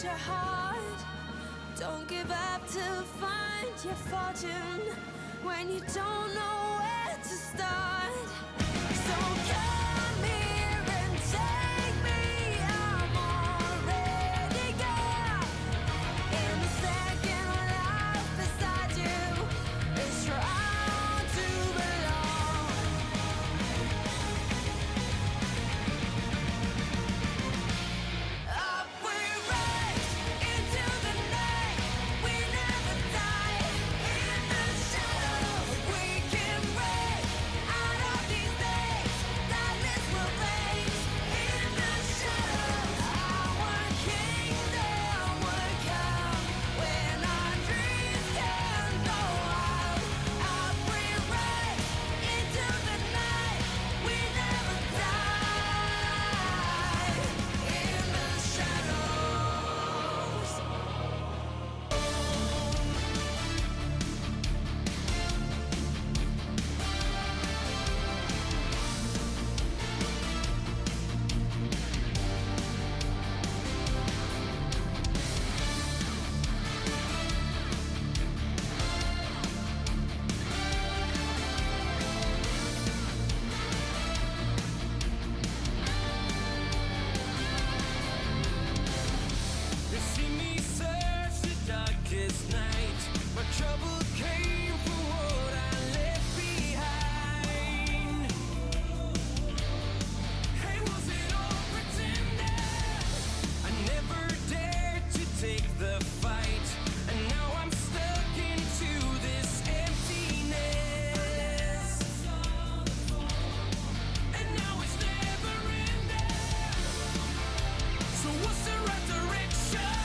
cross your heart. Don't give up to find your fortune when you don't know where to start. So come here and take me. I'm already gone. In the second life beside you, it's trying to belong. Up we rise into the night. We never die. In the shadows we can break out of these days. Darkness will blaze in the shadows. Our kingdom will come when our dreams can go out. Up we rise into the night. We never die. In the shadows. You see me search the darkest night. My trouble came from what I left behind. Hey, was it all pretended? I never dared to take the fight, and now I'm stuck into this emptiness. And now it's never ending. So what's the right direction?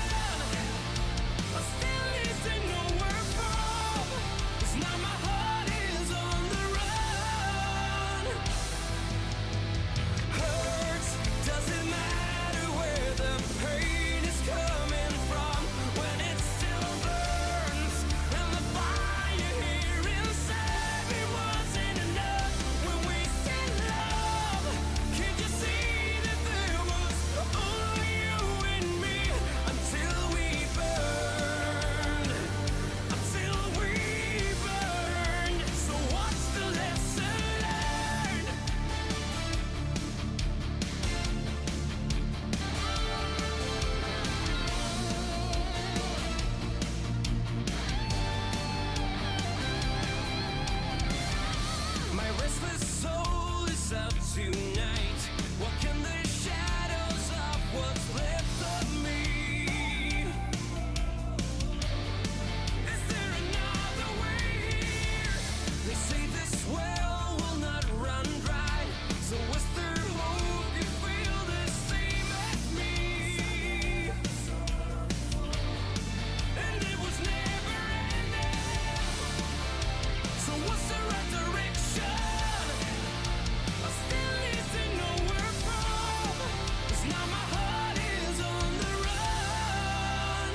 I still need to know where from. 'Cause now my heart is on the run. Hurts, doesn't matter where the pain is coming from. When it still burns, and the fire here inside me wasn't enough. When we said love, can't you see that there was only you and me? Until we burned, until we burned. So what's the lesson learned? My restless soul is out tonight, walking the shadows of what's left of me. Is there another way here? They say this well will not run dry. So is there hope you feel the same as me? And it was never ending. So what's the right direction? I still need to know where from. 'Cause now my heart is on the run.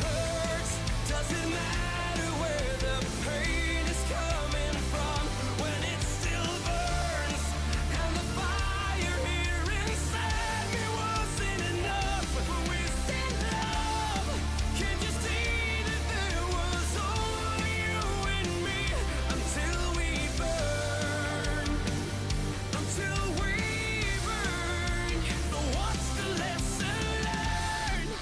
Hurts, doesn't matter where the pain is coming from. When it still burns, and the fire here inside me wasn't enough. When we said love, can't you see that there was only you and me? Until we burn, until we burn. So what's the lesson learned?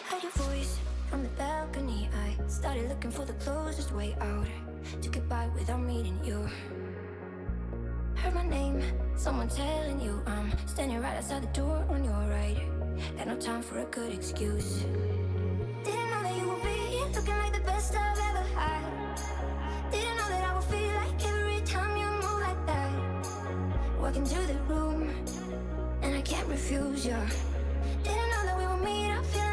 Heard your voice from the balcony. I started looking for the closest way out to get by without meeting you. Heard my name, someone telling you I'm standing right outside the door on your right. Got no time for a good excuse. Didn't know that you would be looking like the best I've ever had. Didn't know that I would feel like every time you move like that. Walk into the room and I can't refuse you. Didn't know that we would meet up feeling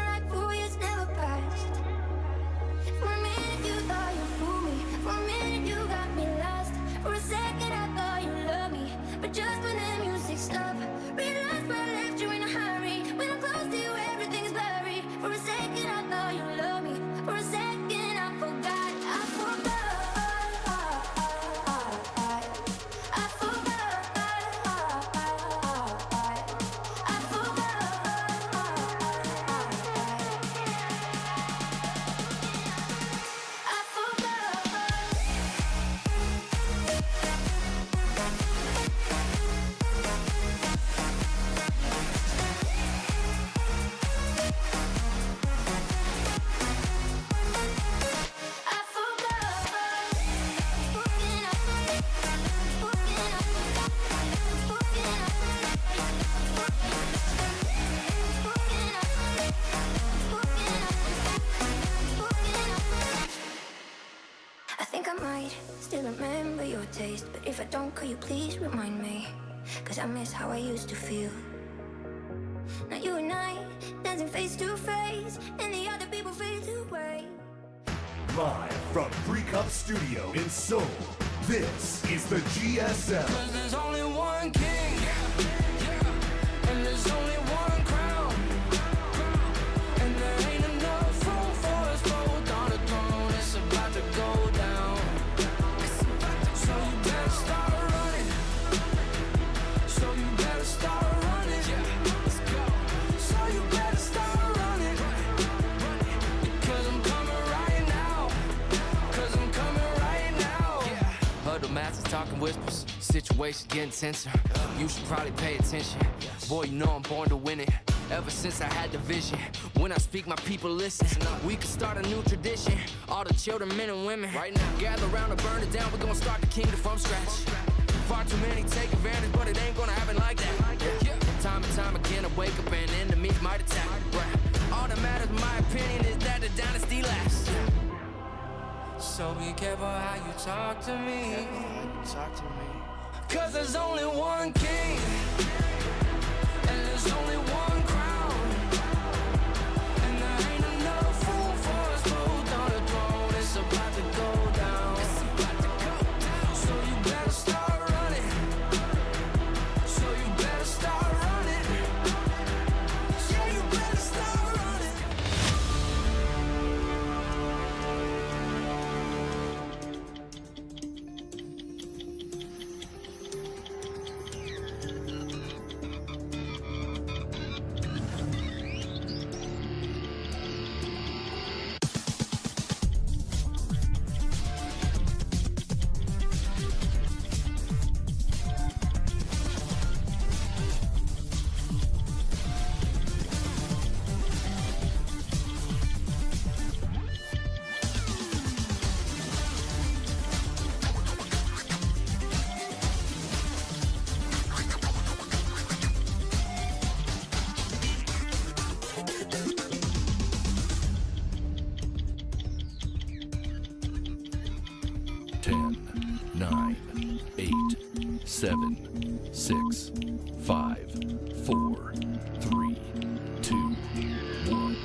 I think I might still remember your taste, but if I don't, could you please remind me? Cause I miss how I used to feel. Now you and I dancing face to face, and the other people fade away. Live from 3 Cup Studio in Seoul, this is the GSL. Cause there's only one king, and there's only one crown, and there ain't enough room for us both on the throne. It's about to go down, so you better start running, so you better start running, let's go. So you better start running, because I'm coming right now, cause I'm coming right now. Huddle masses talking whispers, situation getting tenser. You should probably pay attention. Boy, you know I'm born to win it. Ever since I had the vision, when I speak, my people listen. We could start a new tradition. All the children, men and women, right now, gather around and burn it down. We're gonna start the kingdom from scratch. Far too many take advantage, but it ain't gonna happen like that. Time and time again, I wake up and enemies might attack. All that matters, in my opinion, is that the dynasty lasts. So be careful how you talk to me. Cause there's only one king, and there's only one crown, and there ain't enough room for us both on the throne. It's about to go down, so you better start running, so you better start running, yeah, you better start running. Ten, 9, 8, 7, 6, 5, 4, 3, 2, 1.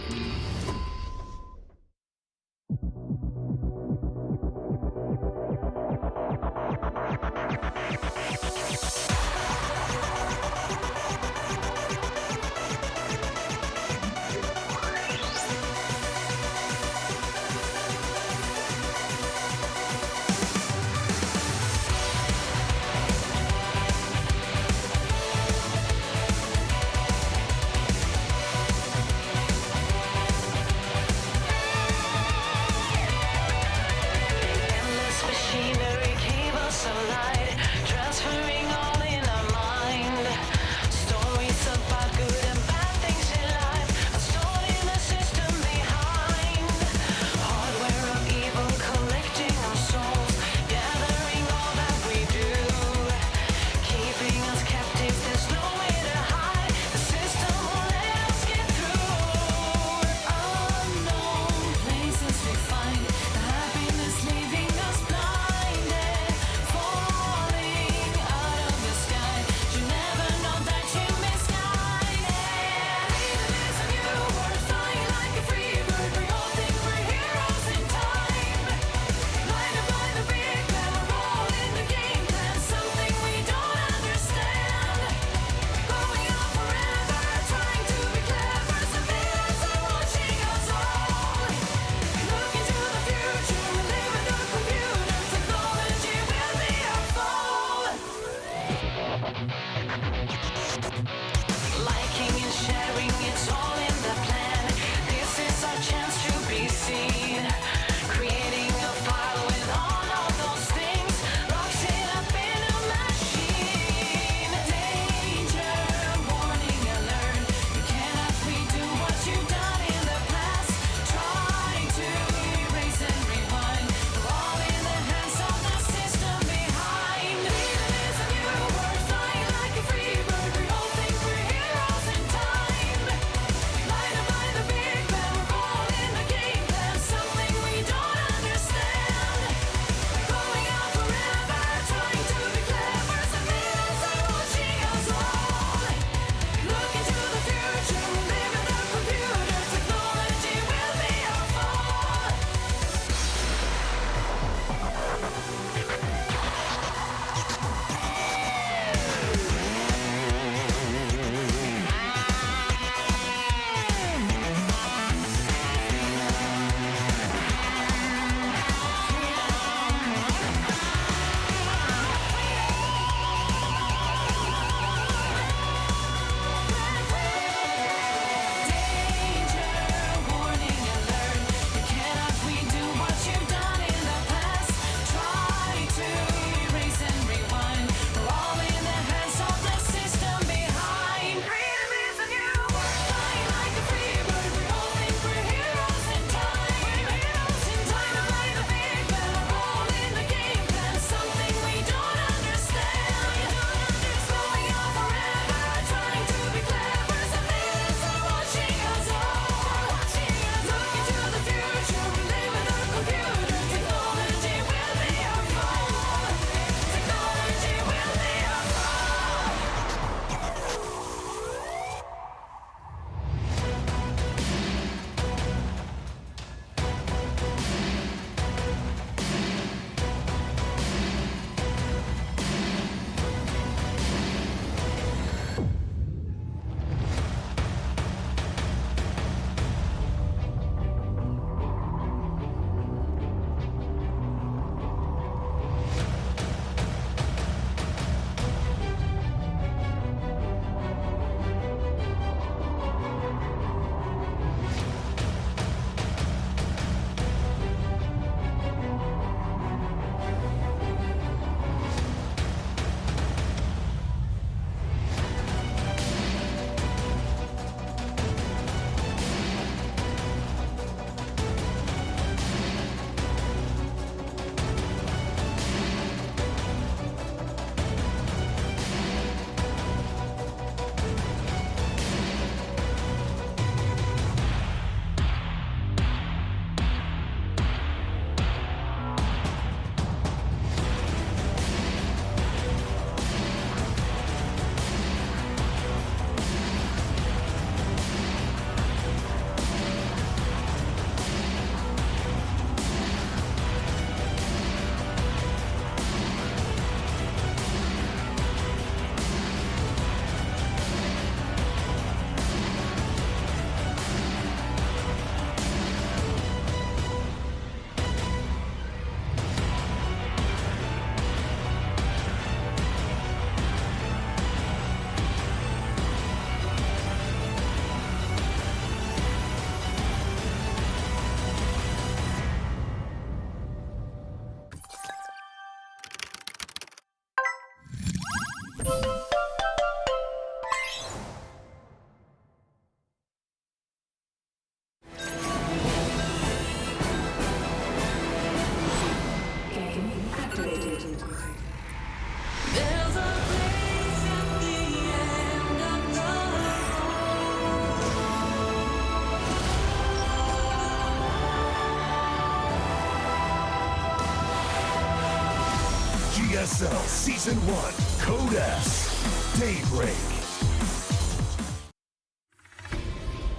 GSL Season 1, Code S, Daybreak.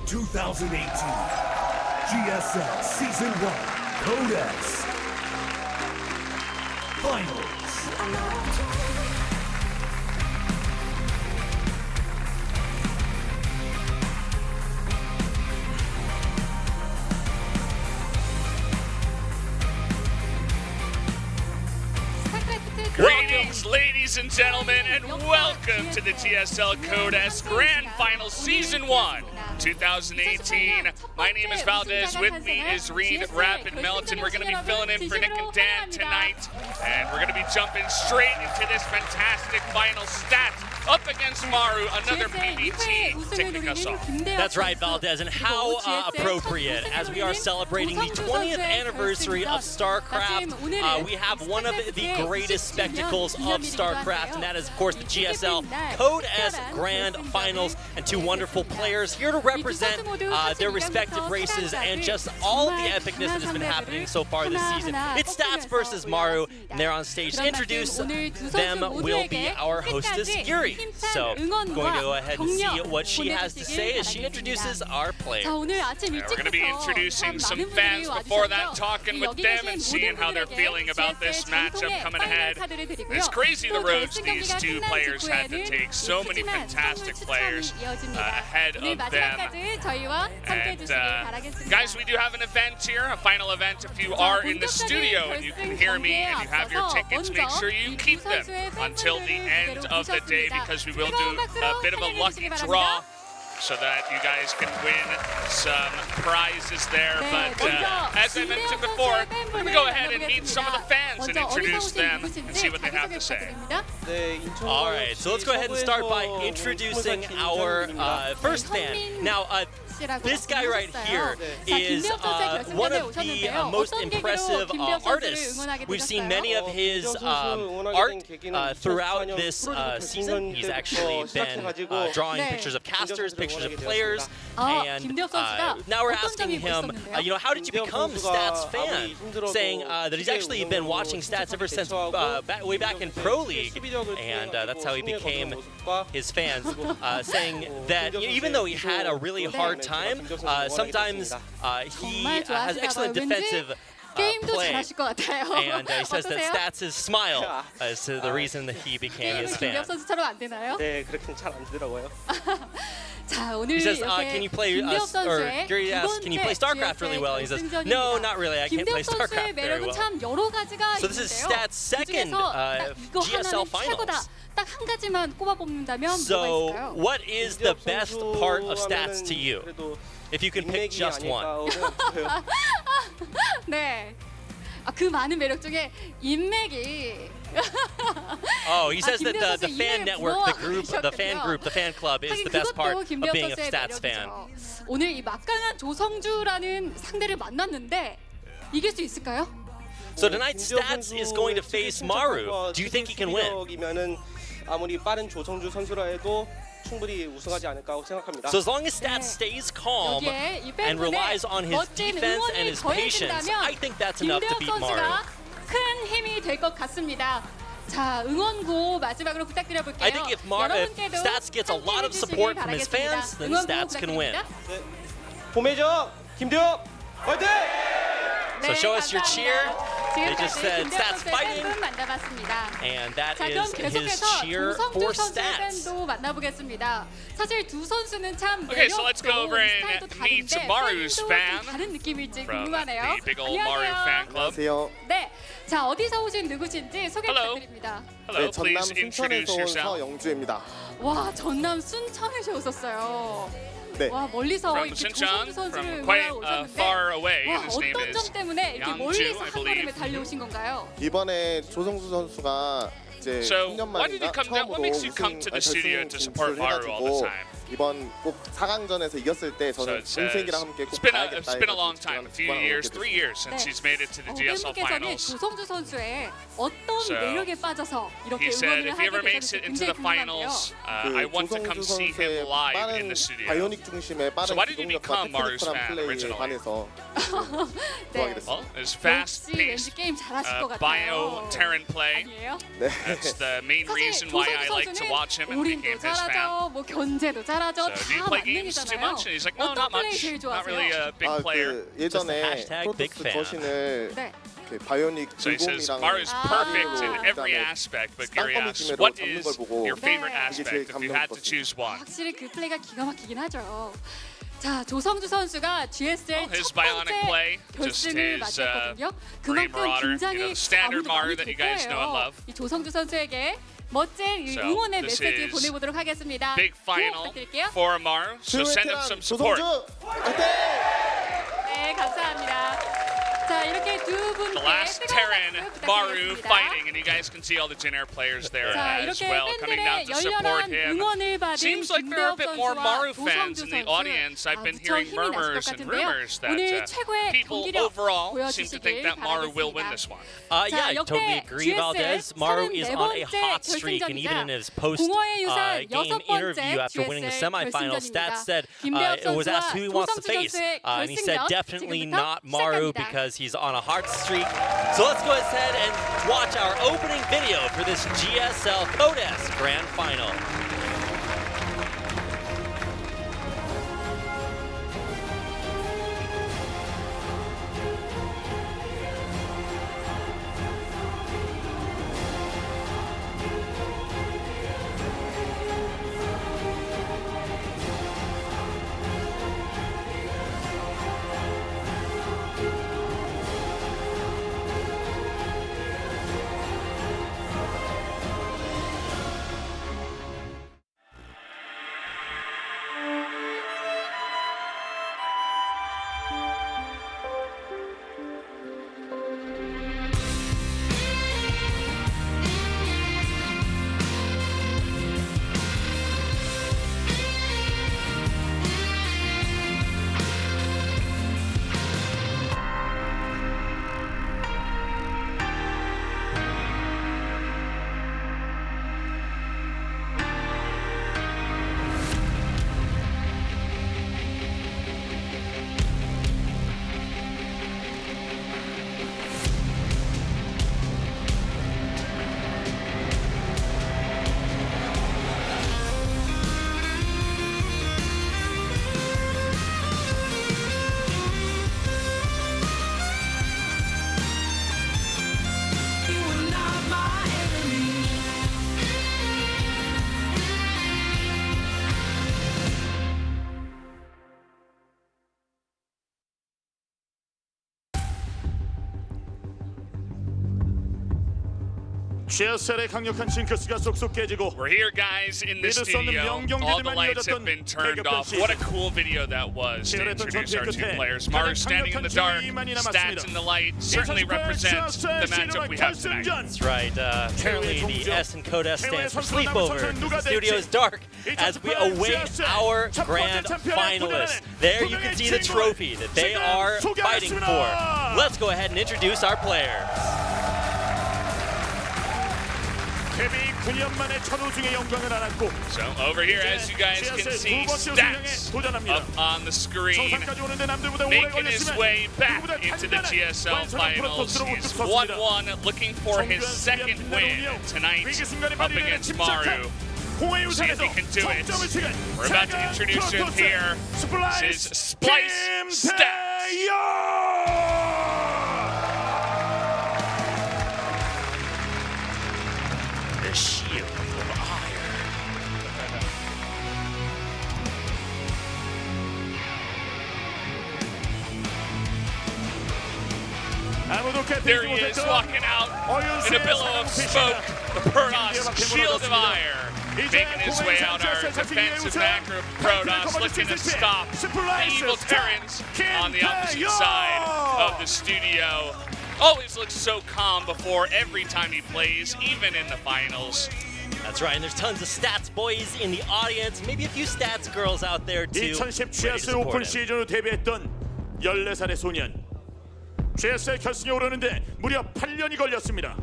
2018, GSL Season 1, Code S, Finals. Greetings, ladies and gentlemen, and welcome to the GSL Code S Grand Final Season 1, 2018. My name is Valdez. With me is Reed, Rapid, Melton. We're going to be filling in for Nick and Dan tonight, and we're going to be jumping straight into this fantastic final stats up against Maru, another PBT, kicking us off. That's right, Valdez, and how appropriate as we are celebrating the 20th anniversary of StarCraft. We have one of the greatest spectacles of StarCraft, and that is, of course, the GSL Code S Grand Finals, and two wonderful players here to represent their respective races and just all of the epicness that has been happening so far this season. It's Stats versus Maru, and they're on stage. To introduce them will be our hostess, Yuri. So, going to go ahead and see what she has to say as she introduces our player. We're going to be introducing some fans before that, talking with them and seeing how they're feeling about this matchup coming ahead. It's crazy the roads these two players had to take. So many fantastic players ahead of them. And guys, we do have an event here, a final event. If you are in the studio and you can hear me and you have your tickets, make sure you keep them until the end of the day, because we will do a bit of a lucky draw so that you guys can win some prizes there. But as I mentioned before, we're going to go ahead and meet some of the fans and introduce them and see what they have to say. All right, so let's go ahead and start by introducing our first fan. Now, this guy right here is one of the most impressive artists. We've seen many of his art throughout this season. He's actually been drawing pictures of casters, pictures of players, and now we're asking him, how did you become a Stats fan? Saying that he's actually been watching Stats ever since way back in Pro League, and that's how he became his fans. Saying that even though he had a really hard time, sometimes he has excellent defensive play, and he says that Stats' smile is the reason that he became his fan. He says, can you play, or Gary asks, can you play StarCraft really well? And he says, no, not really, I can't play StarCraft very well. So this is Stats' second GSL Finals. So what is the best part of Stats to you? If you can pick just one. 그 많은 매력 중에 인맥이 Oh, he says that the fan network, the fan club is the best part of being a Stats fan. 오늘 이 막강한 조성주라는 상대를 만났는데 이길 수 있을까요? So tonight Stats is going to face Maru. Do you think he can win? 아무리 빠른 조성주 선수라 해도 충분히 우승하지 않을까 생각합니다. So as long as Stats stays calm and relies on his defense and his patience, I think that's enough to beat Maru. 큰 힘이 될 것 같습니다. 자, 응원구 마지막으로 부탁드려볼게요. I think if Stats gets a lot of support from his fans, then Stats can win. 봄의적 김대엽 화이팅! So show us your cheer. They just said Stats fighting, and that is his cheer for Stats. Okay, so let's go over and meet Maru's fan from the big old Maru fan club. 네, 자 어디서 오신 누구신지 소개 부탁드립니다. Hello, please introduce yourself. 영주입니다. 와, 전남 순천에서 오셨어요. 네. 와, 멀리서 From 이렇게 Suncheon, 조성주 선수를 from quite 응원하러 far away. 와, His name 어떤 점 is 때문에 이렇게 Yang 멀리서 Ju, I 한 걸음에 believe. 달려오신 건가요? 이번에 조성수 선수가 이제 So 10년 why did you 만인가 come down? What 처음으로 makes you come to the studio to support Maru all the 해가지고 time? 이번 꼭 4강전에서 이겼을 때 So 저는 it says, 동생이랑 함께 꼭 it's been 가야겠다 a 해서 long time, a few years, 3 years since he's made it to the GSL 팬분께서는 finals. 조성주 선수의 어떤 So, 매력에 빠져서 이렇게 He said 응원을 if he ever 하게 makes it 되셨는지 into 굉장히 the 궁금한데요. finals, 그 I want to come 조성주 see him 선수의 live in 빠른 the studio. 바이오닉 중심의 빠른 So why did you 기동력과 become Maru's 테크니컬한 fan 플레이에 originally? 반해서 네. 좋아하게 됐습니다. Well, his 역시 왠지 fast-paced 게임 잘하실 것 같아요. bio Terran play. 아니에요? 네. That's the main 사실 reason why I 조성주 like to watch him and 올인도 became his fan. 잘하죠, 뭐 견제도 잘하죠, So do you 다 play games too 만능이잖아요. much? And he's like, no, 어떤 not 플레이 much. 제일 Not really 좋아하세요? a big player. 그 예전에 hashtag big 프로토스 fan. 거신을 네. 이렇게 바이오닉 So he says 즐곰이랑 Maru's perfect in 그다음에 every aspect, but Gary 땅거미 asks, 찜으로 what 잡는 is 걸 보고 your favorite 네. 이게 제일 aspect if you had to 감명 choose one? 확실히 그 플레이가 기가 막히긴 하죠. 자, 조성주 선수가 GSL His 첫 bionic 번째 play, just 결승을 his 맞이했거든요. Green 그만큼 Marauder, 긴장이 the standard 아무래도 Maru 많이 that 될 you guys know and 거예요. love. 이 조성주 선수에게 멋진 이 So, 응원의 this 메시지 is 보내보도록 하겠습니다. Big 구호 final 부탁드릴게요. for Maru, so send him some support. 조성주 화이팅! 네, 감사합니다. 자, 이렇게 두 분께 The last 뜨거운 Terran 박수 Maru 부탁드리겠습니다. fighting, and you guys can see all the Jin Air players there 자, as 이렇게 well coming down 팬들의 to support 열렬한 him. 응원을 받은 Seems like there are a bit more 김대엽 Maru 선수와 fans 조성주 in the 선수. audience. I've been 무척 hearing 힘이 나실 것 murmurs and 같은데요. rumors that 오늘 최고의 people 경기력 overall seem to think 보여주시길 that Maru will win 바라겠습니다. this one. Yeah, 자, I 역대 totally agree, GSL Valdez. Maru is on a 34번째 hot streak, and even in his post 공허의 유산 game 여섯 interview 번째 after winning the GSL semifinal, 결승전입니다. Stats said 김대엽 it was asked who he wants to 선수와 face, 조성주 선수의 and he said 결승전 definitely 지금부터 not Maru 시작합니다. because he's on a hot streak. So let's go ahead and watch our opening video for this GSL Codes Grand Final. You are not my enemy. GSL의 강력한 징크스가 쏙쏙 깨지고 We're here, guys, in the 믿을 수 없는 studio. All the 명경기들만 lights have 이어졌던 been turned off. 대격변 What a cool video that was to 치열했던 introduce our 전투의 two 끝에 players. 가장 Maru standing in the dark, 강력한 주의만이 Stats 남았습니다. in the light certainly represent the matchup we have tonight. That's right. Apparently, the S in Codes stands for sleepover. The studio is dark as we await our grand finalists. There you can see the trophy that they are fighting for. Let's go ahead and introduce our players. 데뷔 9년 만에 첫 우승의 영광을 안았고 So over here, as you guys can see, Stats up on the screen, 정상까지 오는데 남들보다 오래 making his 걸렸지만 way back 누구보다 into the 단단한 GSL 완전한 finals. 프로토스로 He's 우뚝 섰습니다. 1-1, looking for his second win tonight 위기 순간에 up 발휘되는 against 침착함. Maru. 공의 See if 유산에서 he can do it. 점점을 치는 We're about to introduce him here. This is Splice Stats. The shield of iron. There he is, walking out in a billow of smoke. The Protoss Shield of Ire, making his way out. Our defensive macro Protoss looking to stop the evil Terrans on the opposite side of the studio. Always looks so calm before every time he plays, even in the finals. That's right, and there's tons of stats boys in the audience, maybe a few stats girls out there too. 2010 ready to GSL 오픈 support him. 시즌으로 데뷔했던 14살의 소년. GSL 결승에 오르는데 무려 8년이 걸렸습니다.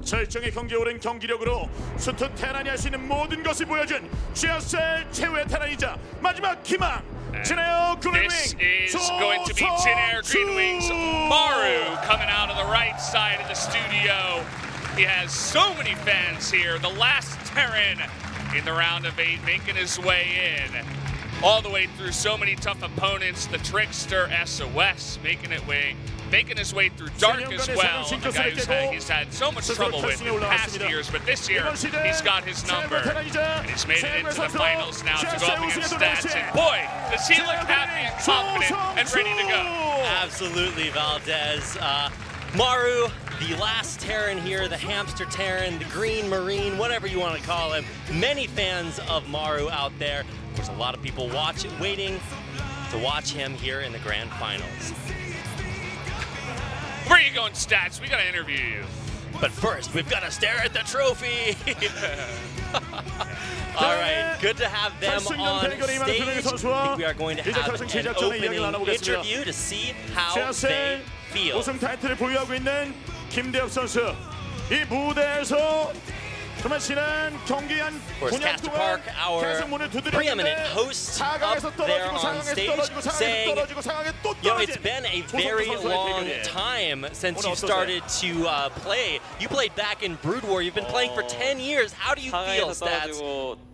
절정의 경기에 오른 경기력으로 수트 테란이 할 수 있는 모든 것을 보여준 GSL 최후의 테란이자 마지막 희망. This is going to be Jin Air Green Wings Maru coming out of the right side of the studio. He has so many fans here. The last Terran in the round of 8 making his way in. All the way through so many tough opponents. The Trickster SOS making his way through Dark as well. A guy he's had so much trouble with in past years, but this year he's got his number. And he's made it into the finals now to go up against Stats. And boy, does he look happy and confident and ready to go. Absolutely, Valdez. Maru, the last Terran here, the hamster Terran, the green Marine, whatever you want to call him. Many fans of Maru out there. Of course, a lot of people waiting to watch him here in the grand finals. Where are you going, Stats? We gotta interview you. But first, we've got to stare at the trophy. All right, good to have them on stage. I think we are going to have an opening interview to see how they feel. 우승 타이틀을 보유하고 있는 김대엽 선수. 이 무대에서 정말 지난 경기 한 9년 동안 계속 문을 두드렸는데 up there on stage saying, you know, it's been a very long time since you started to play. You played back in Brood War. You've been playing for 10 years. How do you feel, Stats?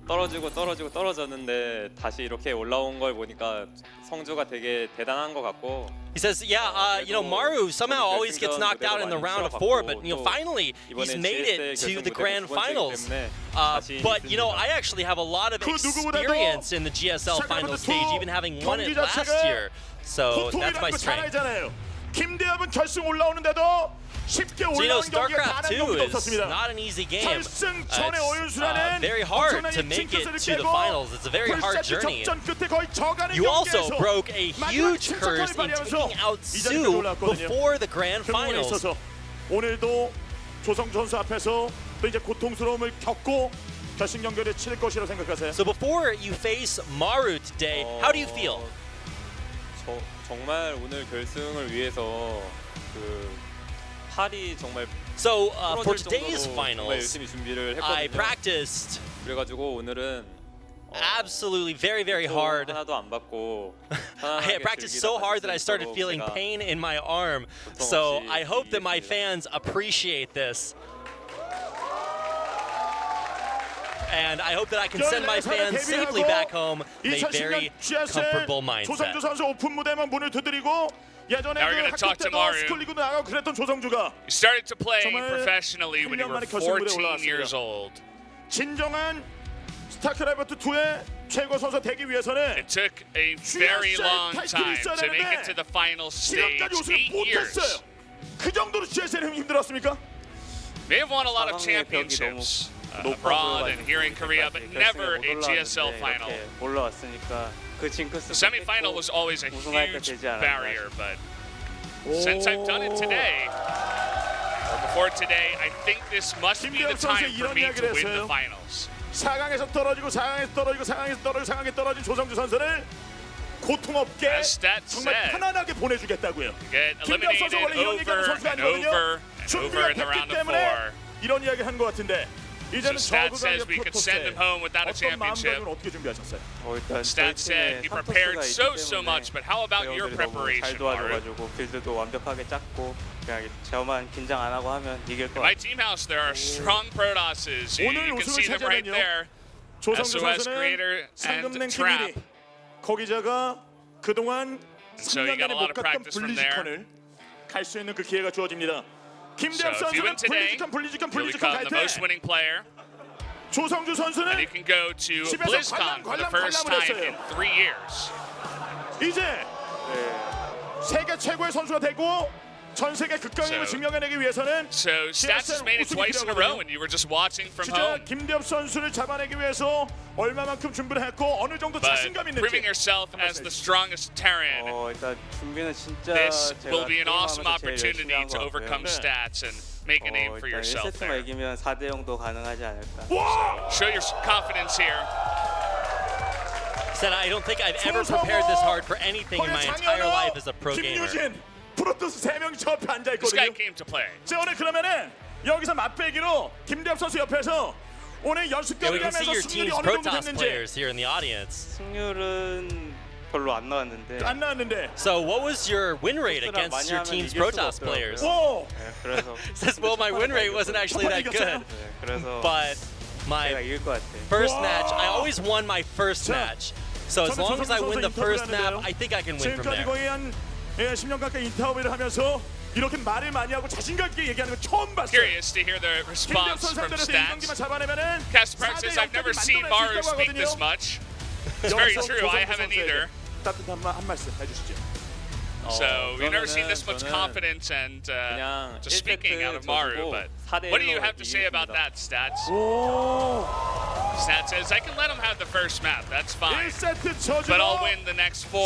떨어졌는데 다시 이렇게 올라온 걸 보니까 성주가 되게 대단한 것 같고. He says, yeah, you know, Maru somehow always gets knocked out in the round of 4, but, you know, finally he's made it to the grand finals. But, you know, I actually have a lot of experience in the GSL final stage, even having won it last year. So that's my strength. 김대엽은 결승 올라오는데도 쉽게 So, you know, 올라온 경기가 단 StarCraft 한 2 경기도 is 없었습니다. not an easy game. 결승 전의 어윤수라는 Very hard to make it to the finals. It's a very hard journey. You also broke a huge curse in taking out Sue before the grand finals. 오늘도 조성주 선수 앞에서 또 이제 고통스러움을 겪고 결승 경기를 치를 것이라고 생각하세요? So before you face Maru today, how do you feel? 정말 오늘 결승을 위해서 팔이 정말 So for today's finals, 열심히 준비를 했거든요. I practiced 그래가지고 오늘은 absolutely very hard. 하나도 안 받고 I practiced so hard that I started feeling pain in my arm. So I hope that my fans appreciate this. And I hope that I can send my fans safely back home in a very comfortable mindset. 조성주 선수 오픈 무대만 문을 두드리고 예전에 학교 때도 스쿨리그 나가고 그랬던 조성주가 He started to play professionally when he was 14 years old. 진정한 스타크래프트 2의 최고 선수 되기 위해서는 It took a very long time to make it to the final stage. 8 years. 그 정도로 GSL이 힘들었습니까? May have won a lot of championships abroad and here in Korea, but never a GSL final. 올라왔으니까 그 징크스. The semi-final was always a huge barrier, but since I've done it today, or before today, I think this must be the time for me to win the finals. 4강에서 떨어지고 4강에서 떨어지고 4강에서 떨어지고 4강에 떨어진 조성주 선수를 고통 없게 정말 편안하게 보내주겠다고요. 김대엽 선수 원래 이런 얘기하는 선수가 아니거든요. 준비가 됐기 때문에 이런 이야기 한 것 같은데 이제는 저그가 이제 프로토스에 어떤 마음가짐을 어떻게 준비하셨어요? Stats said he prepared so much, but how about your preparation, Maru? 빌드도 완벽하게 짰고 그냥 저만 긴장 안 하고 하면 이길 것 In my team house, there are strong Protosses. You can see them right there. SOS Creator and Trap. 거기다가 그동안 So you got a 3년간에 lot 못 of 갔던 practice from there. 블리즈컨을 갈 수 있는 그 기회가 주어집니다. 김대엽 So if you win 선수는 today, 블리즈컨 you'll become the 갈 most 때 winning player. 조성주 And 선수는 you can go to BlizzCon for the first time in 3 years. 이제 세계 최고의 선수가 되고 전 세계 극강임을 증명해내기 위해서는 So Stats has made it twice in a row, and you were just watching from 진짜 home. 김대엽 선수를 잡아내기 위해서 얼마만큼 준비를 했고 어느 정도 자신감 But 있는지 proving yourself as the strongest Terran, 일단 준비는 진짜 this will be an awesome opportunity to overcome Stats. And make a name for 일단 yourself 1세트만 there. 이기면 4대 0도 가능하지 않을까. Show your confidence here. Said I don't think I've ever prepared this hard for anything in my entire life as a pro gamer. 김유진, 프로토스 3명이 저 앞에 앉아 This guy 있거든요. came to play. 자, 오늘 그러면은 여기서 맞배기로 김대엽 선수 옆에서 오늘 연습 Yeah, we 경기를 can see 하면서 your 승률이 team's 어느 정도 Protoss 됐는지 players here in the audience. 승률은 별로 안 나왔는데. 안 나왔는데. So what was your win rate 토스랑 against 많이 your 하면 team's 이길 수가 Protoss players? 없더라고요. 오! 네, 그래서 Says, well, my win rate wasn't actually that good, 네, 그래서 but 제가 my 이길 것 같아. first match, I always won my first 자, match. So as 저는 long as I win the 조성주 first 선수 map, 인터뷰를 I think I can win from 지금까지 there. 거의 한 10년 가까이 인터뷰를 하면서 이렇게 말을 많이 하고 자신감 있게 얘기하는 거 처음 봤어요. Curious to hear the 김대엽 response 선수 from 상대로 stats. 경기만 잡아내면은 Caspar says, I've never seen Maru speak this much. It's very true, I haven't either. 따뜻한 한 말씀 해주시죠. So we've never seen 우선은 this much 저는 confidence and 그냥 just speaking out of Maru. But 4대 what do you 1로 have to say about 이기겠습니다. that, Stats? 오! Stats says, I can let him have the first map, that's fine. 1세트 쳐주고 But I'll win the next 4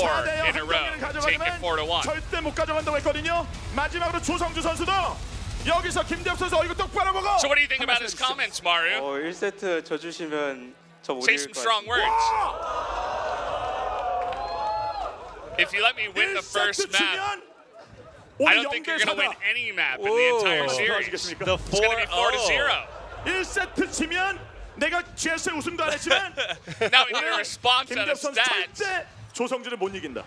in a row. Take it 4-1. 절대 못 가져간다고 했거든요. 마지막으로 조성주 선수도 여기서 김대엽 선수 이거 똑바로 보고. So what do you think about his comments, Maru? 1세트 져주시면 저 못 Say 이길 some 것 strong 같아요. words. If you let me win the first map, I don't think you're going to win any map in the entire series. The It's going to be 4-0. 1세트 치면 내가 GSL 우승도 안 했지만 Now we need a response out 김대엽 of 선수 Stats. 절대 조성주를 못 이긴다.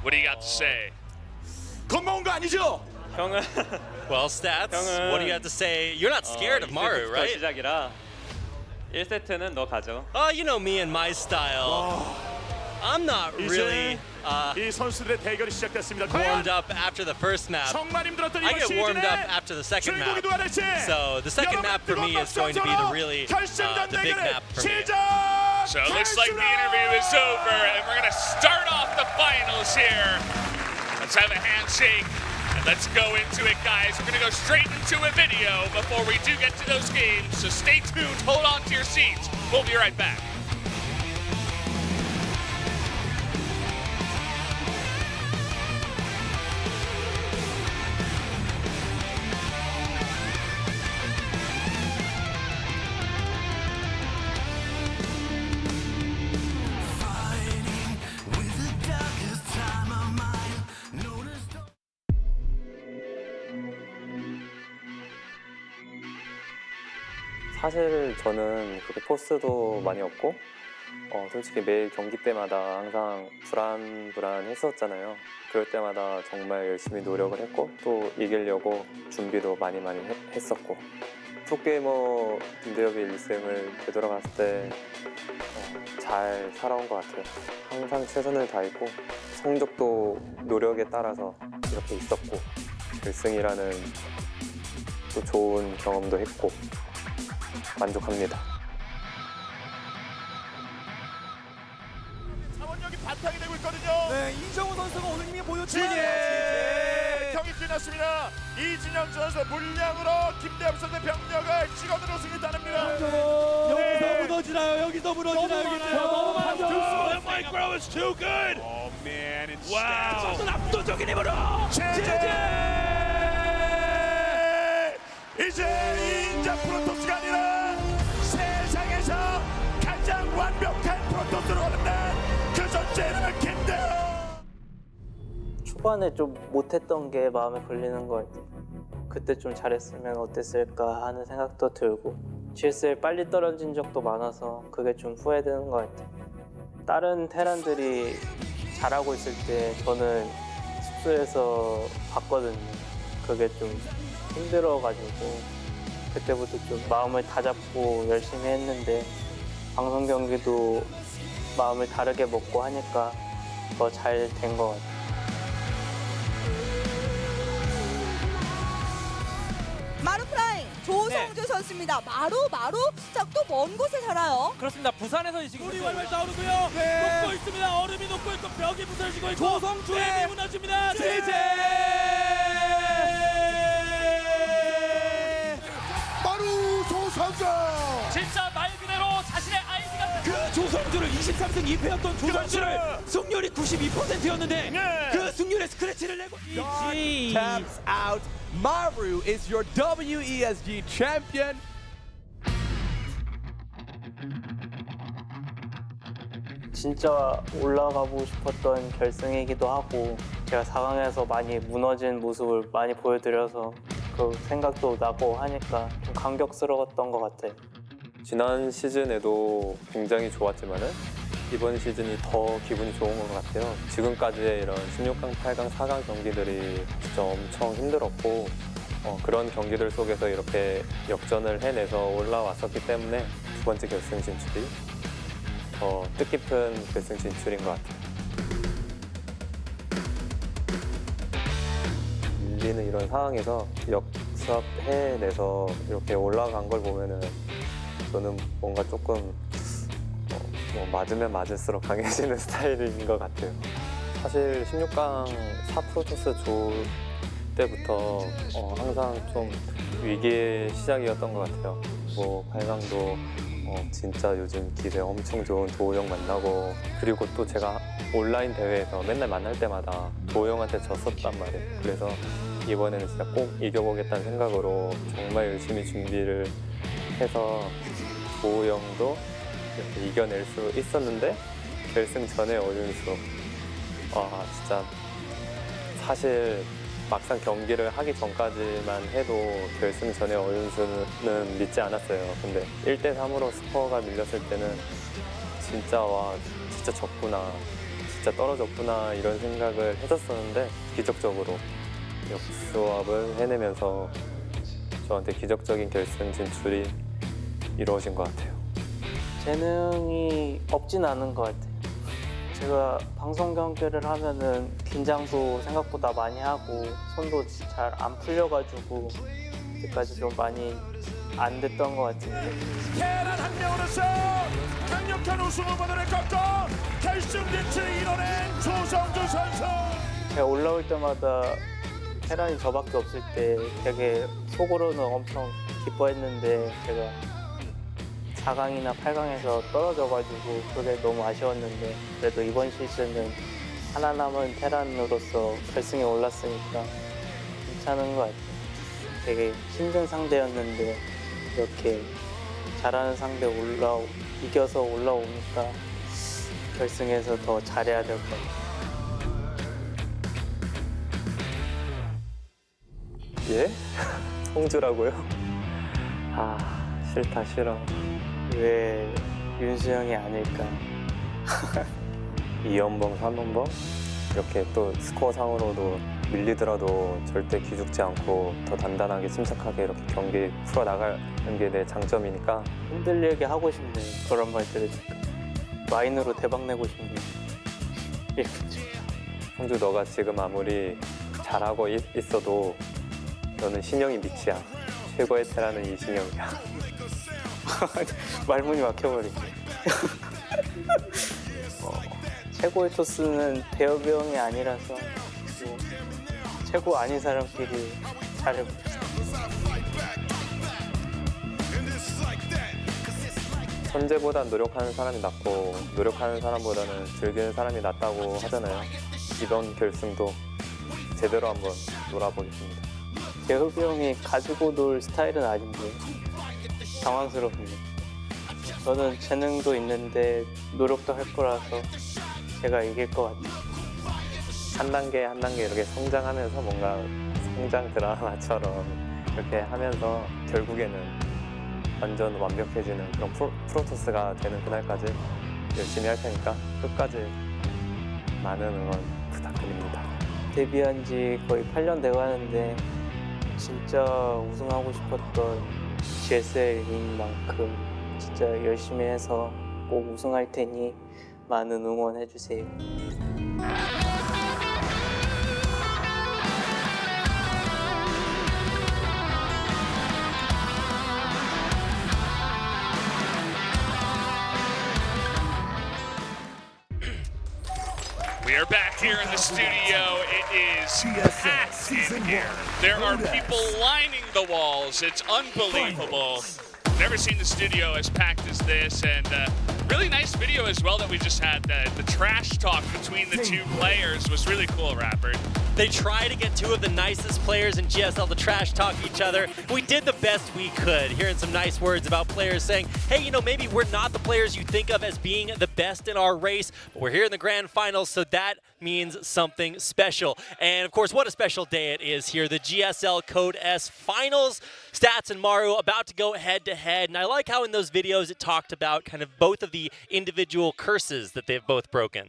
What do you got to say? 겁먹은 거 아니죠? 형은 Well, Stats, what do you have to say? You're not scared of Maru, 2세트부터 right? 시작이라 1세트는 너 가져. Oh, you know me and my style. I'm not really 이 선수들의 대결이 시작됐습니다. warmed up after the first map. 정말 힘들었던 I 이번 get warmed up 시즌에 after the second map. 주인공이 누가 될지 So the second map for me is going to be the really the big map for me. So it looks like the interview is over, and we're going to start off the finals here. Let's have a handshake, and let's go into it, guys. We're going to go straight into a video before we do get to those games, so stay tuned, hold on to your seats. We'll be right back. 사실 저는 그렇게 포스도 많이 없고 솔직히 매일 경기 때마다 항상 불안했었잖아요. 그럴 때마다 정말 열심히 노력을 했고 또 이기려고 준비도 많이 했었고 프로게이머 김대엽의 일생을 되돌아갔을 때 잘 살아온 것 같아요. 항상 최선을 다했고 성적도 노력에 따라서 이렇게 있었고 결승이라는 또 좋은 경험도 했고 만족합니다. 자원력이 바탕이 되고 있거든요. 네, 이정우 선수가 오늘 이미 보였죠. 경기 끝났습니다. 이진영 선수 물량으로 김대엽 선수의 병력을 찍어 들어 승리 따냅니다. 여기서 무너지나요? 여기서 무너지나요? 너무 많죠. That micro is too good. Oh man, it's wow. 압도적인 힘으로 이제 인자 프로토스가 아니라 세상에서 가장 완벽한 프로토스로 얻는 그 존재 이름은 김대엽. 초반에 좀 못했던 게 마음에 걸리는 것 같아요. 그때 좀 잘했으면 어땠을까 하는 생각도 들고 GSL 빨리 떨어진 적도 많아서 그게 좀 후회되는 것 같아요. 다른 테란들이 잘하고 있을 때 저는 숙소에서 봤거든요. 그게 좀 힘들어가지고 그때부터 좀 마음을 다잡고 열심히 했는데 방송 경기도 마음을 다르게 먹고 하니까 더 잘 된 것 같아요. 마루 프라임 조성주 선수입니다. 마루 자, 또 먼 곳에 살아요. 그렇습니다. 부산에서 지금 물이 활활 타오르고요. 녹고 있습니다. 얼음이 녹고 있고 벽이 부서지고 있고 조성주의 무너집니다. 제재 마루 조성주 진짜 말 그대로 자신의 아이디가 그 조성주를 23승 2패였던 조선주를 승률이 92%였는데 그 승률에 스크래치를 내고 EG taps out. Maru is your WESG champion. 진짜 올라가고 싶었던 결승이기도 하고 제가 4강에서 많이 무너진 모습을 많이 보여드려서 그 생각도 나고 하니까 좀 감격스러웠던 것 같아요. 지난 시즌에도 굉장히 좋았지만은 이번 시즌이 더 기분이 좋은 것 같아요. 지금까지의 이런 16강, 8강, 4강 경기들이 진짜 엄청 힘들었고 그런 경기들 속에서 이렇게 역전을 해내서 올라왔었기 때문에 두 번째 결승 진출이 더 뜻깊은 결승 진출인 것 같아요. 밀리는 이런 상황에서 역습해내서 이렇게 올라간 걸 보면은 저는 뭔가 조금 맞으면 맞을수록 강해지는 스타일인 것 같아요. 사실 16강 4프로토스 좋을 때부터 항상 좀 위기의 시작이었던 것 같아요. 뭐 8강도 진짜 요즘 기세 엄청 좋은 도우 형 만나고 그리고 또 제가 온라인 대회에서 맨날 만날 때마다 도우 형한테 졌었단 말이에요. 그래서 이번에는 진짜 꼭 이겨보겠다는 생각으로 정말 열심히 준비를 해서 도우 형도 이렇게 이겨낼 수 있었는데 결승 전에 어윤수 진짜 사실 막상 경기를 하기 전까지만 해도 결승 전에 어윤수는 믿지 않았어요. 근데 1대3으로 스코어가 밀렸을 때는 진짜 진짜 졌구나, 진짜 떨어졌구나 이런 생각을 했었었는데 기적적으로 역수합을 해내면서 저한테 기적적인 결승 진출이 이루어진 것 같아요. 재능이 없진 않은 것 같아요. 제가 방송 경기를 하면은 긴장도 생각보다 많이 하고 손도 잘 안 풀려가지고 이때까지 좀 많이 안 됐던 것 같은데 테란 한 명으로서 강력한 우승 후보들을 꺾고 결승 진출을 이뤄낸 조성주 선수. 제가 올라올 때마다 테란이 저밖에 없을 때 되게 속으로는 엄청 기뻐했는데 제가 4강이나 8강에서 떨어져가지고 그게 너무 아쉬웠는데 그래도 이번 시즌은 하나 남은 테란으로서 결승에 올랐으니까 괜찮은 것 같아요. 되게 힘든 상대였는데 이렇게 잘하는 상대 이겨서 올라오니까 결승에서 더 잘해야 될 것 같아요. 예? 성주라고요? 싫다 싫어. 왜 윤수 형이 아닐까? 2연봉, 3연봉? 이렇게 또 스코어 상으로도 밀리더라도 절대 기죽지 않고 더 단단하게 침착하게 이렇게 경기 풀어나가는 게 내 장점이니까 흔들리게 하고 싶네요. 그런 말 들으니까. 마인으로 대박 내고 싶네요. 성주 너가 지금 아무리 잘하고 있어도 너는 신영이 밑이야. 최고의 테라는 이신영이야. 말문이 막혀버리네. 최고의 토스는 대엽이 형이 아니라서 최고 아닌 사람끼리 잘해봅시다. 천재보다 노력하는 사람이 낫고 노력하는 사람보다는 즐기는 사람이 낫다고 하잖아요. 이번 결승도 제대로 한번 놀아보겠습니다. 대엽이 형이 가지고 놀 스타일은 아닌데 당황스럽네요. 저는 재능도 있는데 노력도 할 거라서 제가 이길 것 같아요. 한 단계 한 단계 이렇게 성장하면서 뭔가 성장 드라마처럼 이렇게 하면서 결국에는 완전 완벽해지는 그런 프로토스가 되는 그날까지 열심히 할 테니까 끝까지 많은 응원 부탁드립니다. 데뷔한 지 거의 8년 돼가는데 진짜 우승하고 싶었던 GSL인 만큼 진짜 열심히 해서 꼭 우승할 테니 많은 응원해주세요. We are back here in the studio. It is packed in here. There are people lining the walls. It's unbelievable. Never seen the studio as packed as this, and Really nice video as well that we just had. The trash talk between the two players was really cool, Rapper. They try to get two of the nicest players in GSL to trash talk each other. We did the best we could, hearing some nice words about players saying, hey, you know, maybe we're not the players you think of as being the best in our race, but we're here in the grand finals, so that means something special. And of course, what a special day it is here. The GSL Code S finals. Stats and Maru about to go head to head. And I like how in those videos it talked about kind of both of the individual curses that they've both broken.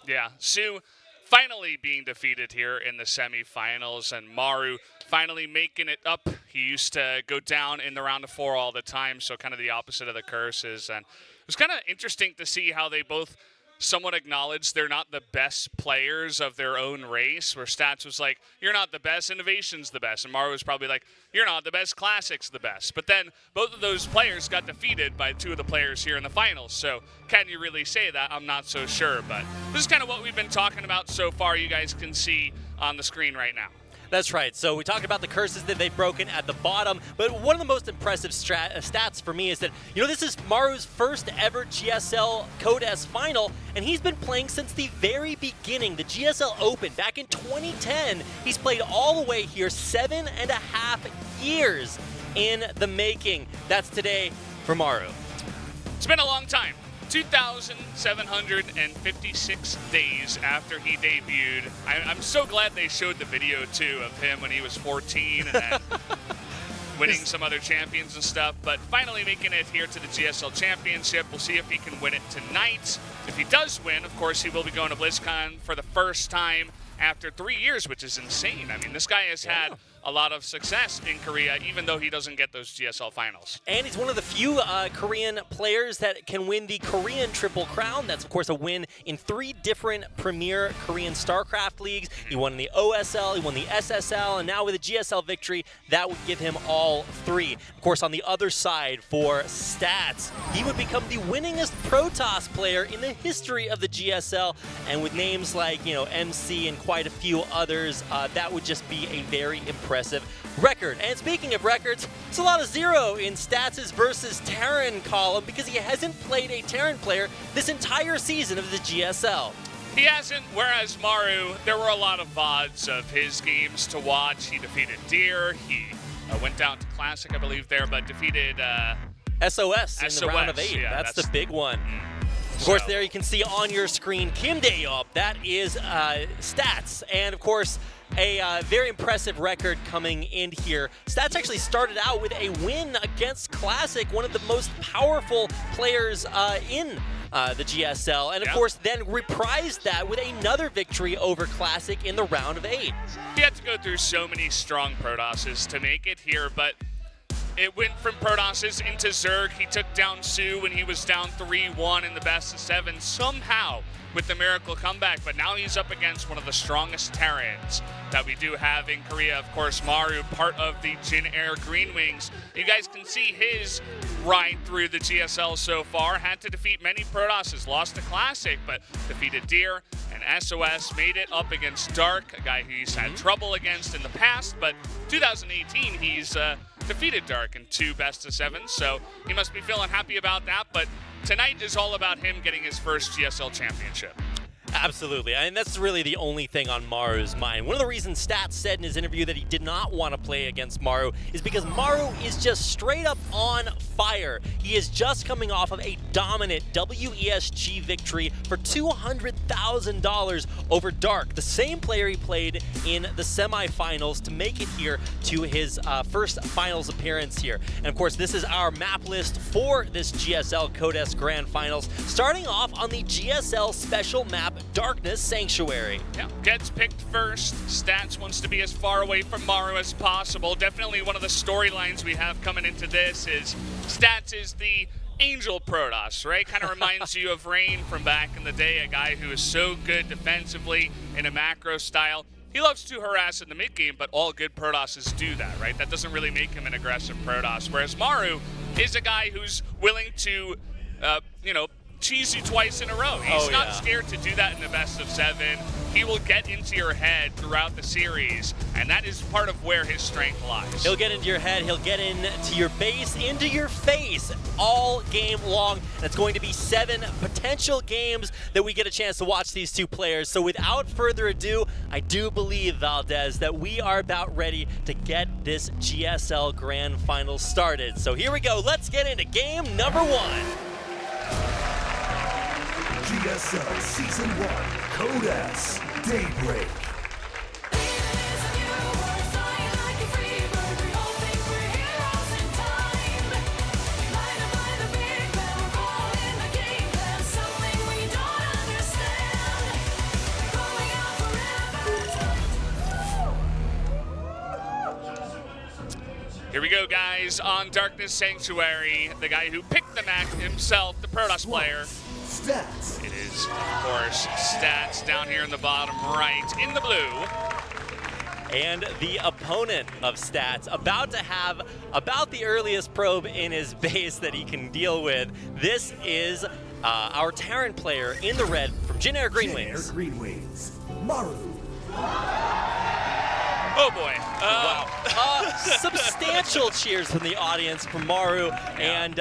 Yeah, Sue finally being defeated here in the semifinals, and Maru finally making it up. He used to go down in the round of 4 all the time, so kind of the opposite of the curses. And it was kind of interesting to see how they both somewhat acknowledged they're not the best players of their own race, where Stats was like, you're not the best, Innovation's the best. And Maru was probably like, you're not the best, Classic's the best. But then both of those players got defeated by 2 of the players here in the finals. So can you really say that? I'm not so sure. But this is kind of what we've been talking about so far. You guys can see on the screen right now. That's right. So we talked about the curses that they've broken at the bottom, but one of the most impressive stats for me is that, you know, this is Maru's first ever GSL Code S final, and he's been playing since the very beginning, the GSL Open back in 2010. He's played all the way here, 7.5 years in the making. That's today for Maru. It's been a long time. 2,756 days after he debuted. I'm so glad they showed the video, too, of him when he was 14 and then winning some other champions and stuff. But finally making it here to the GSL Championship. We'll see if he can win it tonight. If he does win, of course, he will be going to BlizzCon for the first time after 3 years, which is insane. I mean, this guy has had a lot of success in Korea, even though he doesn't get those GSL finals. And he's one of the few Korean players that can win the Korean Triple Crown. That's, of course, a win in 3 different premier Korean StarCraft leagues. He won the OSL, he won the SSL, and now with a GSL victory, that would give him all 3. Of course, on the other side for Stats, he would become the winningest Protoss player in the history of the GSL. And with names like, you know, MC and quite a few others, that would just be a very impressive record. And speaking of records, it's a lot of 0 in Stats' versus Terran column because he hasn't played a Terran player this entire season of the GSL. He hasn't, whereas Maru, there were a lot of VODs of his games to watch. He defeated Deer, he went down to Classic, I believe, there, but defeated SOS in the round of 8. Yeah, that's the big one. Of course, there you can see on your screen Kim Dae-yeop. That is Stats. And of course, a very impressive record coming in here. Stats actually started out with a win against Classic, one of the most powerful players in the GSL. And of course, then reprised that with another victory over Classic in the round of 8. He had to go through so many strong Protosses to make it here, but it went from Protosses into Zerg. He took down Sue when he was down 3-1 in the best of 7 somehow with the miracle comeback, but now he's up against one of the strongest Terrans that we do have in Korea. Of course, Maru, part of the Jin Air Green Wings. You guys can see his ride through the GSL so far. Had to defeat many Protosses, lost to Classic, but defeated Deer and SOS, made it up against Dark, a guy who he's had trouble against in the past, but 2018 he's defeated Dark in 2 best of 7s, so he must be feeling happy about that. But tonight is all about him getting his first GSL championship. Absolutely, and that's really the only thing on Maru's mind. One of the reasons Stats said in his interview that he did not want to play against Maru is because Maru is just straight up on fire. He is just coming off of a dominant WESG victory for $200,000 over Dark, the same player he played in the semifinals to make it here to his first finals appearance here. And of course, this is our map list for this GSL Code S Grand Finals, starting off on the GSL special map Darkness Sanctuary. Yeah, gets picked first. Stats wants to be as far away from Maru as possible. Definitely one of the storylines we have coming into this is Stats is the Angel Protoss, right? Kind of reminds you of Rain from back in the day, a guy who is so good defensively in a macro style. He loves to harass in the mid game, but all good Protosses do that, right? That doesn't really make him an aggressive Protoss, whereas Maru is a guy who's willing to, cheese you twice in a row. He's not scared to do that in the best of 7. he will get into your head throughout the series, and that is part of where his strength lies. He'll get into your head, he'll get into your base, into your face all game long. And it's going to be 7 potential games that we get a chance to watch these two players. So without further ado, I do believe, Valdez, that we are about ready to get this GSL Grand Final started. So here we go, let's get into game number 1. GSL Season 1, Code S, Daybreak. Here we go, guys, on Darkness Sanctuary, the guy who picked the map himself, the Protoss player. Stats. It is, of course, Stats down here in the bottom right, in the blue. And the opponent of Stats, about to have about the earliest probe in his base that he can deal with. This is our Terran player in the red from Jin Air Green Wings. Green Wings, Maru. Oh boy. Wow. Substantial cheers from the audience for Maru, and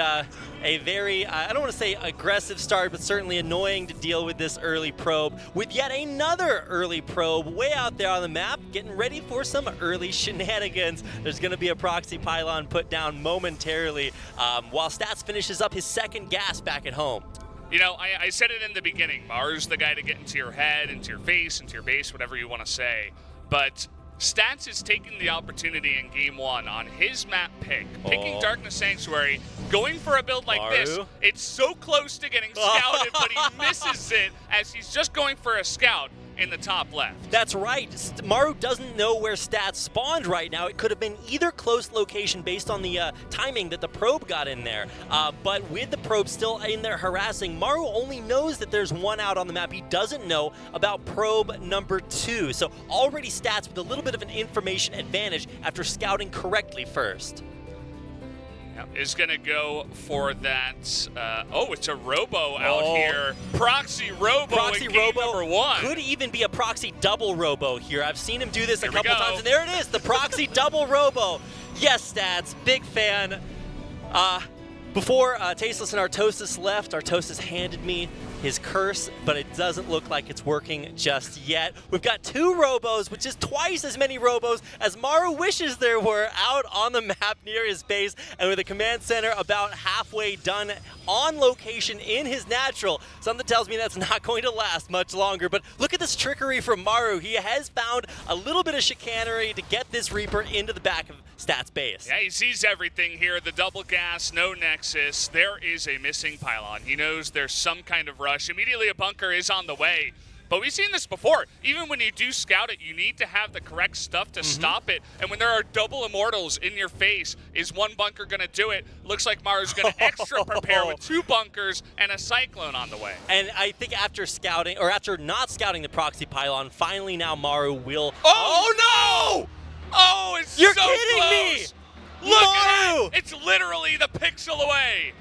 a very, I don't want to say aggressive start, but certainly annoying to deal with this early probe, with yet another early probe way out there on the map, getting ready for some early shenanigans. There's going to be a proxy pylon put down momentarily while Stats finishes up his second gas back at home. You know, I said it in the beginning, Maru's the guy to get into your head, into your face, into your base, whatever you want to say, but Stats is taking the opportunity in game 1 on his map pick, picking Darkness Sanctuary, going for a build like this. It's so close to getting scouted, but he misses it as he's just going for a scout in the top left. That's right. Maru doesn't know where Stats spawned right now. It could have been either close location based on the timing that the probe got in there. But with the probe still in there harassing, Maru only knows that there's one out on the map. He doesn't know about probe number 2. So already Stats with a little bit of an information advantage after scouting correctly first. Is going to go for that. It's a Robo out here. Proxy Robo in game number 1. Could even be a proxy double Robo here. I've seen him do this a couple times, and there it is, the proxy double Robo. Yes, Stats, big fan. Before Tasteless and Artosis left, Artosis handed me his curse, but it doesn't look like it's working just yet. We've got 2 Robos, which is twice as many Robos as Maru wishes there were out on the map near his base, and with the command center about halfway done on location in his natural. Something tells me that's not going to last much longer, but look at this trickery from Maru. He has found a little bit of chicanery to get this Reaper into the back of Stats' base. Yeah, he sees everything here. The double gas, no nexus. There is a missing pylon. He knows there's some kind of rush. Immediately a bunker is on the way. But we've seen this before. Even when you do scout it, you need to have the correct stuff to stop it. And when there are double immortals in your face, is one bunker going to do it? Looks like Maru's going to extra prepare with 2 bunkers and a cyclone on the way. And I think after scouting, or after not scouting the proxy pylon, finally now Maru will... Oh no! Oh, it's You're so kidding close. me! Look Maru! at that! It's literally the pixel away.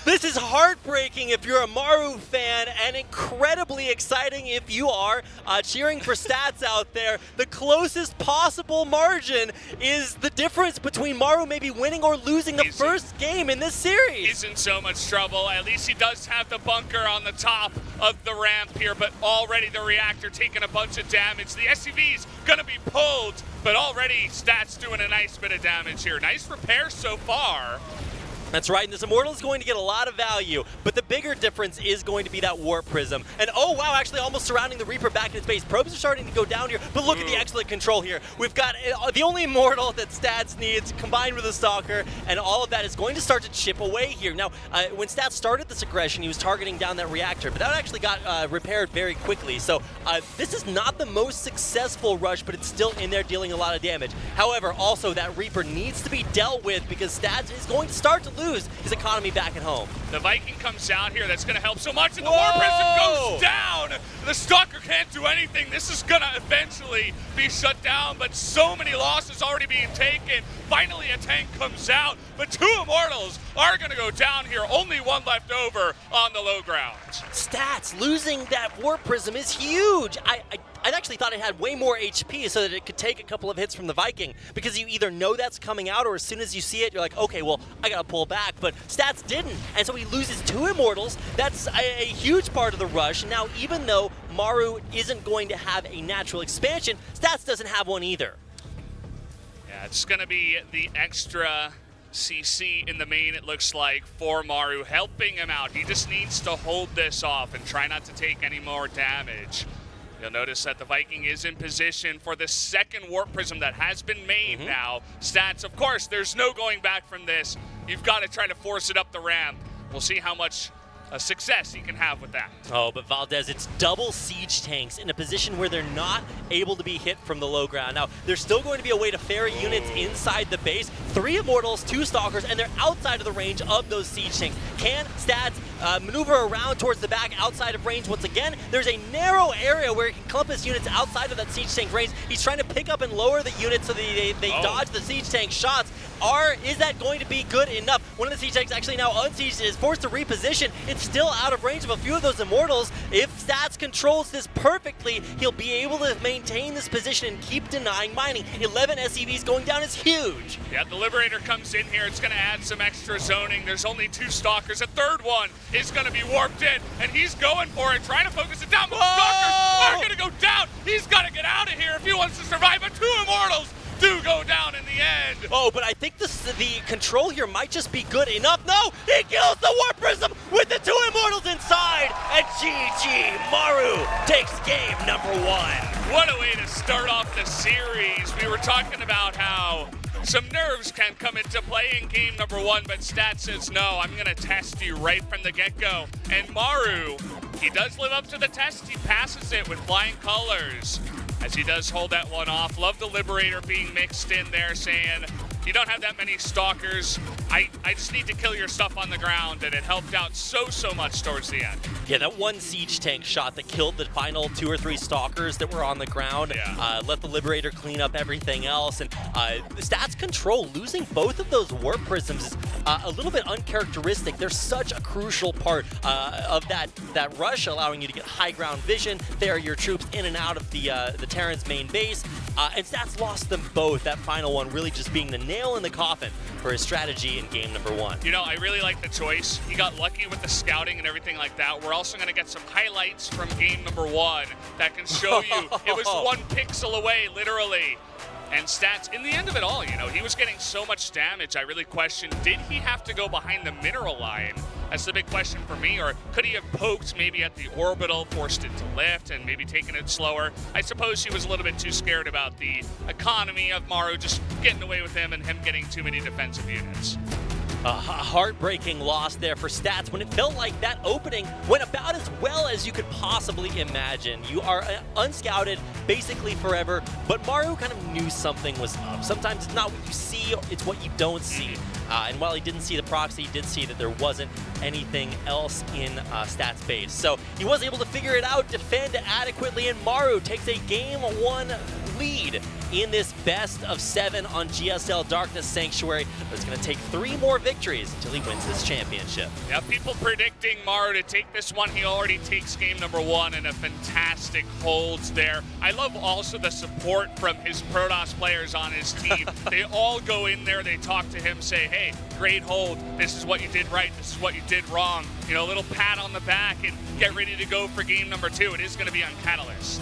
This is heartbreaking if you're a Maru fan, and incredibly exciting if you are cheering for Stats out there. The closest possible margin is the difference between Maru maybe winning or losing the first game in this series. He's in so much trouble. At least he does have the bunker on the top of the ramp here, but already the reactor taking a bunch of damage. The SCV's gonna be pulled, but already Stats doing a nice bit of damage here. Nice repair so far. That's right, and this Immortal is going to get a lot of value, but the bigger difference is going to be that Warp Prism. And oh wow, actually almost surrounding the Reaper back in its base. Probes are starting to go down here, but look at the excellent control here. We've got the only Immortal that Stats needs combined with a Stalker, and all of that is going to start to chip away here. Now, when Stats started this aggression, he was targeting down that reactor, but that actually got repaired very quickly. So this is not the most successful rush, but it's still in there dealing a lot of damage. However, also that Reaper needs to be dealt with because Stats is going to start to lose his economy back at home. The Viking comes out here. That's going to help so much. And the War Prism goes down. The Stalker can't do anything. This is going to eventually be shut down, but so many losses already being taken. Finally, a tank comes out, but 2 Immortals are going to go down here. Only 1 left over on the low ground. Stats losing that Warp Prism is huge. I actually thought it had way more HP so that it could take a couple of hits from the Viking, because you either know that's coming out or as soon as you see it, you're like, okay, well, I gotta pull back. But Stats didn't, and so he loses 2 Immortals. That's a huge part of the rush. Now, even though Maru isn't going to have a natural expansion, Stats doesn't have one either. Yeah, it's gonna be the extra CC in the main, it looks like, for Maru, helping him out. He just needs to hold this off and try not to take any more damage. You'll notice that the Viking is in position for the second Warp Prism that has been made now. Stats, of course, there's no going back from this. You've got to try to force it up the ramp. We'll see how much success he can have with that. Oh, but Valdez, it's double siege tanks in a position where they're not able to be hit from the low ground. Now, there's still going to be a way to ferry units inside the base. 3 Immortals, 2 Stalkers, and they're outside of the range of those siege tanks. Can Stats maneuver around towards the back outside of range? Once again, there's a narrow area where he can clump his units outside of that siege tank range. He's trying to pick up and lower the units so they dodge the siege tank shots. Is that going to be good enough? One of the siege tanks actually now unsieged is forced to reposition. It's still out of range of a few of those Immortals. If Stats controls this perfectly, he'll be able to maintain this position and keep denying mining. 11 SCVs going down is huge. Yeah, the Liberator comes in here. It's going to add some extra zoning. There's only 2 Stalkers. A third one is going to be warped in, and he's going for it, trying to focus it down. But the Stalkers are going to go down. He's got to get out of here if he wants to survive. But 2 Immortals do go down in the end. Oh, but I think the control here might just be good enough. No, he kills the Warp Prism with the 2 Immortals inside, and GG, Maru takes game number 1. What a way to start off the series. We were talking about how some nerves can come into play in game number 1, but Stat says, no, I'm going to test you right from the get-go. And Maru, he does live up to the test. He passes it with flying colors, as he does hold that one off. Love the Liberator being mixed in there, saying, you don't have that many Stalkers. I just need to kill your stuff on the ground, and it helped out so much towards the end. Yeah, that one siege tank shot that killed the final 2 or 3 Stalkers that were on the ground, let the Liberator clean up everything else, and Stats control, losing both of those Warp Prisms is a little bit uncharacteristic. They're such a crucial part of that rush, allowing you to get high ground vision, ferry your troops in and out of the Terran's main base, and Stats lost them both, that final one really just being the nail in the coffin for his strategy in game number 1. You know, I really like the choice. He got lucky with the scouting and everything like that. We're also going to get some highlights from game number 1 that can show you it was 1 pixel away, literally. And Stats, in the end of it all, you know, he was getting so much damage, I really questioned, did he have to go behind the mineral line? That's the big question for me, or could he have poked maybe at the orbital, forced it to lift, and maybe taken it slower? I suppose he was a little bit too scared about the economy of Maru just getting away with him and him getting too many defensive units. A heartbreaking loss there for Stats when it felt like that opening went about as well as you could possibly imagine. You are unscouted basically forever, but Maru kind of knew something was up. Sometimes it's not what you see, it's what you don't see. And while he didn't see the proxy, he did see that there wasn't anything else in Stats base. So he was able to figure it out, defend adequately, and Maru takes a game 1 lead in this best of 7 on GSL Darkness Sanctuary. But it's going to take 3 more victories until he wins this championship. Yeah, people predicting Maru to take this one. He already takes game number 1 and a fantastic holds there. I love also the support from his Protoss players on his team. They all go in there, they talk to him, say, hey, great hold. This is what you did right. This is what you did wrong. You know, a little pat on the back and get ready to go for game number 2. It is going to be on Catalyst.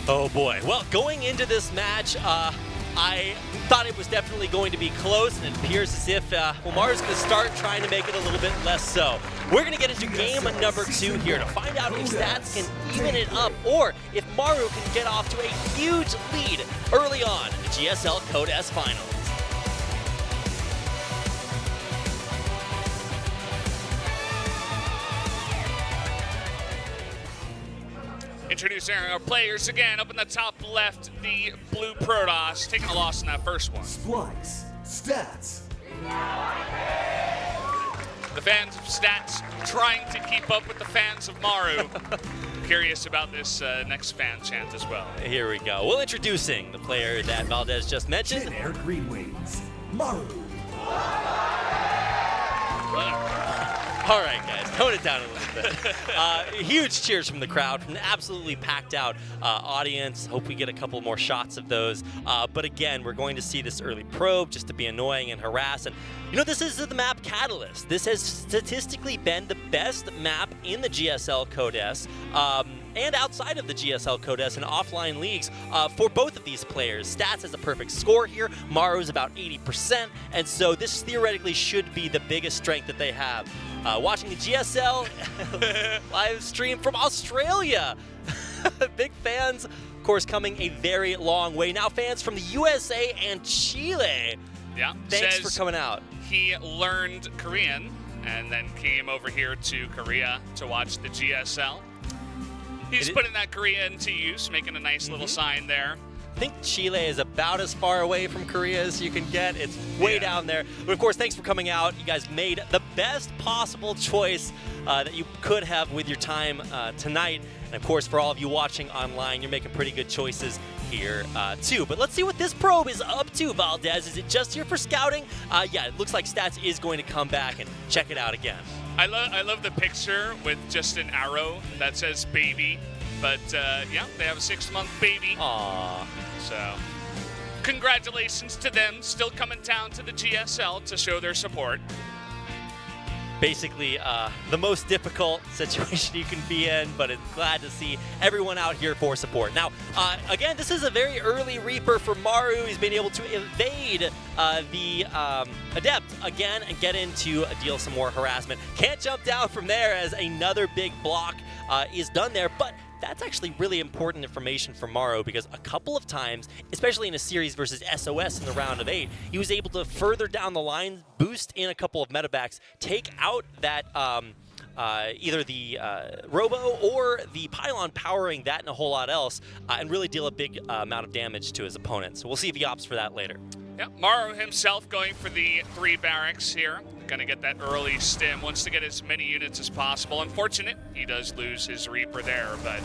Oh boy. Well, going into this match, I thought it was definitely going to be close, and it appears as if Maru's going to start trying to make it a little bit less so. We're going to get into game number 2 here to find out if Stats can even it up, or if Maru can get off to a huge lead early on in the GSL Code S Finals. Introducing our players again. Up in the top left, the blue Protoss, taking a loss in that first one. Splice, Stats. The fans of Stats trying to keep up with the fans of Maru. Curious about this next fan chant as well. Here we go. Well, introducing the player that Valdez just mentioned. Air Green Wings, Maru. All right, guys. Tone it down a little bit. Huge cheers from the crowd, from an absolutely packed out audience. Hope we get a couple more shots of those. But again, we're going to see this early probe just to be annoying and harass. And you know, this is the map Catalyst. This has statistically been the best map in the GSL Codes. And outside of the GSL Codes and offline leagues for both of these players. Stats has a perfect score here. Maru's about 80%, and so this theoretically should be the biggest strength that they have. Watching the GSL live stream from Australia. Big fans, of course, coming a very long way. Now fans from the USA and Chile. Yeah, thanks for coming out. He learned Korean and then came over here to Korea to watch the GSL. He's putting that Korean to use, making a nice little sign there. I think Chile is about as far away from Korea as you can get. It's way down there. But of course, thanks for coming out. You guys made the best possible choice that you could have with your time tonight. And of course, for all of you watching online, you're making pretty good choices here too. But let's see what this probe is up to, Valdez. Is it just here for scouting? Yeah, it looks like Stats is going to come back and check it out again. I love the picture with just an arrow that says baby, but yeah, they have a 6-month baby. Aww. So, congratulations to them, still coming down to the GSL to show their support. Basically, the most difficult situation you can be in, but it's glad to see everyone out here for support. Now, again, this is a very early Reaper for Maru. He's been able to evade the Adept again and get into deal some more harassment. Can't jump down from there as another big block is done there, but that's actually really important information for Maru because a couple of times, especially in a series versus SOS in the round of 8, he was able to further down the line, boost in a couple of metabacks, take out that either the Robo or the Pylon powering that and a whole lot else, and really deal a big amount of damage to his opponent. So we'll see if he opts for that later. Yeah, Maru himself going for the 3 barracks here. Gonna get that early stim, wants to get as many units as possible. Unfortunate, he does lose his Reaper there, but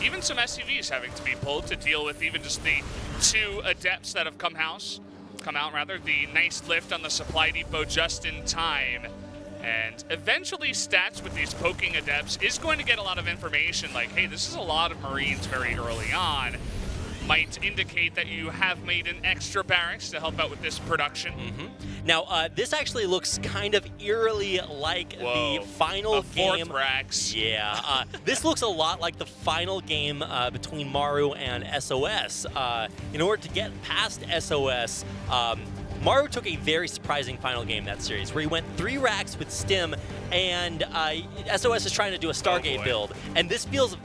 even some SCVs having to be pulled to deal with even just the 2 Adepts that have come out. The nice lift on the supply depot just in time. And eventually Stats with these poking Adepts is going to get a lot of information like, hey, this is a lot of Marines very early on. Might indicate that you have made an extra barracks to help out with this production. Now, this actually looks kind of eerily like the final game. 4th racks. Yeah, this looks a lot like the final game between Maru and SOS. In order to get past SOS, Maru took a very surprising final game in that series where he went 3 racks with Stim, and SOS is trying to do a Stargate build. And this feels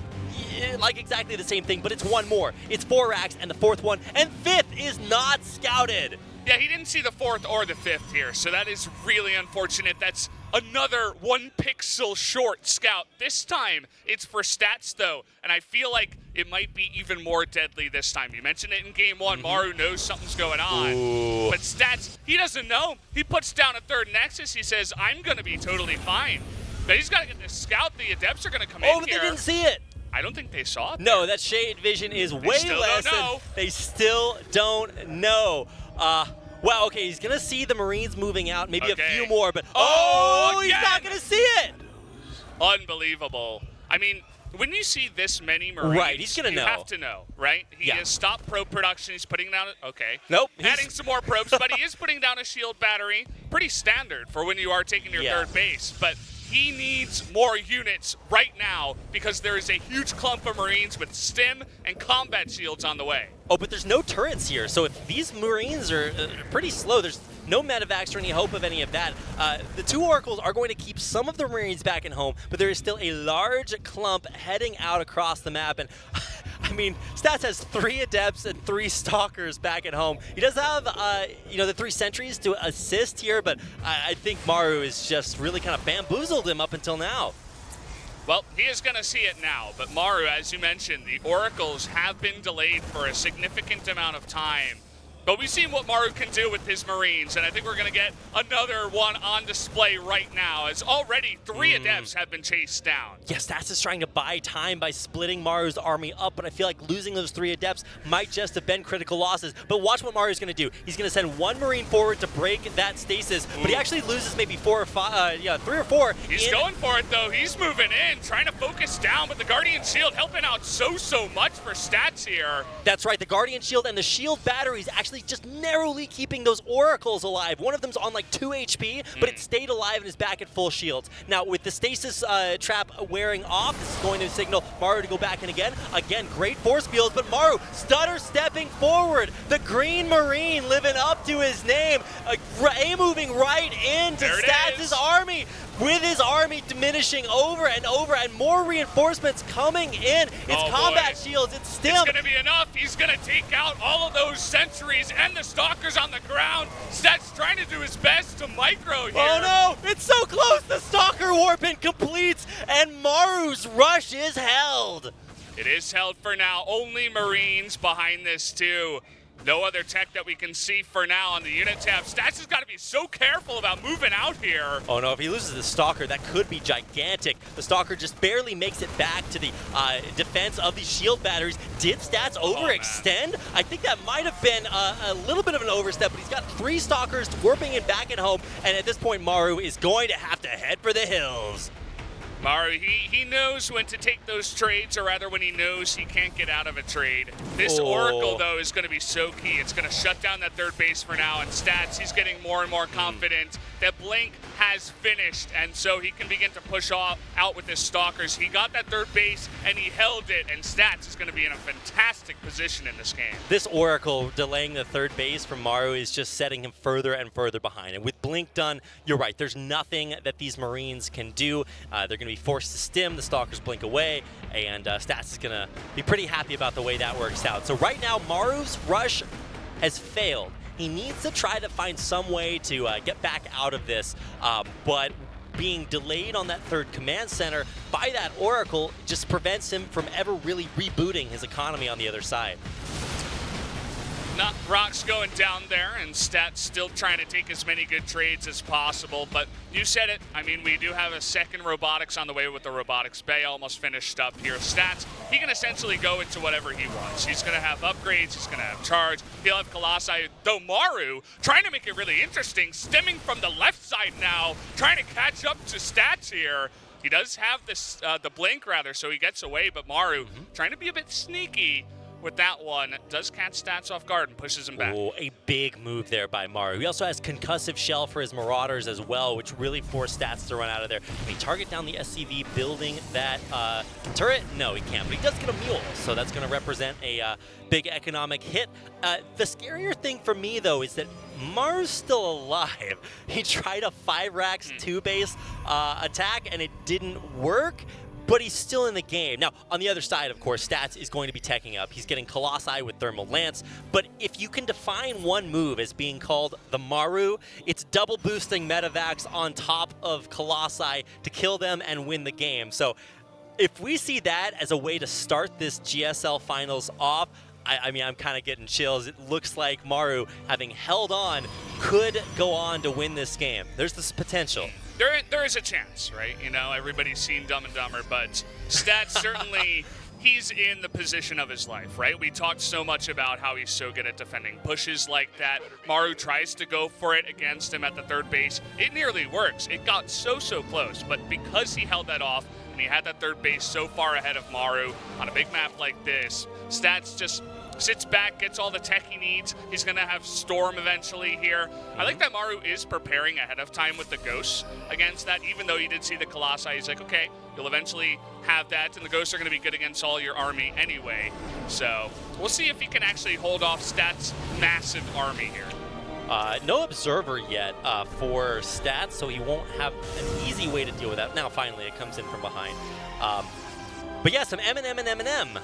like exactly the same thing, but it's 1 more. It's 4 racks and the 4th one, and 5th is not scouted. Yeah, he didn't see the 4th or the 5th here, so that is really unfortunate. That's another 1 pixel short scout. This time, it's for Stats, though, and I feel like it might be even more deadly this time. You mentioned it in game 1. Maru knows something's going on, but Stats, he doesn't know. He puts down a 3rd Nexus. He says, I'm going to be totally fine. But he's got to get this scout. The Adepts are going to come in here. Oh, but they didn't see it. I don't think they saw it. No, that shade vision is way less. They still don't know. Wow, okay, he's going to see the Marines moving out, maybe a few more, but he's not going to see it. Unbelievable. I mean, when you see this many Marines, he's gonna know. You have to know, right? He has stopped probe production. He's putting down Nope. Adding some more probes, but he is putting down a shield battery. Pretty standard for when you are taking your 3rd base, but he needs more units right now because there is a huge clump of Marines with stim and combat shields on the way. Oh, but there's no turrets here, so if these Marines are pretty slow, there's no medevacs or any hope of any of that. The 2 Oracles are going to keep some of the Marines back at home, but there is still a large clump heading out across the map, and I mean, Stats has 3 Adepts and 3 Stalkers back at home. He does have, the 3 Sentries to assist here, but I think Maru is just really kind of bamboozled him up until now. Well, he is going to see it now, but Maru, as you mentioned, the Oracles have been delayed for a significant amount of time. But we've seen what Maru can do with his Marines, and I think we're going to get another one on display right now, as already 3 Adepts have been chased down. Yes, Stats is trying to buy time by splitting Maru's army up, but I feel like losing those 3 Adepts might just have been critical losses. But watch what Maru's going to do. He's going to send 1 Marine forward to break that stasis, but he actually loses maybe 4 or 5, 3 or 4. He's going for it, though. He's moving in, trying to focus down, but the Guardian Shield helping out so much for Stats here. That's right, the Guardian Shield and the Shield batteries actually just narrowly keeping those Oracles alive. One of them's on like 2 HP, but it stayed alive and is back at full shields. Now, with the stasis trap wearing off, this is going to signal Maru to go back in again. Again, great force fields, but Maru stutter stepping forward. The Green Marine living up to his name, moving right into Stats' army, with his army diminishing over and over, and more reinforcements coming in. It's combat shields, it's Stim. It's gonna be enough. He's gonna take out all of those sentries and the Stalkers on the ground. Stats trying to do his best to micro here. Oh no, it's so close. The Stalker Warping completes, and Maru's rush is held. It is held for now. Only Marines behind this too. No other tech that we can see for now on the unit tab. Stats has got to be so careful about moving out here. Oh no, if he loses the Stalker, that could be gigantic. The Stalker just barely makes it back to the defense of these shield batteries. Did Stats overextend? I think that might have been a little bit of an overstep, but he's got 3 Stalkers warping it back at home, and at this point, Maru is going to have to head for the hills. Maru, he knows when to take those trades, or rather when he knows he can't get out of a trade. This Oracle, though, is going to be so key. It's going to shut down that 3rd base for now, and Stats, he's getting more and more confident that Blink has finished, and so he can begin to push out with his Stalkers. He got that 3rd base, and he held it, and Stats is going to be in a fantastic position in this game. This Oracle delaying the 3rd base from Maru is just setting him further and further behind. And with Blink done, you're right, there's nothing that these Marines can do. They're going to be forced to stim, the Stalkers blink away, and Stats is going to be pretty happy about the way that works out. So right now, Maru's rush has failed. He needs to try to find some way to get back out of this, but being delayed on that 3rd command center by that Oracle just prevents him from ever really rebooting his economy on the other side. Rock's going down there, and Stats still trying to take as many good trades as possible, but you said it. I mean, we do have a 2nd robotics on the way with the robotics bay almost finished up here. Stats, he can essentially go into whatever he wants. He's going to have upgrades, he's going to have charge, he'll have Colossi, though Maru trying to make it really interesting, stemming from the left side now, trying to catch up to Stats here. He does have this the blink, rather, so he gets away, but Maru trying to be a bit sneaky with that one, does catch Stats off guard and pushes him back. Oh, a big move there by Maru. He also has Concussive Shell for his Marauders as well, which really forced Stats to run out of there. Can he target down the SCV building that turret? No, he can't, but he does get a mule, so that's going to represent a big economic hit. The scarier thing for me, though, is that Maru's still alive. He tried a 5-racks 2-base attack, and it didn't work. But he's still in the game. Now, on the other side, of course, Stats is going to be teching up. He's getting Colossi with Thermal Lance. But if you can define one move as being called the Maru, it's double boosting Metavacs on top of Colossi to kill them and win the game. So if we see that as a way to start this GSL finals off, I mean, I'm kind of getting chills. It looks like Maru, having held on, could go on to win this game. There's this potential. There is a chance, right? You know, everybody's seen Dumb and Dumber, but Stats certainly, he's in the position of his life, right? We talked so much about how he's so good at defending pushes like that. Maru tries to go for it against him at the 3rd base. It nearly works. It got so close, but because he held that off and he had that 3rd base so far ahead of Maru on a big map like this, Stats just sits back, gets all the tech he needs. He's going to have Storm eventually here. I like that Maru is preparing ahead of time with the Ghosts against that, even though he did see the Colossi. He's like, okay, you'll eventually have that, and the Ghosts are going to be good against all your army anyway. So we'll see if he can actually hold off Stats' massive army here. No Observer yet for Stats, so he won't have an easy way to deal with that. Now, finally, it comes in from behind. But yeah, some M&M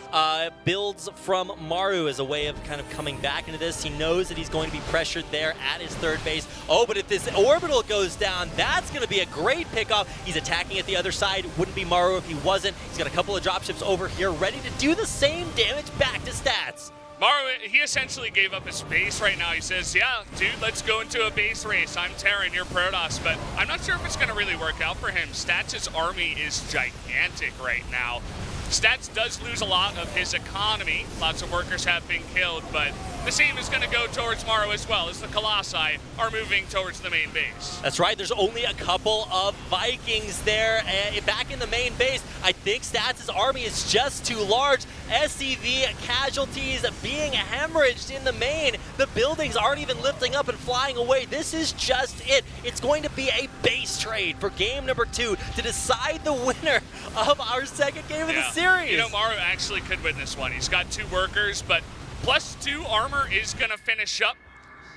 builds from Maru as a way of kind of coming back into this. He knows that he's going to be pressured there at his 3rd base. Oh, but if this orbital goes down, that's going to be a great pickoff. He's attacking at the other side. Wouldn't be Maru if he wasn't. He's got a couple of dropships over here ready to do the same damage back to Stats. Maru, he essentially gave up his base right now. He says, yeah, dude, let's go into a base race. I'm Terran, you're Protoss, but I'm not sure if it's going to really work out for him. Stats' army is gigantic right now. Stats does lose a lot of his economy. Lots of workers have been killed, but the same is going to go towards Maru as well, as the Colossi are moving towards the main base. That's right. There's only a couple of Vikings there back in the main base. I think Stats' army is just too large. SCV casualties being hemorrhaged in the main. The buildings aren't even lifting up and flying away. This is just it. It's going to be a base trade for game number 2 to decide the winner of our second game of the series. You know, Maru actually could win this one. He's got 2 workers, but +2 armor is going to finish up,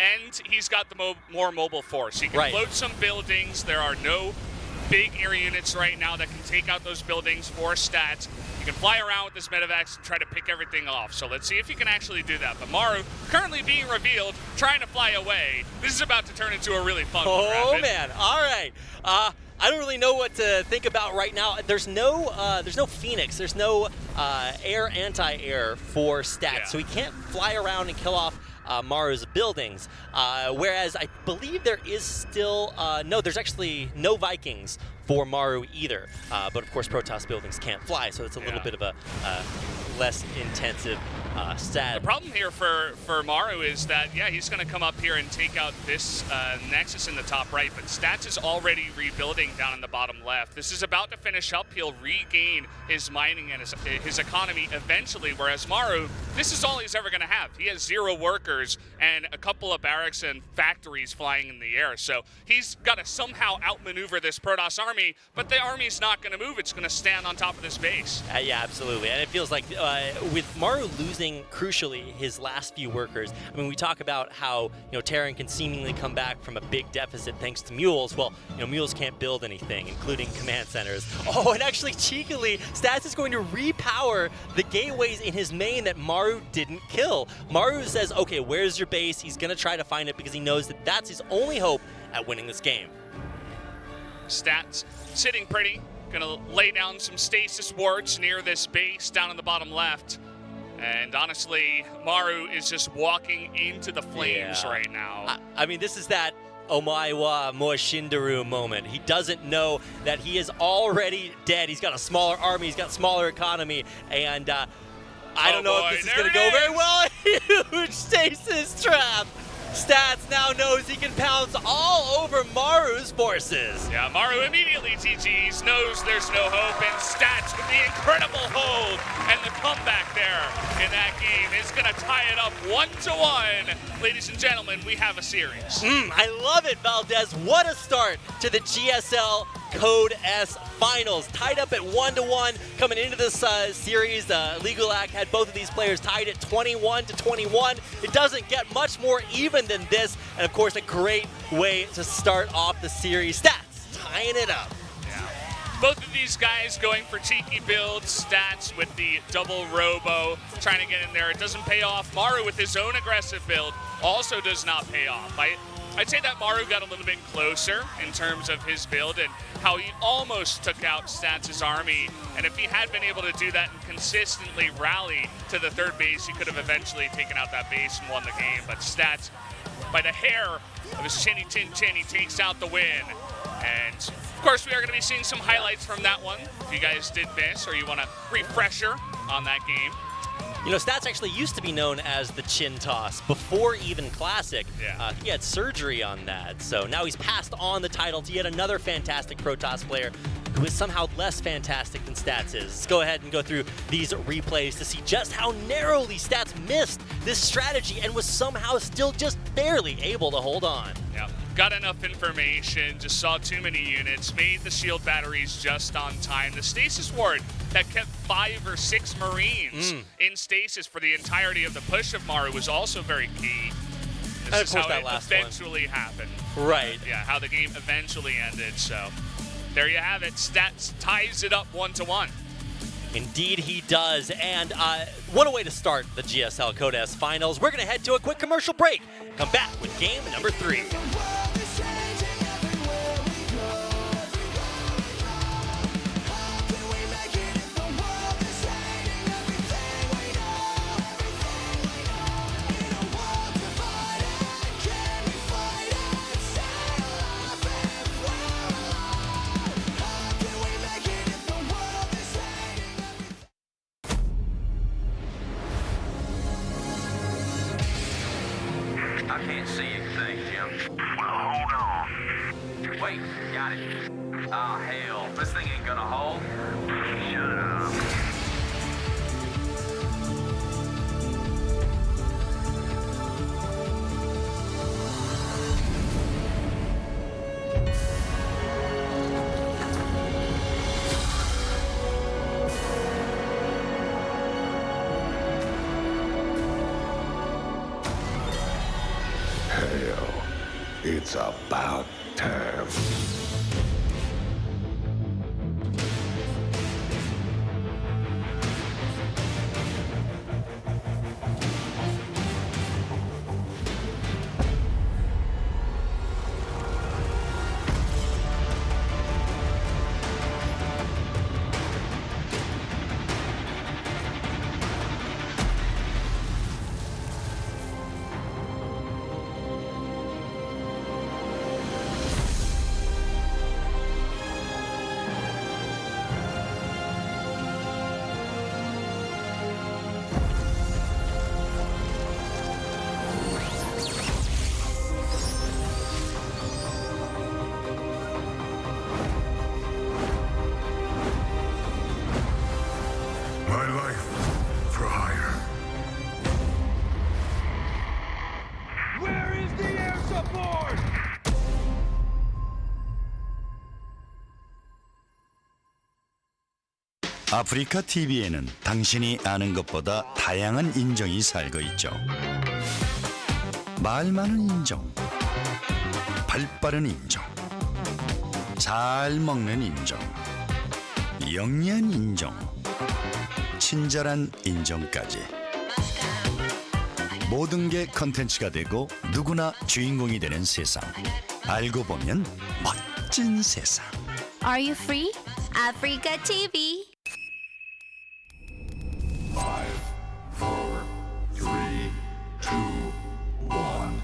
and he's got the more mobile force. He can float some buildings. There are no big air units right now that can take out those buildings for Stats. You can fly around with this Medivacs and try to pick everything off. So let's see if he can actually do that. But Maru, currently being revealed, trying to fly away. This is about to turn into a really fun one. Oh, man. All right. I don't really know what to think about right now. There's no Phoenix. There's no air anti-air for Stats, so he can't fly around and kill off Maru's buildings. Whereas I believe there is still there's actually no Vikings for Maru either. But of course, Protoss buildings can't fly, so it's a little bit of a less intensive stat. The problem here for Maru is that, he's going to come up here and take out this Nexus in the top right, but Stats is already rebuilding down in the bottom left. This is about to finish up. He'll regain his mining and his economy eventually, whereas Maru, this is all he's ever going to have. He has 0 workers and a couple of barracks and factories flying in the air, so he's got to somehow outmaneuver this Protoss army, but the army's not going to move. It's going to stand on top of this base. Yeah, absolutely. And it feels like with Maru losing, crucially, his last few workers, I mean, we talk about how, Terran can seemingly come back from a big deficit thanks to mules. Well, mules can't build anything, including command centers. Oh, and actually, cheekily, Stats is going to repower the gateways in his main that Maru didn't kill. Maru says, okay, where's your base? He's going to try to find it because he knows that that's his only hope at winning this game. Stats sitting pretty. Gonna lay down some stasis wards near this base down in the bottom left. And honestly, Maru is just walking into the flames right now. I mean, this is that Omaiwa Moishindaru moment. He doesn't know that he is already dead. He's got a smaller army, he's got smaller economy, and I don't know if this is going to go very well. Huge stasis trap. Stats now knows he can pounce all over Maru's forces. Yeah, Maru immediately TGs, knows there's no hope, and Stats with the incredible hold and the comeback there in that game is going to tie it up 1-1. Ladies and gentlemen, we have a series. I love it, Valdez. What a start to the GSL Code S Finals. Tied up at 1-1 coming into this series. Legulac had both of these players tied at 21-21. It doesn't get much more even than this. And of course, a great way to start off the series. Stats tying it up. Both of these guys going for cheeky builds. Stats with the double robo, trying to get in there. It doesn't pay off. Maru with his own aggressive build also does not pay off. I'd say that Maru got a little bit closer in terms of his build and how he almost took out Stats' army. And if he had been able to do that and consistently rally to the third base, he could have eventually taken out that base and won the game. But Stats, by the hair of his chinny chin chin, he takes out the win. And of course, we are going to be seeing some highlights from that one. If you guys did miss or you want a refresher on that game. Stats actually used to be known as the Chin Toss before even Classic. He had surgery on that, so now he's passed on the title to yet another fantastic Protoss player who is somehow less fantastic than Stats is. Let's go ahead and go through these replays to see just how narrowly Stats missed this strategy and was somehow still just barely able to hold on. Got enough information, just saw too many units, made the shield batteries just on time. The stasis ward that kept 5 or 6 Marines in stasis for the entirety of the push of Maru was also very key. This is how it eventually happened. Right. How the game eventually ended. So there you have it. Stats ties it up 1-1. Indeed he does, and what a way to start the GSL Code S Finals. We're going to head to a quick commercial break. Come back with game number 3. Wait, got it. Ah, hell. This thing ain't gonna hold. Shut up. Hell, it's about time. My life for hire. Where is the air support? 아프리카 TV에는 당신이 아는 것보다 다양한 인종이 살고 있죠. 말 많은 인종, 발 빠른 인종, 잘 먹는 인종, 영리한 인종, 친절한 인종까지. 모든 게 컨텐츠가 되고 누구나 주인공이 되는 세상. 알고 보면 멋진 세상. Are you free? Africa TV. 5, 4, 3, 2, 1.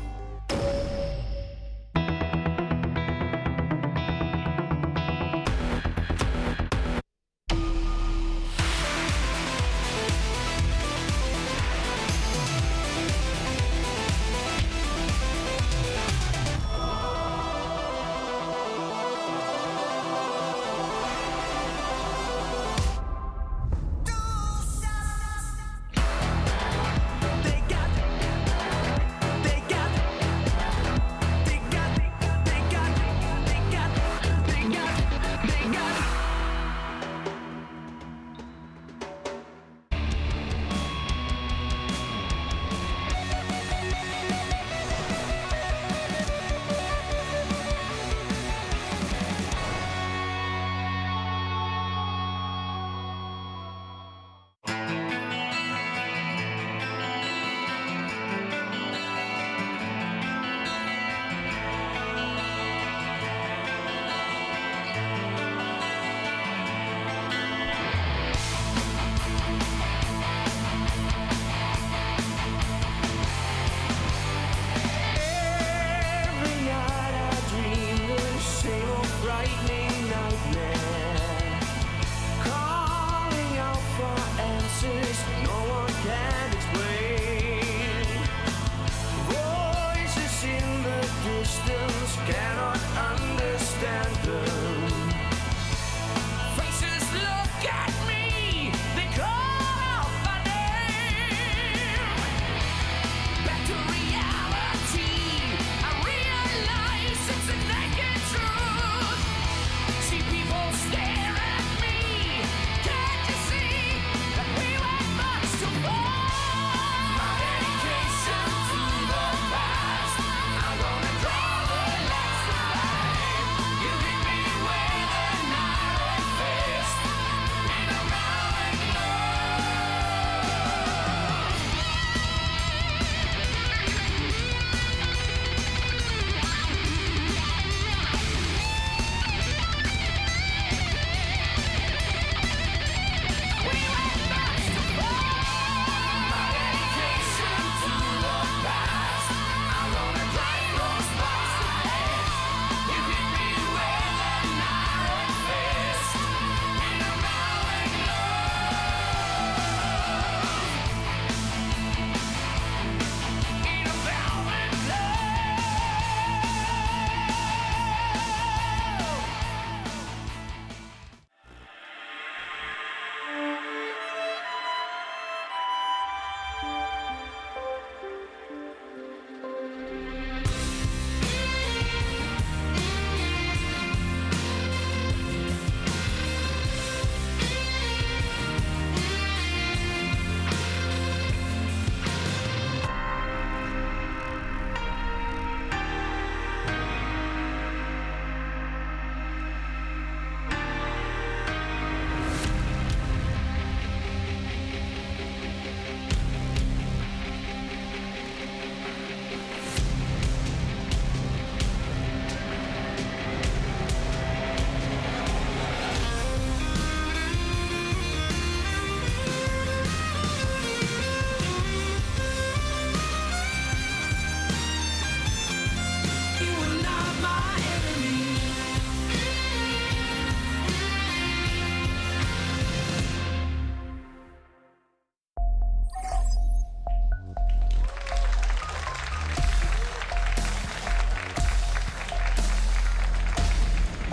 You hit me where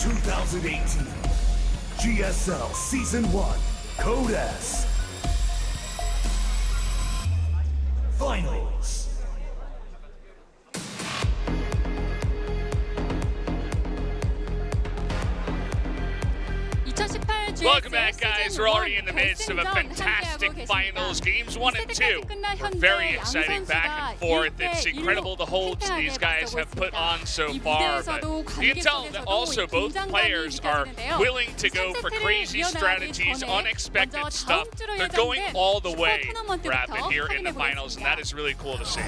2018 GSL Season 1 Code S Finals. Welcome back, guys. We're already in the midst of a fantastic finals. Games 1 and 2 were very exciting, back and forth. It's incredible the holds these guys have put on so far. But you can tell that also both players are willing to go for crazy strategies, unexpected stuff. They're going all the way, Rapid, here in the finals, and that is really cool to see.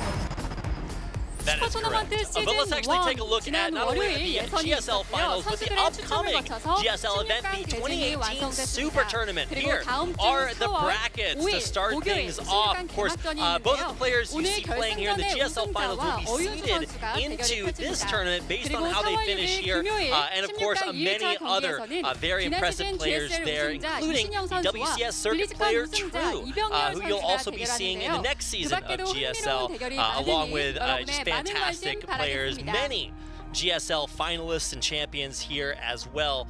That is correct. But let's actually take a look at not only the GSL finals, but the upcoming GSL event, the 2018 Super Tournament. Here are the brackets to start things off. Of course, both of the players you see playing here in the GSL finals will be seeded into this tournament based on how they finish here. And of course, many other very impressive players there, including the WCS circuit player True, who you'll also be seeing in the next season of GSL, along with just fantastic players, many GSL finalists and champions here as well.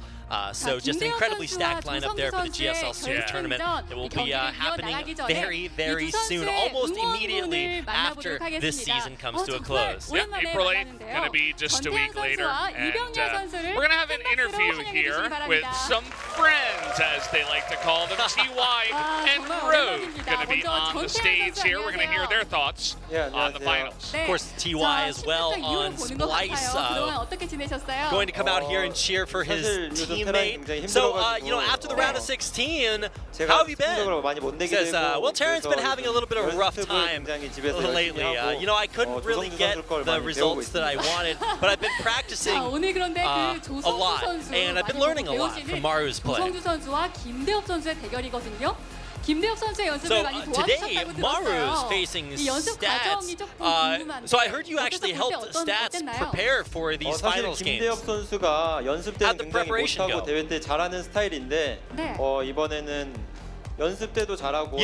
So just an incredibly stacked lineup there for the GSL Super Tournament. It will be happening very, very soon, almost immediately after this season comes to a close. Yep, April 8th, going to be just a week later. And we're going to have an interview here with some friends, as they like to call them. TY and Rogue going to be on the stage here. We're going to hear their thoughts on the finals. Of course, TY as well on Splice, going to come out here and cheer for his teammate. So, you know, after the round of 16, how have you been? He says, well, Terran's been having a little bit of a rough time lately. You know, I couldn't really get the results that I wanted, but I've been practicing a lot, and I've been learning a lot from Maru's play. So today, Maru is facing Stats. So I heard you actually helped Stats prepare for these finals games. How'd the preparation go? You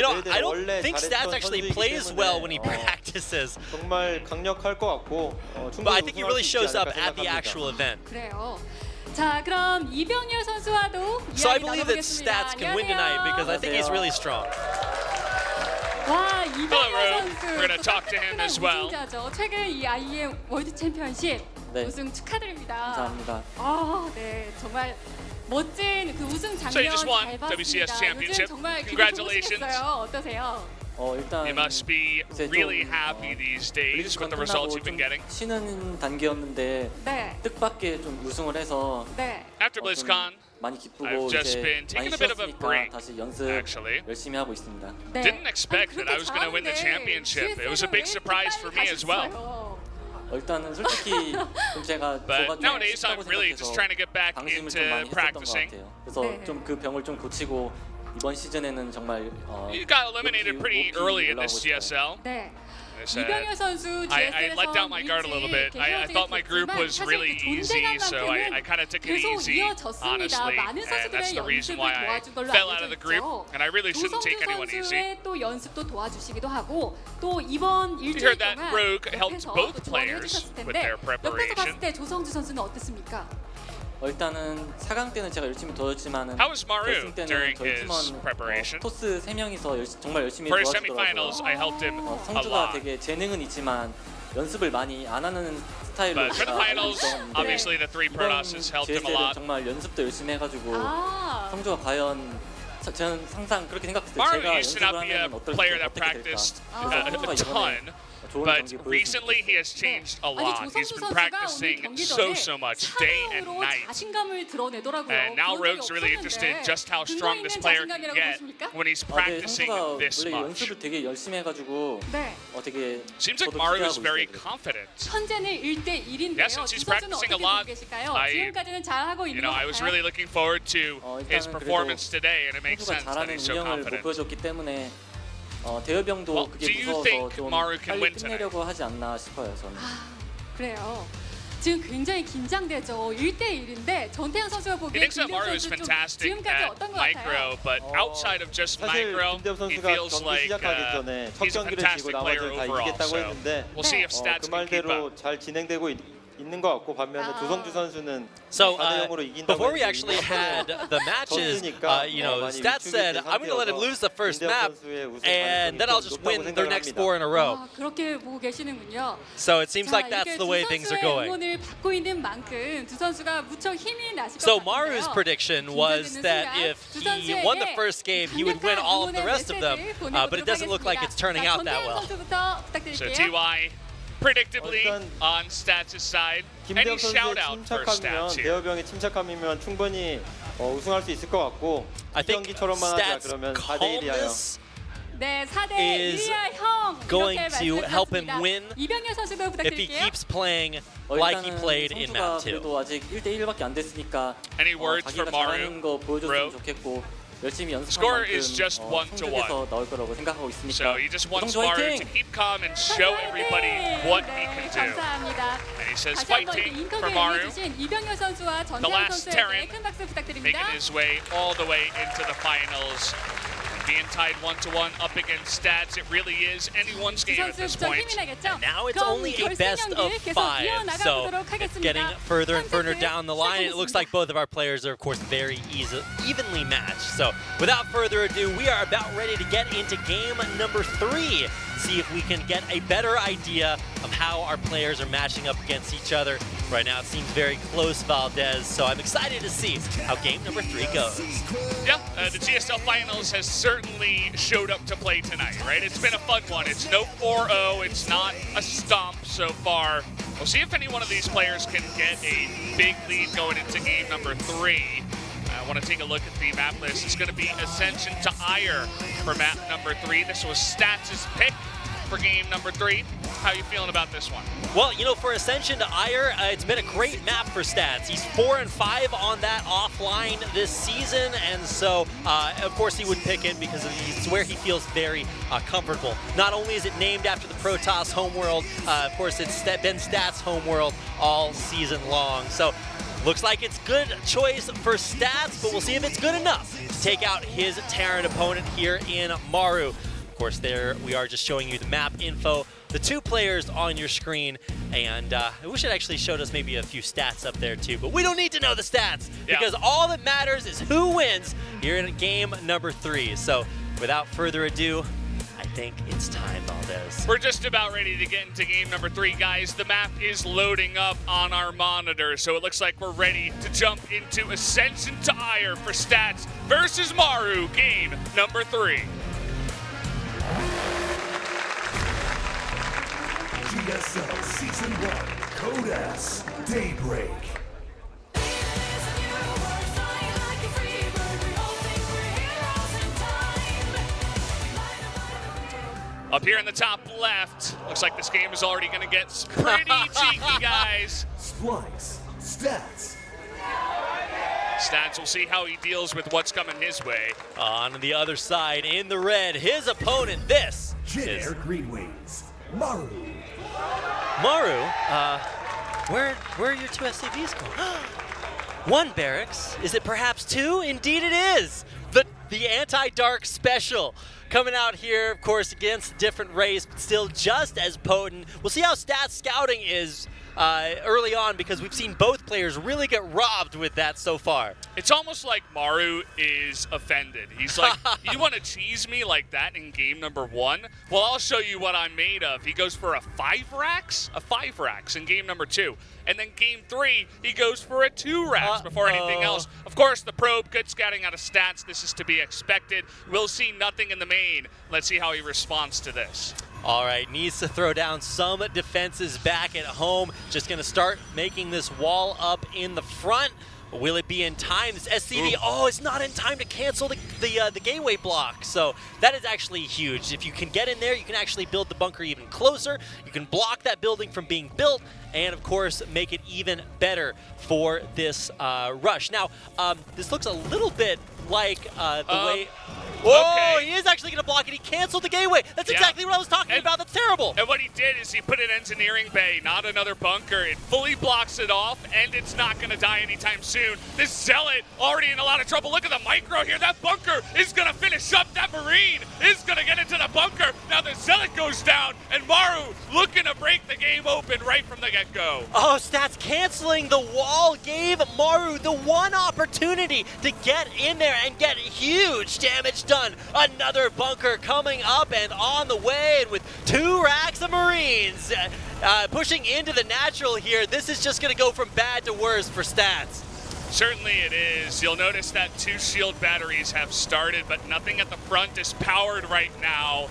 know, I don't think Stats actually plays well when he practices. But I think he really shows up at the actual event. 자, 그럼 이병렬 선수와도 So I believe that Stats can win tonight because I think he's really strong. 와, 이병렬 선수. We're going to talk to him as well. 우승자죠. 최근 이 IEM 월드 챔피언십 우승 축하드립니다. 감사합니다. 아, 네, 정말 멋진 그 우승 장면 So you just won 잘 봤습니다. WCS Championship. 정말 Congratulations. 어떠세요? 일단 You must be really happy these days with the results you've been getting. 쉬는 단계였는데 뜻밖의 좀 우승을 해서 After BlizzCon, 많이 기쁘고 I've just 이제 been taking 많이 a bit of a 쉬었으니까 break, 다시 연습 actually. 열심히 하고 있습니다. Didn't expect that I was going to win the championship. It was a big surprise for me as well. 일단은 솔직히 좀 제가 But nowadays, I'm really just trying to get back 방심을 좀 into 많이 했었던 것 practicing. 같아요. 그래서 좀 그 병을 좀 고치고 이번 시즌에는 정말 You got eliminated pretty early in this GSL. 네. I let down my guard a little bit. I thought my group was really easy, so I kind of took it easy, honestly. And that's the reason why I fell out of the group. And I really shouldn't take anyone easy. 또 연습도 도와주시기도 하고 또 이번 You 일주일 heard that 동안 Rogue helped 옆에서 both 또 조언을 players 해주셨을 with 텐데 their 옆에서 preparation. 봤을 때 조성주 선수는 어땠습니까? 일단은 4강 때는 제가 열심히 도와줬지만은 How was Maru 결승 때는 during 저희 his 팀원 preparation? 토스 3명이서 정말 열심히 For his 도와주더라고요. semifinals, I helped him a 성주가 lot. 되게 재능은 있지만 연습을 많이 안 하는 스타일로 But for the finals, obviously the three Protoss helped him a GSL은 lot. 정말 연습도 열심히 해가지고 아. 성주가 과연 저는 항상 그렇게 생각했어요. Maru 제가 used to not 연습을 be a 하면 어떻게 player that 될까. practiced 그래서 성주가 a ton. 이번에 좋은 But 경기 보여주고 recently he has changed a lot. He's been practicing so much, day and night. 자신감을 드러내더라고요. And now Rogue's really interested in just how strong this player can get when he's practicing this 원래 much. 연습을 되게 열심히 해가지고 되게 Seems like 저도 Maru 기대하고 is very 있어요. confident. 현재는 1대1인데요. Yeah, since he's practicing a lot, 지금까지는 잘하고 있는 것 I was 같아요. really looking forward to his performance today, and it makes 성주가 sense that 잘하는 he's so 운영을 못 confident. 보여줬기 때문에 대여병도 그게 do you 무서워서 think 좀 Maru can 빨리 win tonight? 끝내려고 하지 않나 싶어요 저는. 그래요. 지금 굉장히 긴장되죠. 1대1인데 전태양 선수가 He 보기에 thinks that 김대엽 Maru is 선수 좀 fantastic 지금까지 at 어떤 것 micro, 같아요? but outside of just micro, he feels like he's a fantastic player overall. So we'll see if Stats 그 can keep up. 말대로 잘 진행되고 있는 것 같고 반면에 조성주 선수는 So 4대 0으로 이긴다고 before we actually had the matches, you know, Stats said, I'm going to let him lose the first map, and then I'll just win their next 4 in a row. 그렇게 보고 계시는군요. So it seems like that's the way things are going. 응원을 받고 있는 만큼 두 선수가 무척 힘이 나실 것 So 같은데요. Maru's prediction was that if he won the first game, he would win all of the rest of them, but it doesn't look like it's turning out that well. So TY predictably on Stats' side. Any 김대엽 shout 선수의 out for 침착함이면 Stats here? 대여병의 침착함이면 충분히 우승할 수 있을 것 같고 I think 경기처럼만 하자 Stats' 그러면 4대 1이야요. 네, 4대 is 1이야 형. going 이렇게 to help him 말씀하셨습니다. win 이병렬 선수도 if he 부탁드릴게요. keeps playing like he played in map 2. 그래도 아직 1대1밖에 안 됐으니까 Any words for 자기가 Maru? 잘하는 거 보여줬으면 좋겠고 열심히 연습한 Score 만큼 is just 1-1. 성적에서 나올 거라고 생각하고 So 있으니까 he just wants 조성주 Maru 화이팅! to keep calm and show everybody what he can do. 감사합니다. And he says 다시 한번 fighting for 인터뷰에 Maru, 응해주신 이병렬 선수와 the 전태환 last 선수에게 Terran, 큰 박수 making 부탁드립니다. his way all the way into the finals. Being tied 1-1 up against Stats, it really is anyone's game at this point. Now it's only a best of 5, so it's getting further and further down the line. It looks like both of our players are, of course, very evenly matched. So without further ado, we are about ready to get into game number 3. See if we can get a better idea of how our players are matching up against each other. Right now it seems very close, Valdez, so I'm excited to see how game number 3 goes. Yeah, the GSL Finals has certainly showed up to play tonight, right? It's been a fun one. It's no 4-0. It's not a stomp so far. We'll see if any one of these players can get a big lead going into game number 3. I want to take a look at the map list. It's going to be Ascension to Ire for map number 3. This was Stats' pick for game number 3. How are you feeling about this one? Well, you know, for Ascension to Ire, it's been a great map for Stats. He's 4-5 on that offline this season, and so, of course, he would pick it because it's where he feels very comfortable. Not only is it named after the Protoss homeworld, of course, it's been Stats' homeworld all season long. So, looks like it's good choice for Stats, but we'll see if it's good enough to take out his Terran opponent here in Maru. Of course, there we are just showing you the map info, the 2 players on your screen, and I wish it actually showed us maybe a few stats up there too, but we don't need to know the stats because all that matters is who wins here in game number 3. So without further ado, I think it's time, Valdez. We're just about ready to get into game number 3, guys. The map is loading up on our monitor, so it looks like we're ready to jump into Ascension to Ire for Stats versus Maru, game number 3. GSL Season 1, Code S, Daybreak. Up here in the top left, looks like this game is already going to get pretty cheeky, guys. Splice, Stats. Stats will see how he deals with what's coming his way. On the other side, in the red, his opponent, this Jin Green Wings, Maru. Maru, where are your 2 SCVs going? 1 barracks. Is it perhaps 2? Indeed it is. The anti-dark special coming out here, of course, against a different race, but still just as potent. We'll see how Stats scouting is early on because we've seen both players really get robbed with that so far. It's almost like Maru is offended. He's like, you want to cheese me like that in game number 1? Well, I'll show you what I'm made of. He goes for a 5 racks in game number 2. And then game 3, he goes for a 2 racks before anything else. Of course, the probe, good scouting out of Stats. This is to be expected. We'll see nothing in the main. Let's see how he responds to this. All right, needs to throw down some defenses back at home. Just going to start making this wall up in the front. Will it be in time? This SCV, it's not in time to cancel the gateway block. So that is actually huge. If you can get in there, you can actually build the bunker even closer. You can block that building from being built, and of course, make it even better for this rush. Now, this looks a little bit like the way... Whoa, he is actually going to block it. He canceled the gateway. That's exactly what I was talking about. That's terrible. And what he did is he put an engineering bay, not another bunker. It fully blocks it off, and it's not going to die anytime soon. This Zealot already in a lot of trouble. Look at the micro here. That bunker is going to finish up. That Marine is going to get into the bunker. Now the Zealot goes down, and Maru looking to break the game open right from the get-go. Oh, Stats canceling the wall gave Maru the one opportunity to get in there and get huge damage done. Another bunker coming up and on the way, and with 2 racks of Marines pushing into the natural here. This is just going to go from bad to worse for Stats. Certainly it is. You'll notice that 2 shield batteries have started, but nothing at the front is powered right now.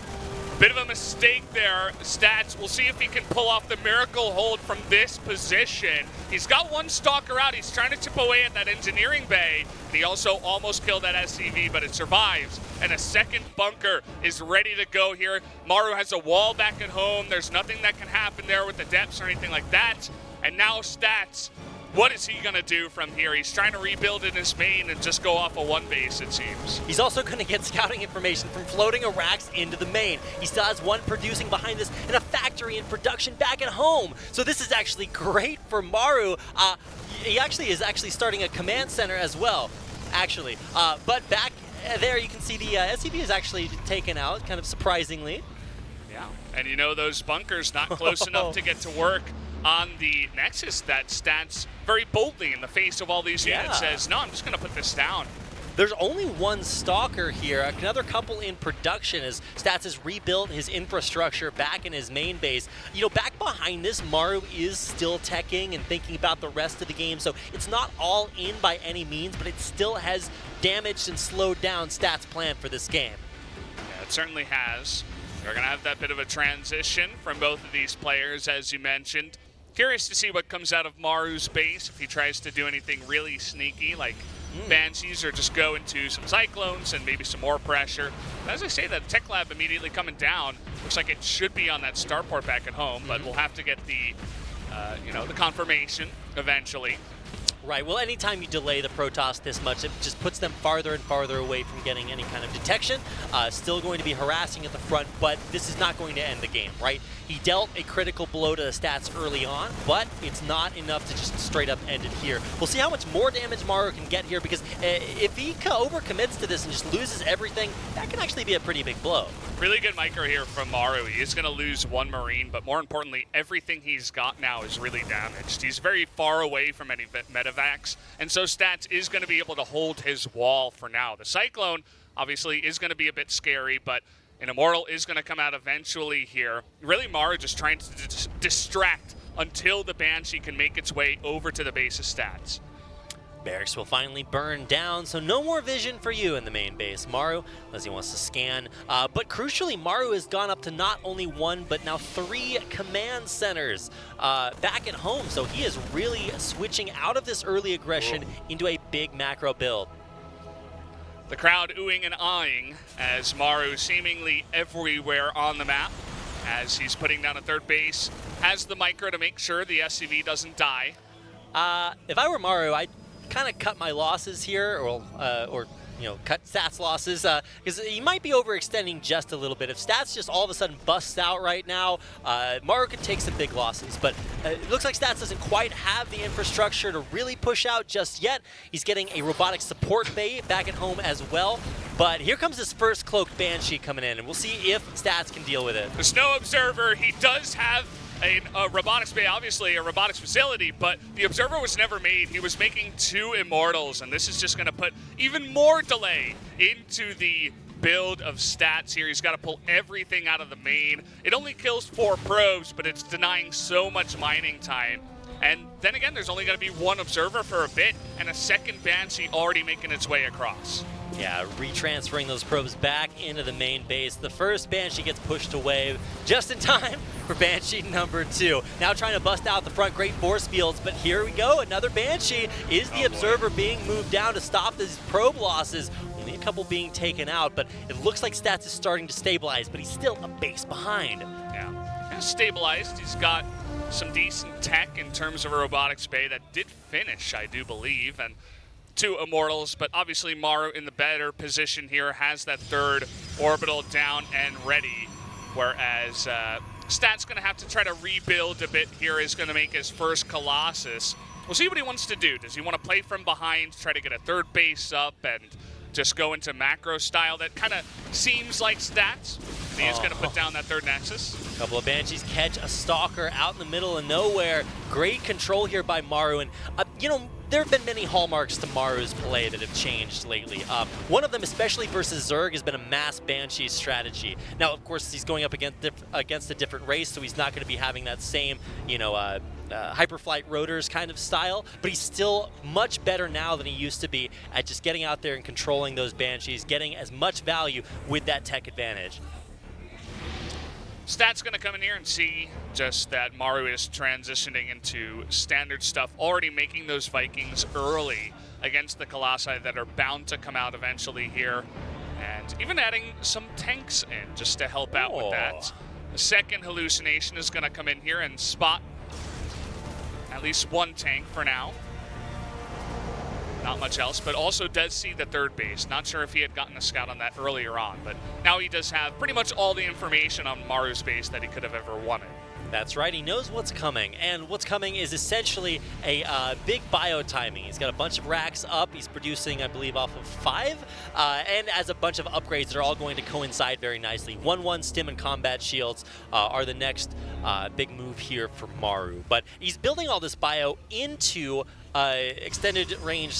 Bit of a mistake there. Stats, we'll see if he can pull off the miracle hold from this position. He's got 1 stalker out. He's trying to chip away at that engineering bay. And he also almost killed that SCV, but it survives. And a second bunker is ready to go here. Maru has a wall back at home. There's nothing that can happen there with the depths or anything like that. And now Stats, what is he going to do from here? He's trying to rebuild in his main and just go off of 1 base, it seems. He's also going to get scouting information from floating a racks into the main. He still has 1 producing behind this and a factory in production back at home. So this is actually great for Maru. He actually is starting a command center as well, actually. But back there you can see the SCV is actually taken out, kind of surprisingly. Yeah, and you know those bunkers not close enough to get to work on the Nexus. That Stats very boldly in the face of all these units says, no, I'm just going to put this down. There's only 1 stalker here, another couple in production as Stats has rebuilt his infrastructure back in his main base. You know, back behind this, Maru is still teching and thinking about the rest of the game, so it's not all in by any means, but it still has damaged and slowed down Stats' plan for this game. Yeah, it certainly has. We're going to have that bit of a transition from both of these players, as you mentioned. Curious to see what comes out of Maru's base, if he tries to do anything really sneaky like Banshees or just go into some Cyclones and maybe some more pressure. But as I say, that Tech Lab immediately coming down. Looks like it should be on that starport back at home, but we'll have to get the, the confirmation eventually. Right, well, anytime you delay the Protoss this much, it just puts them farther and farther away from getting any kind of detection. Still going to be harassing at the front, but this is not going to end the game, right? He dealt a critical blow to the Stats early on, but it's not enough to just straight up end it here. We'll see how much more damage Maru can get here, because if he overcommits to this and just loses everything, that can actually be a pretty big blow. Really good micro here from Maru. He is going to lose 1 Marine, but more importantly, everything he's got now is really damaged. He's very far away from any medevacs, and so Stats is going to be able to hold his wall for now. The Cyclone, obviously, is going to be a bit scary, but an Immortal is going to come out eventually here. Really, Maru just trying to distract until the Banshee can make its way over to the base of Stats. Barracks will finally burn down, so no more vision for you in the main base, Maru, as he wants to scan. But crucially, Maru has gone up to not only 1, but now 3 command centers back at home. So he is really switching out of this early aggression into a big macro build. The crowd oohing and eyeing as Maru seemingly everywhere on the map as he's putting down a 3rd base, has the micro to make sure the SCV doesn't die. If I were Maru, I'd kind of cut my losses here, or cut Stats losses, because he might be overextending just a little bit. If Stats just all of a sudden busts out right now, Maru could take some big losses, but it looks like Stats doesn't quite have the infrastructure to really push out just yet. He's getting a robotic support bay back at home as well, but here comes his first cloaked Banshee coming in, and we'll see if Stats can deal with it. The Snow Observer, he does have a robotics bay, obviously a robotics facility, but the Observer was never made. He was making 2 Immortals, and this is just going to put even more delay into the build of Stats here. He's got to pull everything out of the main. It only kills 4 probes, but it's denying so much mining time. And then again, there's only going to be 1 Observer for a bit, and a 2nd Banshee already making its way across. Yeah, retransferring those probes back into the main base. The first Banshee gets pushed away just in time for Banshee number 2. Now trying to bust out the front, great force fields, but here we go. Another Banshee. Is the Observer being moved down to stop these probe losses? Only a couple being taken out, but it looks like Stats is starting to stabilize, but he's still a base behind. Yeah, he's stabilized. He's got some decent tech in terms of a robotics bay that did finish, I do believe, and two Immortals, but obviously Maru in the better position here, has that third orbital down and ready, whereas Stat's going to have to try to rebuild a bit here. Is going to make his first Colossus. We'll see what he wants to do. Does he want to play from behind, try to get a third base up, and just go into macro style? That kind of seems like Stats. And he's going to put down that third Nexus. A couple of Banshees catch a Stalker out in the middle of nowhere. Great control here by Maru. And, you know, there have been many hallmarks to Maru's play that have changed lately. One of them, especially versus Zerg, has been a mass Banshee strategy. Now, of course, he's going up against a different race, so he's not going to be having that same, you know, Hyperflight Rotors kind of style, but he's still much better now than he used to be at just getting out there and controlling those Banshees, getting as much value with that tech advantage. Stat's going to come in here and see just that Maru is transitioning into standard stuff, already making those Vikings early against the Colossi that are bound to come out eventually here, and even adding some tanks in just to help out with that. The second hallucination is going to come in here and spot at least one tank for now. Not much else, but also does see the third base. Not sure if he had gotten a scout on that earlier on, but now he does have pretty much all the information on Maru's base that he could have ever wanted. That's right, he knows what's coming, and what's coming is essentially a big bio timing. He's got a bunch of racks up, he's producing, I believe, off of 5, and as a bunch of upgrades that are all going to coincide very nicely. 1-1 stim and combat shields are the next big move here for Maru, but he's building all this bio into extended range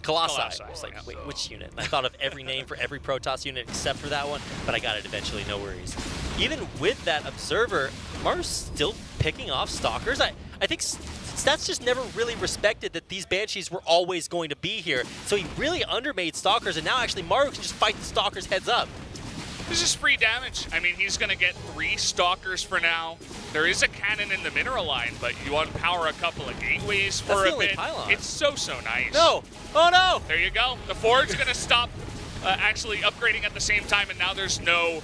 Colossi. I was like, wait, which unit? I thought of every name for every Protoss unit except for that one, but I got it eventually, no worries. Even with that Observer, Maru's still picking off Stalkers. I think Stats just never really respected that these Banshees were always going to be here, so he really undermade Stalkers, and now actually Maru can just fight the Stalkers heads up. This is free damage. I mean, he's going to get 3 Stalkers for now. There is a cannon in the mineral line, but you unpower a couple of gateways for a bit. It's so nice. No! Oh no! There you go. The Forge going to stop actually upgrading at the same time, and now there's no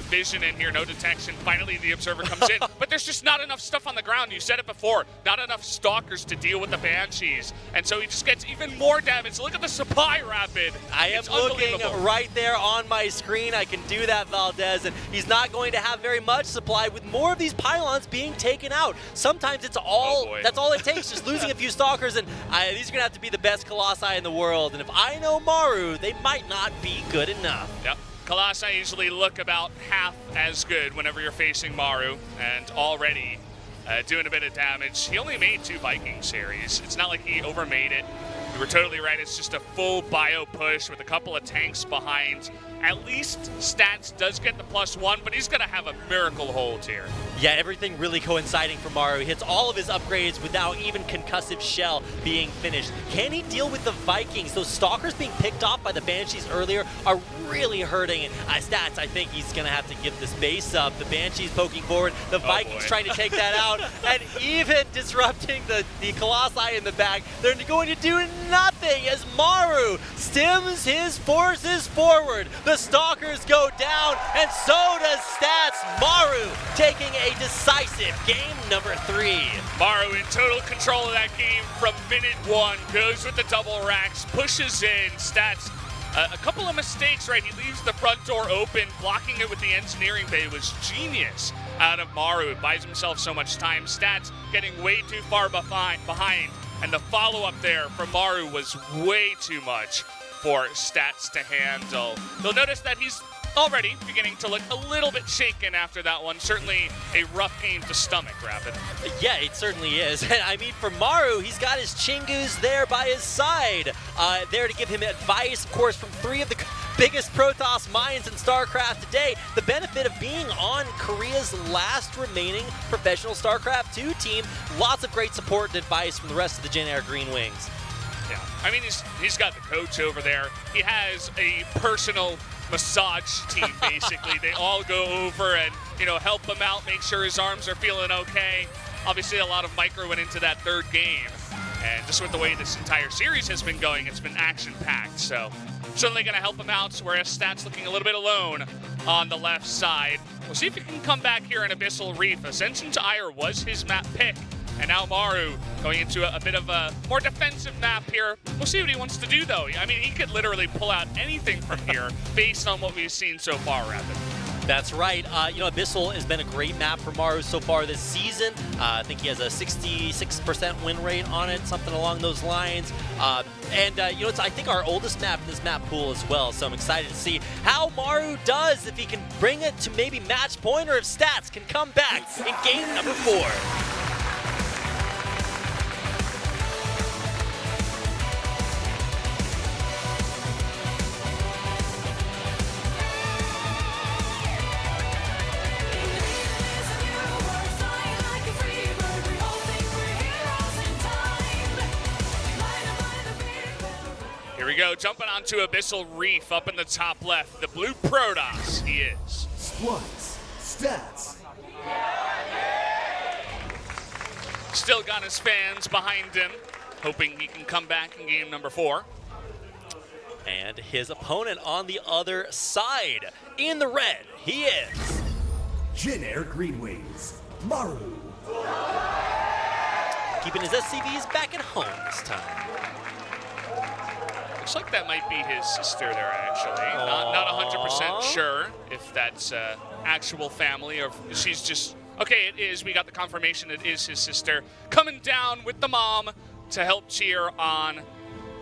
vision in here, no detection. Finally, the Observer comes in, but there's just not enough stuff on the ground. You said it before, not enough Stalkers to deal with the Banshees, and so he just gets even more damage. Look at the supply rapid. I am looking right there on my screen. I can do that, Valdez, and he's not going to have very much supply with more of these pylons being taken out. Sometimes it's all, that's all it takes, just losing a few Stalkers, and these are going to have to be the best Colossi in the world, and if I know Maru, they might not be good enough. Yep. Colossi usually look about half as good whenever you're facing Maru, and already doing a bit of damage. He only made 2 Viking series. It's not like he overmade it. You were totally right. It's just a full bio push with a couple of tanks behind. At least Stats does get the +1, but he's going to have a miracle hold here. Yeah, everything really coinciding for Maru. He hits all of his upgrades without even concussive shell being finished. Can he deal with the Vikings? Those Stalkers being picked off by the Banshees earlier are really hurting. Stats, I think he's going to have to give this base up. The Banshees poking forward, the Vikings trying to take that out, and even disrupting the Colossi in the back. They're going to do nothing as Maru stems his forces forward. The Stalkers go down, and so does Stats. Maru taking a decisive game number 3. Maru in total control of that game from minute 1. Goes with the double racks, pushes in. Stats, a couple of mistakes, right? He leaves the front door open. Blocking it with the engineering bay was genius out of Maru. It buys himself so much time. Stats getting way too far behind. And the follow-up there from Maru was way too much for Stats to handle. You'll notice that he's already beginning to look a little bit shaken after that one. Certainly a rough game to stomach, Rapid. Yeah, it certainly is. And I mean, for Maru, he's got his Chingus there by his side, there to give him advice, of course, from 3 of the biggest Protoss minds in StarCraft today. The benefit of being on Korea's last remaining professional StarCraft 2 team. Lots of great support and advice from the rest of the Jin Air Green Wings. Yeah, I mean, he's got the coach over there. He has a personal massage team, basically. They all go over and, you know, help him out, make sure his arms are feeling okay. Obviously, a lot of micro went into that 3rd game. And just with the way this entire series has been going, it's been action-packed. So certainly going to help him out, whereas Stats looking a little bit alone on the left side. We'll see if he can come back here in Abyssal Reef. Ascension to Ire was his map pick. And now Maru going into a bit of a more defensive map here. We'll see what he wants to do, though. I mean, he could literally pull out anything from here based on what we've seen so far, rather. That's right. Abyssal has been a great map for Maru so far this season. I think he has a 66% win rate on it, something along those lines. It's, I think, our oldest map in this map pool as well. So I'm excited to see how Maru does, if he can bring it to maybe match point, or if Stats can come back in game number 4. Here we go, jumping onto Abyssal Reef up in the top left. The blue Protoss, he is. Splice, Stats. Still got his fans behind him, hoping he can come back in game number 4. And his opponent on the other side, in the red, he is. Jin Air Green Wings, Maru. Keeping his SCVs back at home this time. Looks like that might be his sister there, actually. Not 100% sure if that's actual family or if she's just... Okay, it is. We got the confirmation it is his sister coming down with the mom to help cheer on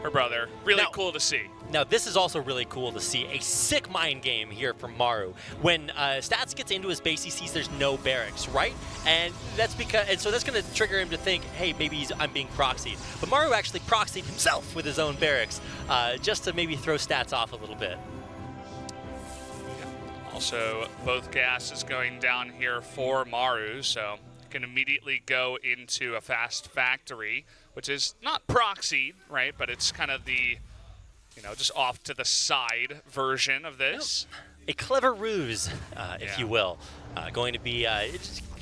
her brother. Really cool to see. Now, this is also really cool to see. A sick mind game here from Maru. When Stats gets into his base, he sees there's no barracks, right? And that's because, and so that's going to trigger him to think, hey, maybe I'm being proxied. But Maru actually proxied himself with his own barracks, just to maybe throw Stats off a little bit. Also, both gases going down here for Maru, so can immediately go into a fast factory, which is not proxied, right? But it's kind of the, just off to the side version of this. A clever ruse, if you will. Going to be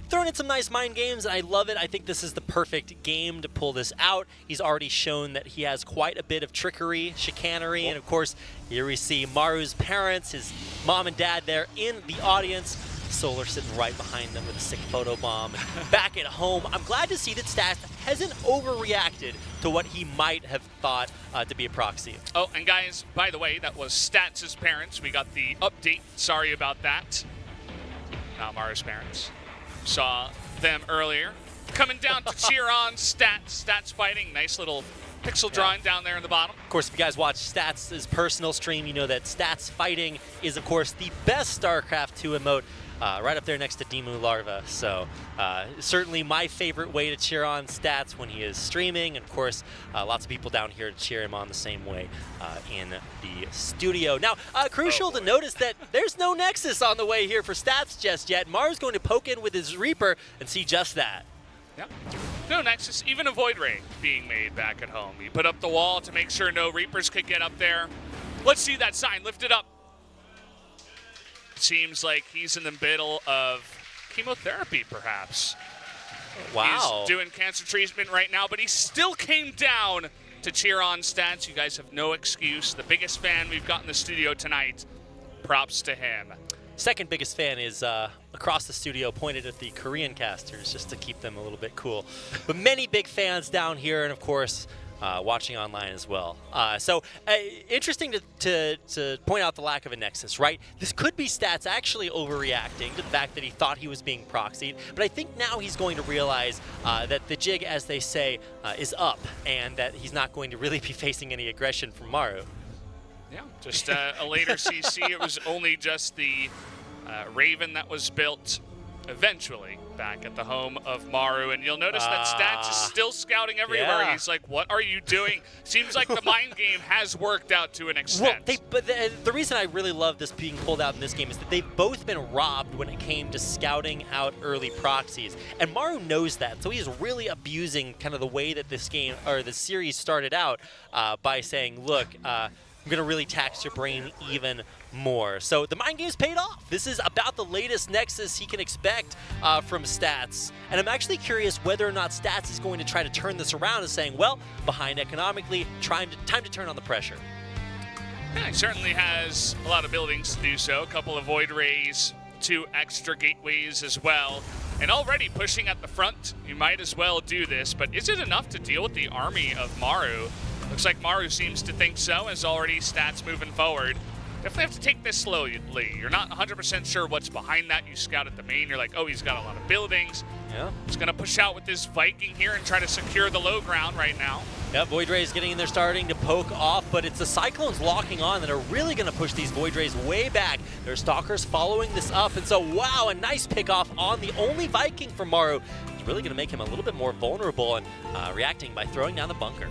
throwing in some nice mind games, and I love it. I think this is the perfect game to pull this out. He's already shown that he has quite a bit of trickery, chicanery, and of course, here we see Maru's parents, his mom and dad there in the audience. Solar sitting right behind them with a sick photo bomb. Back at home, I'm glad to see that Stats hasn't overreacted to what he might have thought to be a proxy. Oh, and guys, by the way, that was Stats' parents. We got the update. Sorry about that. Not Maru's parents. Saw them earlier. Coming down to cheer on Stats. Stats fighting. Nice little pixel drawing down there in the bottom. Of course, if you guys watch Stats' personal stream, you know that Stats fighting is, of course, the best StarCraft 2 emote. Right up there next to Demu Larva. So certainly my favorite way to cheer on Stats when he is streaming. And of course, lots of people down here to cheer him on the same way in the studio. Now, crucial to notice that there's no Nexus on the way here for Stats just yet. Maru's going to poke in with his Reaper and see just that. Yep. No Nexus, even a Void Ray being made back at home. He put up the wall to make sure no Reapers could get up there. Let's see that sign lifted up. Seems like he's in the middle of chemotherapy, perhaps. Wow. He's doing cancer treatment right now, but he still came down to cheer on Stats. You guys have no excuse. The biggest fan we've got in the studio tonight. Props to him. Second biggest fan is across the studio, pointed at the Korean casters just to keep them a little bit cool. But many big fans down here, and of course, watching online as well. Interesting to point out the lack of a Nexus, right? This could be Stats actually overreacting to the fact that he thought he was being proxied, but I think now he's going to realize that the jig, as they say, is up, and that he's not going to really be facing any aggression from Maru. Yeah, just a later CC. It was only just the Raven that was built eventually back at the home of Maru, and you'll notice that Stats is still scouting everywhere. Yeah. He's like, what are you doing? Seems like the mind game has worked out to an extent. Well, the reason I really love this being pulled out in this game is that they've both been robbed when it came to scouting out early proxies, and Maru knows that, so he's really abusing kind of the way that this game, or the series started out by saying, look, I'm going to really tax your brain even more. So the mind game's paid off. This is about the latest Nexus he can expect from Stats. And I'm actually curious whether or not Stats is going to try to turn this around and saying, well, behind economically, time to turn on the pressure. Yeah, he certainly has a lot of buildings to do so. A couple of Void Rays, 2 extra gateways as well. And already pushing at the front, you might as well do this, but is it enough to deal with the army of Maru? Looks like Maru seems to think so, as already stats moving forward. Definitely have to take this slowly. You're not 100% sure what's behind that. You scout at the main, you're like, oh, he's got a lot of buildings. Yeah. He's gonna push out with this Viking here and try to secure the low ground right now. Yeah, Void Rays getting in there, starting to poke off, but it's the Cyclones locking on that are really going to push these Void Rays way back. Their Stalkers following this up, and so, wow, a nice pick off on the only Viking for Maru. It's really going to make him a little bit more vulnerable and reacting by throwing down the bunker.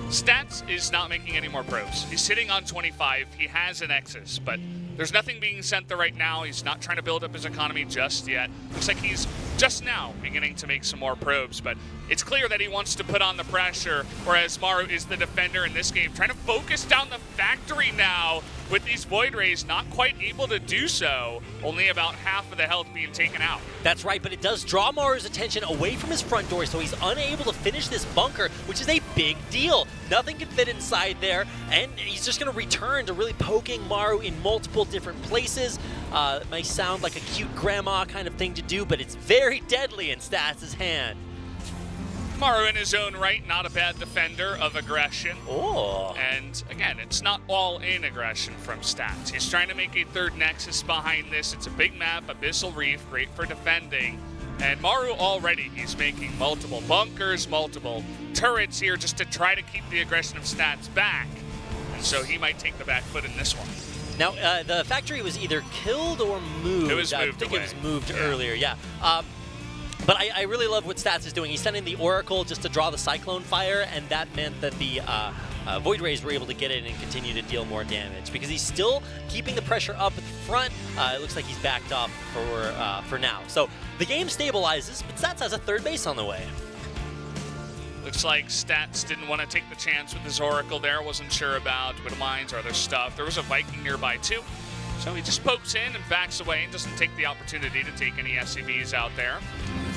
Stats is not making any more probes. He's sitting on 25. He has an Nexus, but there's nothing being sent there right now. He's not trying to build up his economy just yet. Looks like he's just now beginning to make some more probes, but it's clear that he wants to put on the pressure, whereas Maru is the defender in this game, trying to focus down the factory now with these Void Rays, not quite able to do so. Only about half of the health being taken out. That's right, but it does draw Maru's attention away from his front door, so he's unable to finish this bunker, which is a big deal. Nothing can fit inside there, and he's just going to return to really poking Maru in multiple different places. It may sound like a cute grandma kind of thing to do, but it's very deadly in Stats' hand. Maru in his own right, not a bad defender of aggression. Oh. And again, it's not all in aggression from Stats. He's trying to make a third Nexus behind this. It's a big map, Abyssal Reef, great for defending. And Maru already, he's making multiple bunkers, multiple turrets here just to try to keep the aggression of Stats back. And so he might take the back foot in this one. Now, the factory was either killed or moved. It was moved I think away. it was moved earlier, yeah. But I really love what Stats is doing. He's sending the Oracle just to draw the Cyclone Fire, and that meant that the Void Rays were able to get in and continue to deal more damage because he's still keeping the pressure up at the front. It looks like he's backed off for now. So the game stabilizes, but Stats has a third base on the way. Looks like Stats didn't want to take the chance with his Oracle there. Wasn't sure about Widow Mines or other stuff. There was a Viking nearby too. So he just pokes in and backs away and doesn't take the opportunity to take any SCVs out there.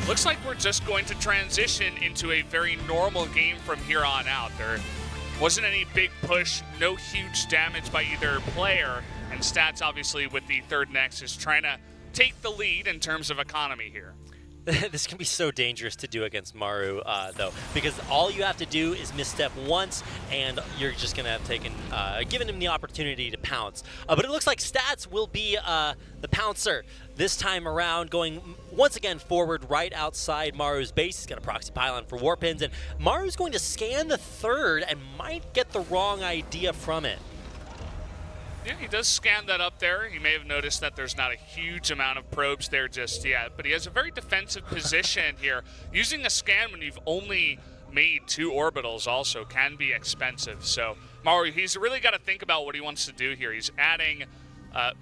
Looks like we're just going to transition into a very normal game from here on out. There wasn't any big push, no huge damage by either player, and Stats obviously with the third Nexus trying to take the lead in terms of economy here. This can be so dangerous to do against Maru, though, because all you have to do is misstep once, and you're just going to have taken, given him the opportunity to pounce. But it looks like Stats will be the pouncer this time around, going once again forward right outside Maru's base. He's got a proxy pylon for war pins, and Maru's going to scan the third and might get the wrong idea from it. Yeah, he does scan that up there. He may have noticed that there's not a huge amount of probes there just yet, but he has a very defensive position here. Using a scan when you've only made 2 orbitals also can be expensive. So Maru, he's really got to think about what he wants to do here. He's adding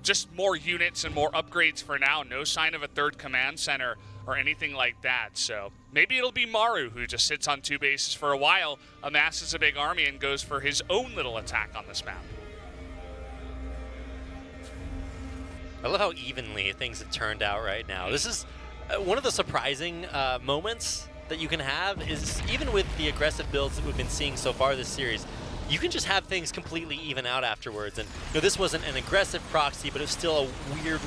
just more units and more upgrades for now. No sign of a third command center or anything like that. So maybe it'll be Maru who just sits on 2 bases for a while, amasses a big army, and goes for his own little attack on this map. I love how evenly things have turned out right now. This is one of the surprising moments that you can have is even with the aggressive builds that we've been seeing so far this series, you can just have things completely even out afterwards. And you know, this wasn't an aggressive proxy, but it was still a weird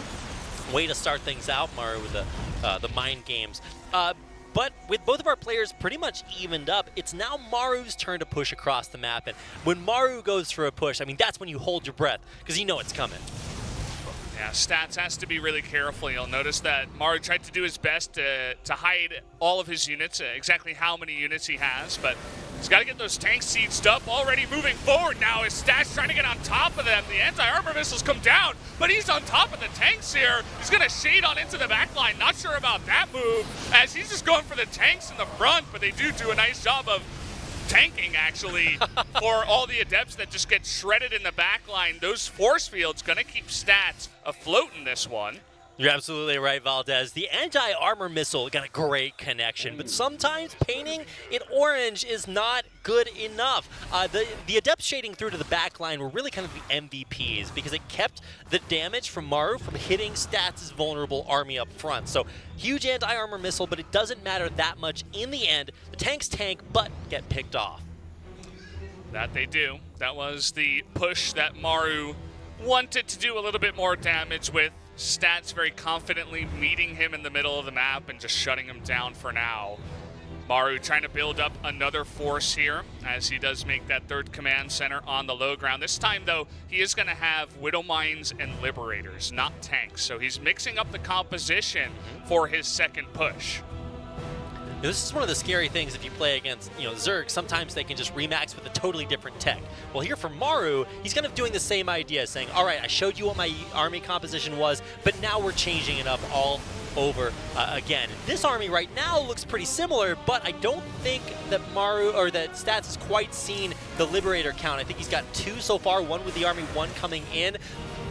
way to start things out, Maru, with the mind games. But with both of our players pretty much evened up, it's now Maru's turn to push across the map. And when Maru goes for a push, I mean, that's when you hold your breath because you know it's coming. Yeah, Stats has to be really careful. You'll notice that Maru tried to do his best to hide all of his units, exactly how many units he has, but he's got to get those tanks sieged up. Already moving forward now is Stats trying to get on top of them. The anti-armor missiles come down, but he's on top of the tanks here. He's going to shade on into the back line. Not sure about that move, as he's just going for the tanks in the front, but they do a nice job of tanking, actually, for all the adepts that just get shredded in the back line. Those force fields going to keep Stats afloat in this one. You're absolutely right, Valdez. The anti-armor missile got a great connection, but sometimes painting it orange is not good enough. The adept shading through to the back line were really kind of the MVPs because it kept the damage from Maru from hitting Stats' vulnerable army up front. So huge anti-armor missile, but it doesn't matter that much in the end. The tanks tank, but get picked off. That they do. That was the push that Maru wanted to do a little bit more damage with. Stats very confidently meeting him in the middle of the map and just shutting him down for now. Maru trying to build up another force here as he does make that third command center on the low ground. This time, though, he is going to have Widow Mines and Liberators, not tanks. So he's mixing up the composition for his second push. This is one of the scary things if you play against, Zerg. Sometimes they can just remax with a totally different tech. Well, here for Maru, he's kind of doing the same idea, saying, all right, I showed you what my army composition was, but now we're changing it up all over again. This army right now looks pretty similar, but I don't think that Maru or that Stats has quite seen the Liberator count. I think he's got 2 so far, 1 with the army, 1 coming in.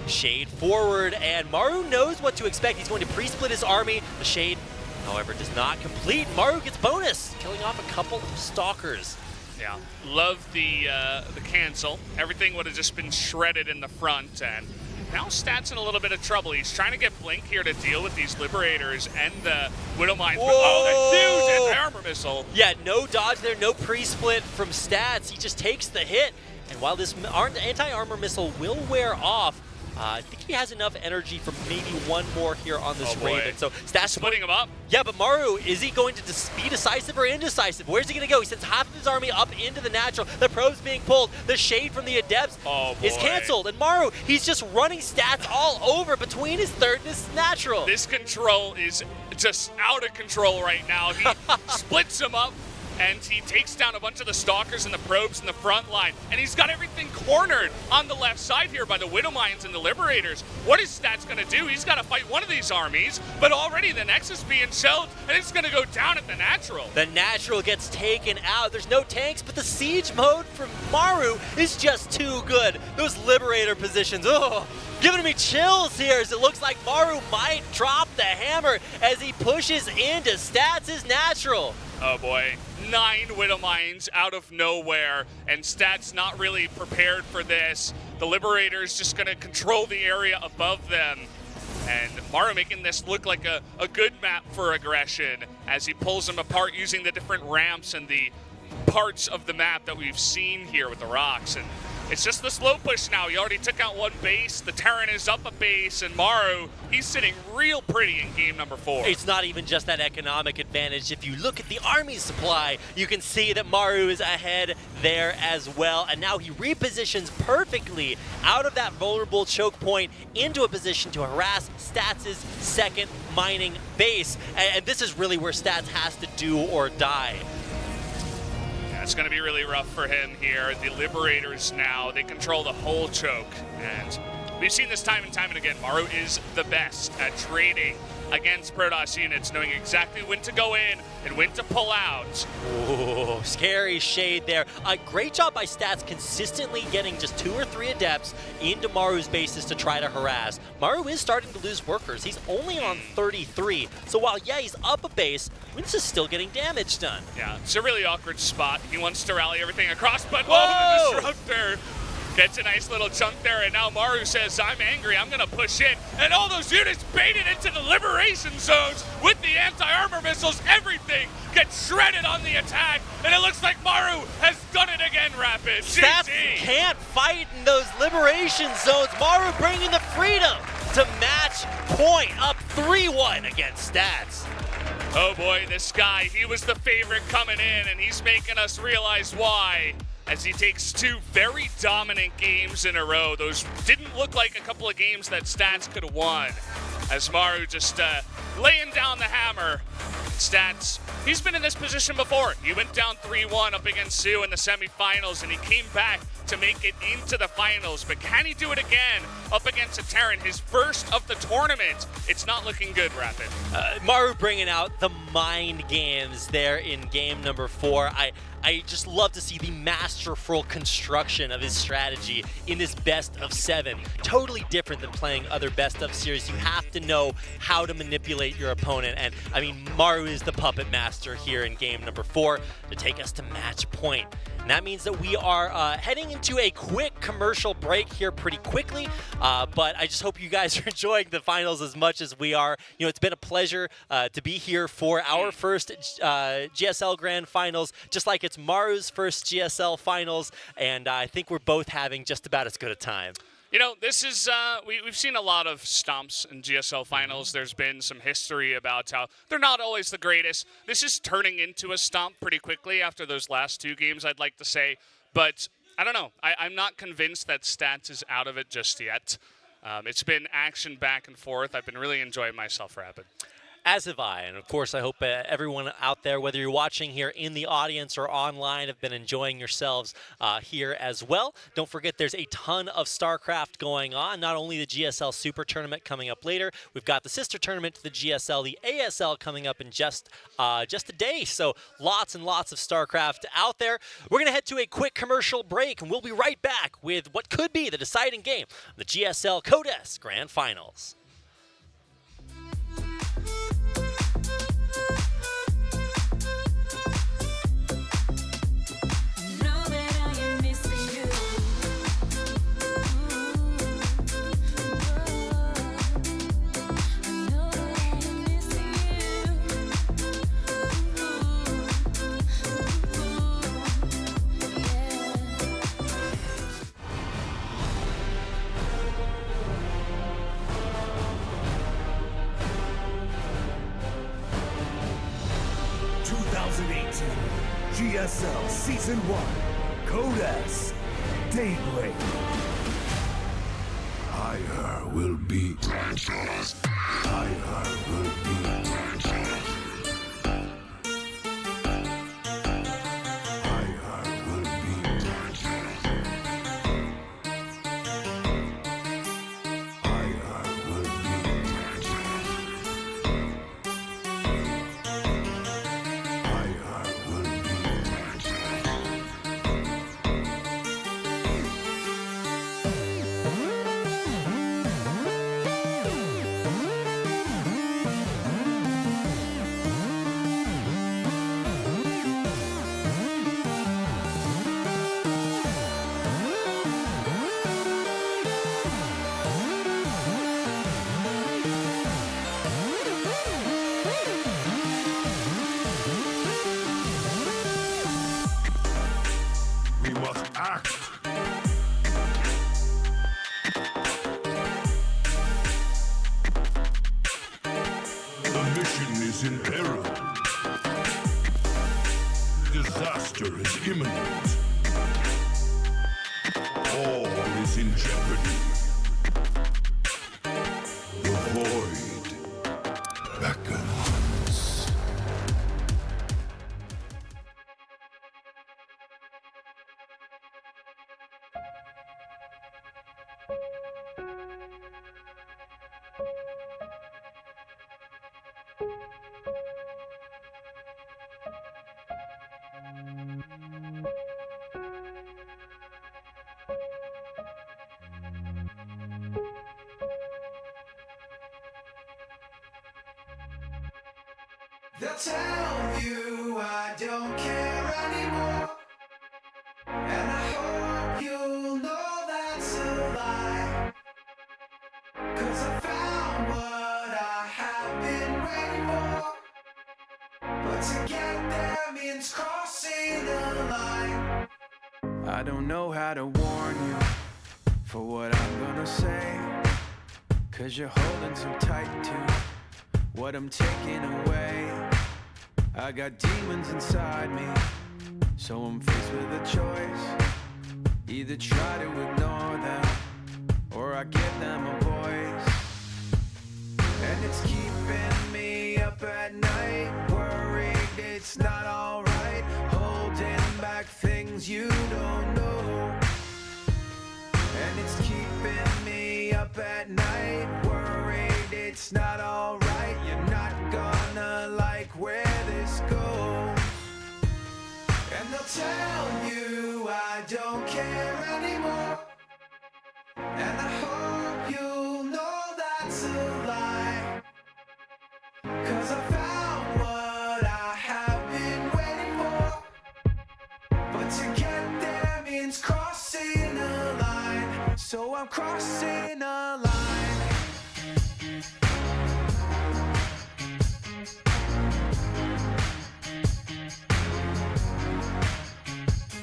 Shade forward, and Maru knows what to expect. He's going to pre-split his army. The Shade, however, does not complete. Maru gets bonus, killing off a couple of Stalkers. Yeah, love the cancel. Everything would have just been shredded in the front, and now Stats in a little bit of trouble. He's trying to get Blink here to deal with these Liberators and the Widow Mines. Oh, that huge anti-armor missile. Yeah, no dodge there, no pre-split from Stats. He just takes the hit, and while this anti-armor missile will wear off, I think he has enough energy for maybe 1 more here on this Raven. So Stats splitting him up. Yeah, but Maru, is he going to be decisive or indecisive? Where's he going to go? He sends half of his army up into the natural. The probe's being pulled. The Shade from the Adepts is canceled. And Maru, he's just running Stats all over between his third and his natural. This control is just out of control right now. He splits him up, and he takes down a bunch of the Stalkers and the probes in the front line. And he's got everything cornered on the left side here by the Widow Mines and the Liberators. What is Stats going to do? He's got to fight one of these armies, but already the Nexus being shelled, and it's going to go down at the natural. The natural gets taken out. There's no tanks, but the siege mode from Maru is just too good. Those Liberator positions, giving me chills here as it looks like Maru might drop the hammer as he pushes into Stats' natural. Oh boy, 9 Widow Mines out of nowhere, and Stats not really prepared for this. The Liberator's just gonna control the area above them. And Maru making this look like a good map for aggression as he pulls them apart using the different ramps and the parts of the map that we've seen here with the rocks. And it's just the slow push now. He already took out 1 base. The Terran is up a base, and Maru, he's sitting real pretty in game number 4. It's not even just that economic advantage. If you look at the army supply, you can see that Maru is ahead there as well. And now he repositions perfectly out of that vulnerable choke point into a position to harass Stats' second mining base. And this is really where Stats has to do or die. It's going to be really rough for him here. The Liberators now, they control the whole choke. And we've seen this time and time and again. Maru is the best at trading against Protoss units, knowing exactly when to go in and when to pull out. Ooh, scary Shade there. Great job by Stats consistently getting just 2 or 3 Adepts into Maru's bases to try to harass. Maru is starting to lose workers. He's only on 33. So while, yeah, he's up a base, Wins is still getting damage done. Yeah, it's a really awkward spot. He wants to rally everything across, but the Disruptor gets a nice little chunk there, and now Maru says, I'm angry, I'm gonna push in. And all those units baited into the liberation zones with the anti-armor missiles. Everything gets shredded on the attack, and it looks like Maru has done it again, Rapid. Stats can't fight in those liberation zones. Maru bringing the freedom to match point, up 3-1 against Stats. Oh boy, this guy, he was the favorite coming in, and he's making us realize why. As he takes 2 very dominant games in a row. Those didn't look like a couple of games that Stats could have won. As Maru just laying down the hammer. Stats, he's been in this position before. He went down 3-1 up against Sue in the semifinals, and he came back to make it into the finals. But can he do it again up against a Terran, his first of the tournament? It's not looking good, Rapid. Maru bringing out the mind games there in game number 4. I just love to see the masterful construction of his strategy in this best of 7. Totally different than playing other best of series. You have to know how to manipulate your opponent. And I mean, Maru is the puppet master here in game number 4 to take us to match point. And that means that we are heading into a quick commercial break here pretty quickly. But I just hope you guys are enjoying the finals as much as we are. You know, it's been a pleasure to be here for our first GSL Grand Finals, just like it's Maru's first GSL Finals. And I think we're both having just about as good a time. You know, this is, we've seen a lot of stomps in GSL finals. There's been some history about how they're not always the greatest. This is turning into a stomp pretty quickly after those last two games, I'd like to say. But I don't know. I'm not convinced that Stats is out of it just yet. It's been action back and forth. I've been really enjoying myself, Rapid. As have I, and of course I hope everyone out there, whether you're watching here in the audience or online, have been enjoying yourselves here as well. Don't forget there's a ton of StarCraft going on, not only the GSL Super Tournament coming up later, we've got the sister tournament to the GSL, the ASL coming up in just a day, so lots and lots of StarCraft out there. We're going to head to a quick commercial break, and we'll be right back with what could be the deciding game, the GSL Codes Grand Finals. GSL Season 1, Codes, Daybreak. Higher will be treasures. Higher will be treasures. Higher will be treasures. Higher will be treasures. Higher will we must act. The mission is in peril. Disaster is imminent. All is in jeopardy. The void beckons. They'll tell you I don't care anymore, and I hope you'll know that's a lie. 'Cause I found what I have been waiting for, but to get there means crossing the line. I don't know how to warn you for what I'm gonna say, 'cause you're holding so tight to what I'm taking away. I got demons inside me, so I'm faced with a choice. Either try to ignore them, or I give them a voice. And it's keeping me up at night, worried it's not alright, holding back things you don't know. And it's keeping me up at night, worried it's not alright, you're not gonna like where this goes. And they'll tell you I don't care anymore, and I hope you'll know that's a lie. 'Cause I found what I have been waiting for, but to get there means crossing a line. So I'm crossing a line.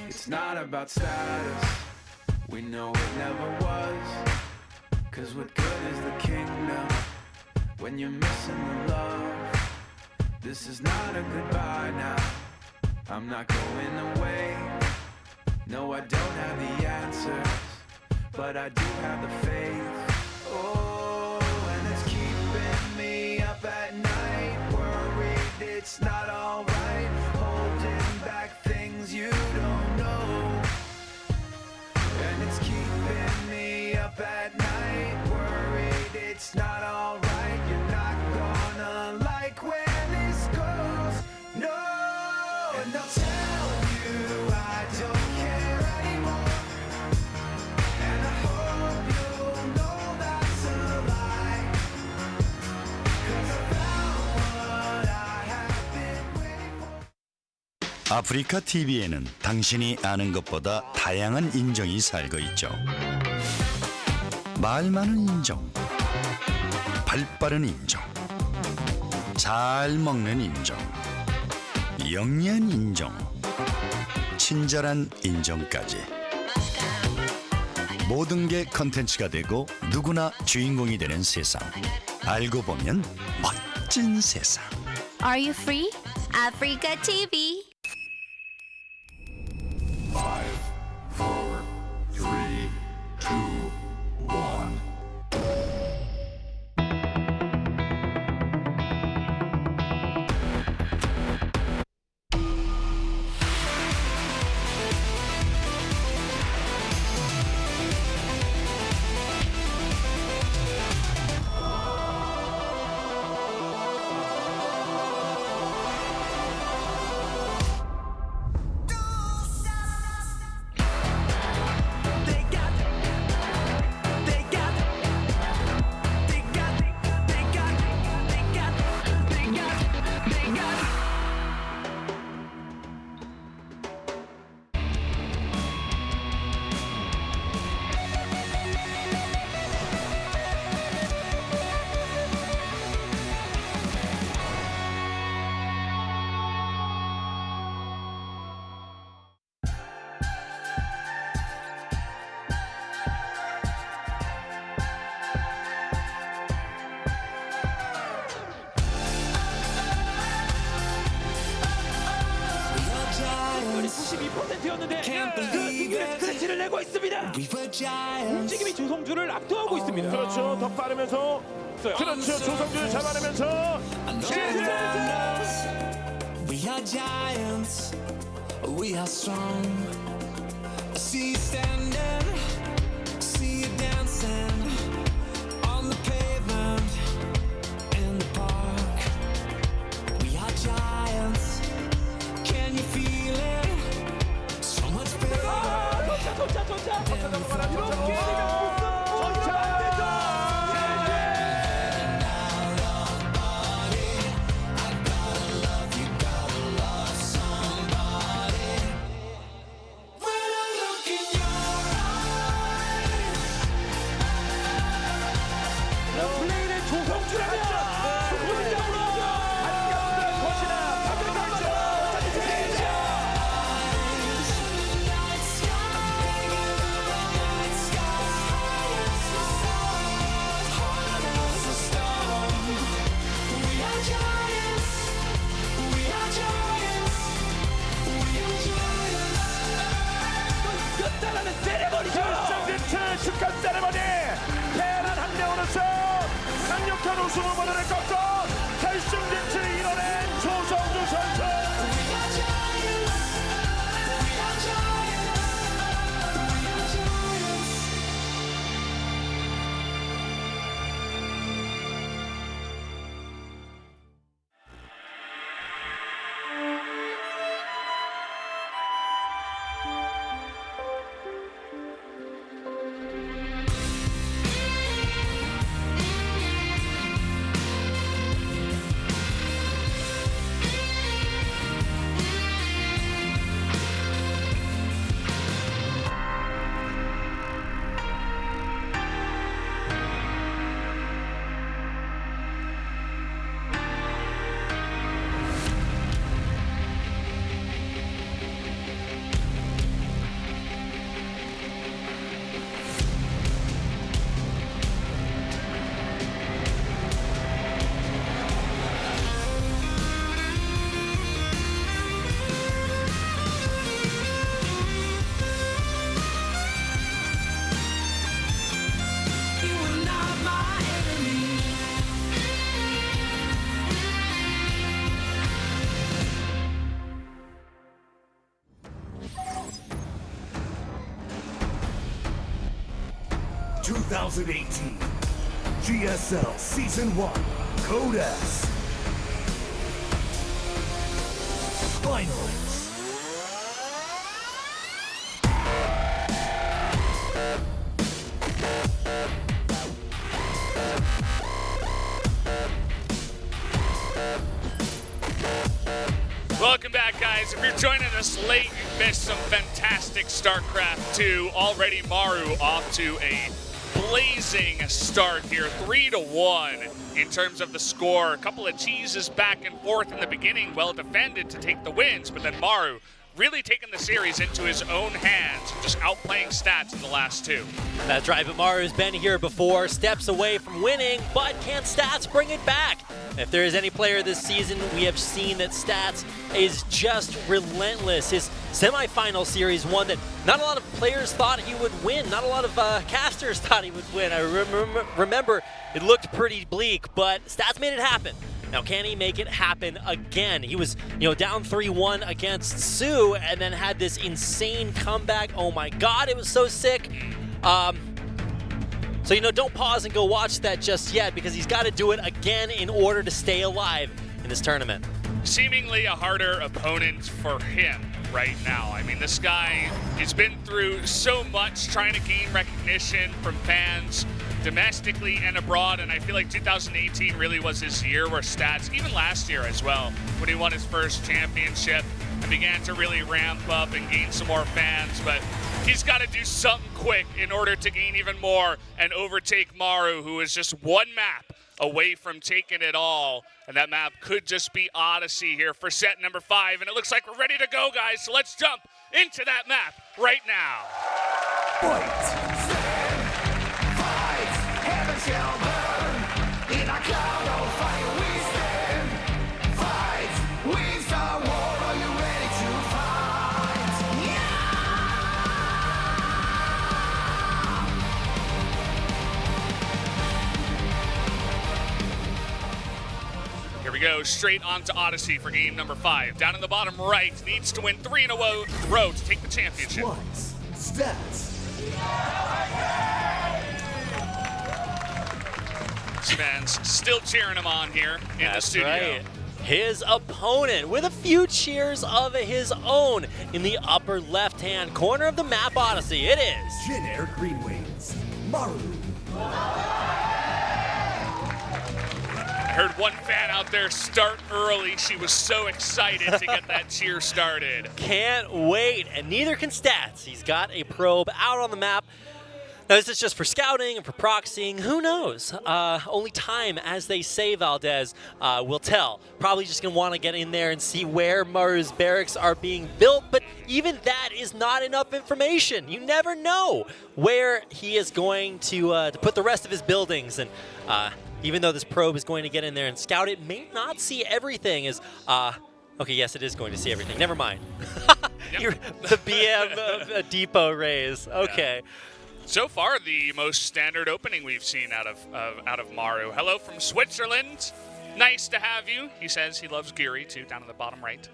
It's not about status, We know it never was, 'cause what good is the kingdom when you're missing the love? This is not a goodbye now. I'm not going away. No, I don't have the answers, but I do have the faith. Oh, and it's keeping me up at night, worried it's not alright, holding back things you don't know. And it's keeping me up at night, worried it's not alright. You're not gonna like where this goes, no. And I'll tell you I don't care anymore, and I hope you'll know that's a lie, 'cause I found what I have been waiting for. 아프리카 TV에는 당신이 아는 것보다 다양한 인정이 살고 있죠. 말 많은 인정, 발 빠른 인정, 잘 먹는 인정, 영리한 인정, 친절한 인정까지. 모든 게 컨텐츠가 되고 누구나 주인공이 되는 세상. 알고 보면 멋진 세상. Are you free? Africa TV. 5, 4, 3, 2, 1. 스크래치를 내고 있습니다. 움직임이 조성주를 압도하고 있습니다. 그렇죠. 더 빠르면서 그렇죠. 조성주를 잡아내면서 We are giants, we are strong. I see you standing, see you dancing on the pavement in the park. We are giants, can you feel it? So much bigger. 축하 세레머니 대란 한 명으로서 강력한 우승 후보들을 꺾고 결승 진출을 이뤄낸 조성주 선수. 2018 GSL Season 1 Code S Finals. Welcome back, guys. If you're joining us late, you missed some fantastic StarCraft 2. Already Maru off to a blazing start here, 3-1 in terms of the score. A couple of cheeses back and forth in the beginning, well defended to take the wins, but then Maru really taking the series into his own hands, just outplaying Stats in the last two. That's right, but Maru's been here before, steps away from winning, but can Stats bring it back? If there is any player this season, we have seen that Stats is just relentless. His semifinal series, one that not a lot of players thought he would win, not a lot of casters thought he would win. I remember it looked pretty bleak, but Stats made it happen. Now, can he make it happen again? He was, down 3-1 against Sue and then had this insane comeback. Oh my God, it was so sick. So, don't pause and go watch that just yet, because he's got to do it again in order to stay alive in this tournament. Seemingly a harder opponent for him right now. I mean, this guy has been through so much trying to gain recognition from fans domestically and abroad, and I feel like 2018 really was his year where Stats, even last year as well, when he won his first championship and began to really ramp up and gain some more fans, but he's got to do something quick in order to gain even more and overtake Maru, who is just one map away from taking it all, and that map could just be Odyssey here for set number 5, and it looks like we're ready to go, guys, so let's jump into that map right now. Heaven shall burn in a cloud of fire. We stand, fight. We start war. Are you ready to fight? Here we go, straight on to Odyssey for game number 5. Down in the bottom right, needs to win 3 in a row to take the championship. Stats. Fans still cheering him on here in the studio. Right. His opponent with a few cheers of his own in the upper left-hand corner of the map Odyssey. It is Jin Air Green Wings, Maru. I heard one fan out there start early. She was so excited to get that cheer started. Can't wait, and neither can Stats. He's got a probe out on the map. Now, this is just for scouting and for proxying. Who knows? Only time, as they say, Valdez, will tell. Probably just going to want to get in there and see where Maru's barracks are being built, but even that is not enough information. You never know where he is going to put the rest of his buildings. And even though this probe is going to get in there and scout, it may not see everything as... okay, yes, it is going to see everything. Never mind. The BM depot raise. Okay. Yeah. So far, the most standard opening we've seen out of Maru. Hello from Switzerland. Nice to have you. He says he loves Giri, too, down in the bottom right.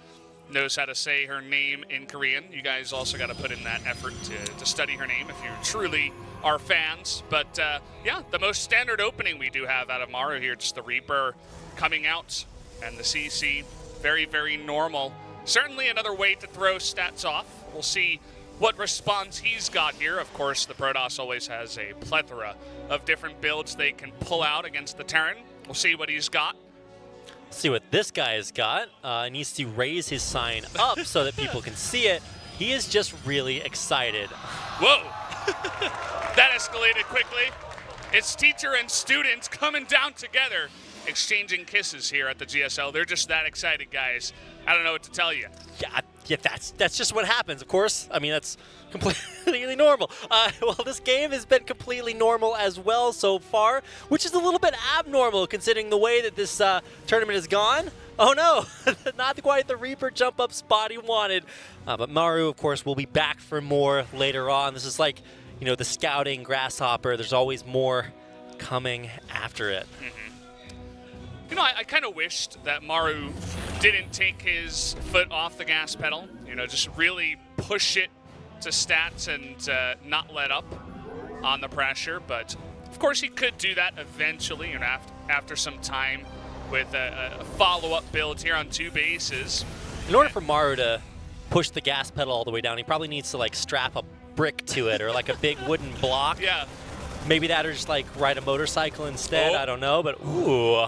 Knows how to say her name in Korean. You guys also got to put in that effort to study her name if you truly are fans. But, yeah, the most standard opening we do have out of Maru here, just the Reaper coming out and the CC. Very, very normal. Certainly another way to throw Stats off. We'll see what response he's got here. Of course, the Protoss always has a plethora of different builds they can pull out against the Terran. We'll see what he's got. See what this guy has got. He needs to raise his sign up so that people can see it. He is just really excited. Whoa! That escalated quickly. It's teacher and students coming down together, exchanging kisses here at the GSL. They're just that excited, guys. I don't know what to tell you. Yeah, that's just what happens, of course. I mean, that's completely normal. Well, this game has been completely normal as well so far, which is a little bit abnormal considering the way that this tournament has gone. Oh no, not quite the Reaper jump up spot he wanted. But Maru, of course, will be back for more later on. This is like, the scouting grasshopper. There's always more coming after it. Mm-hmm. I kind of wished that Maru didn't take his foot off the gas pedal, just really push it to Stats and not let up. on the pressure, but of course he could do that eventually, and after some time with a follow-up build here on 2 bases. In order for Maru to push the gas pedal all the way down, he probably needs to like strap a brick to it or like a big wooden block. Yeah. Maybe that, or just like ride a motorcycle instead. I don't know, but ooh,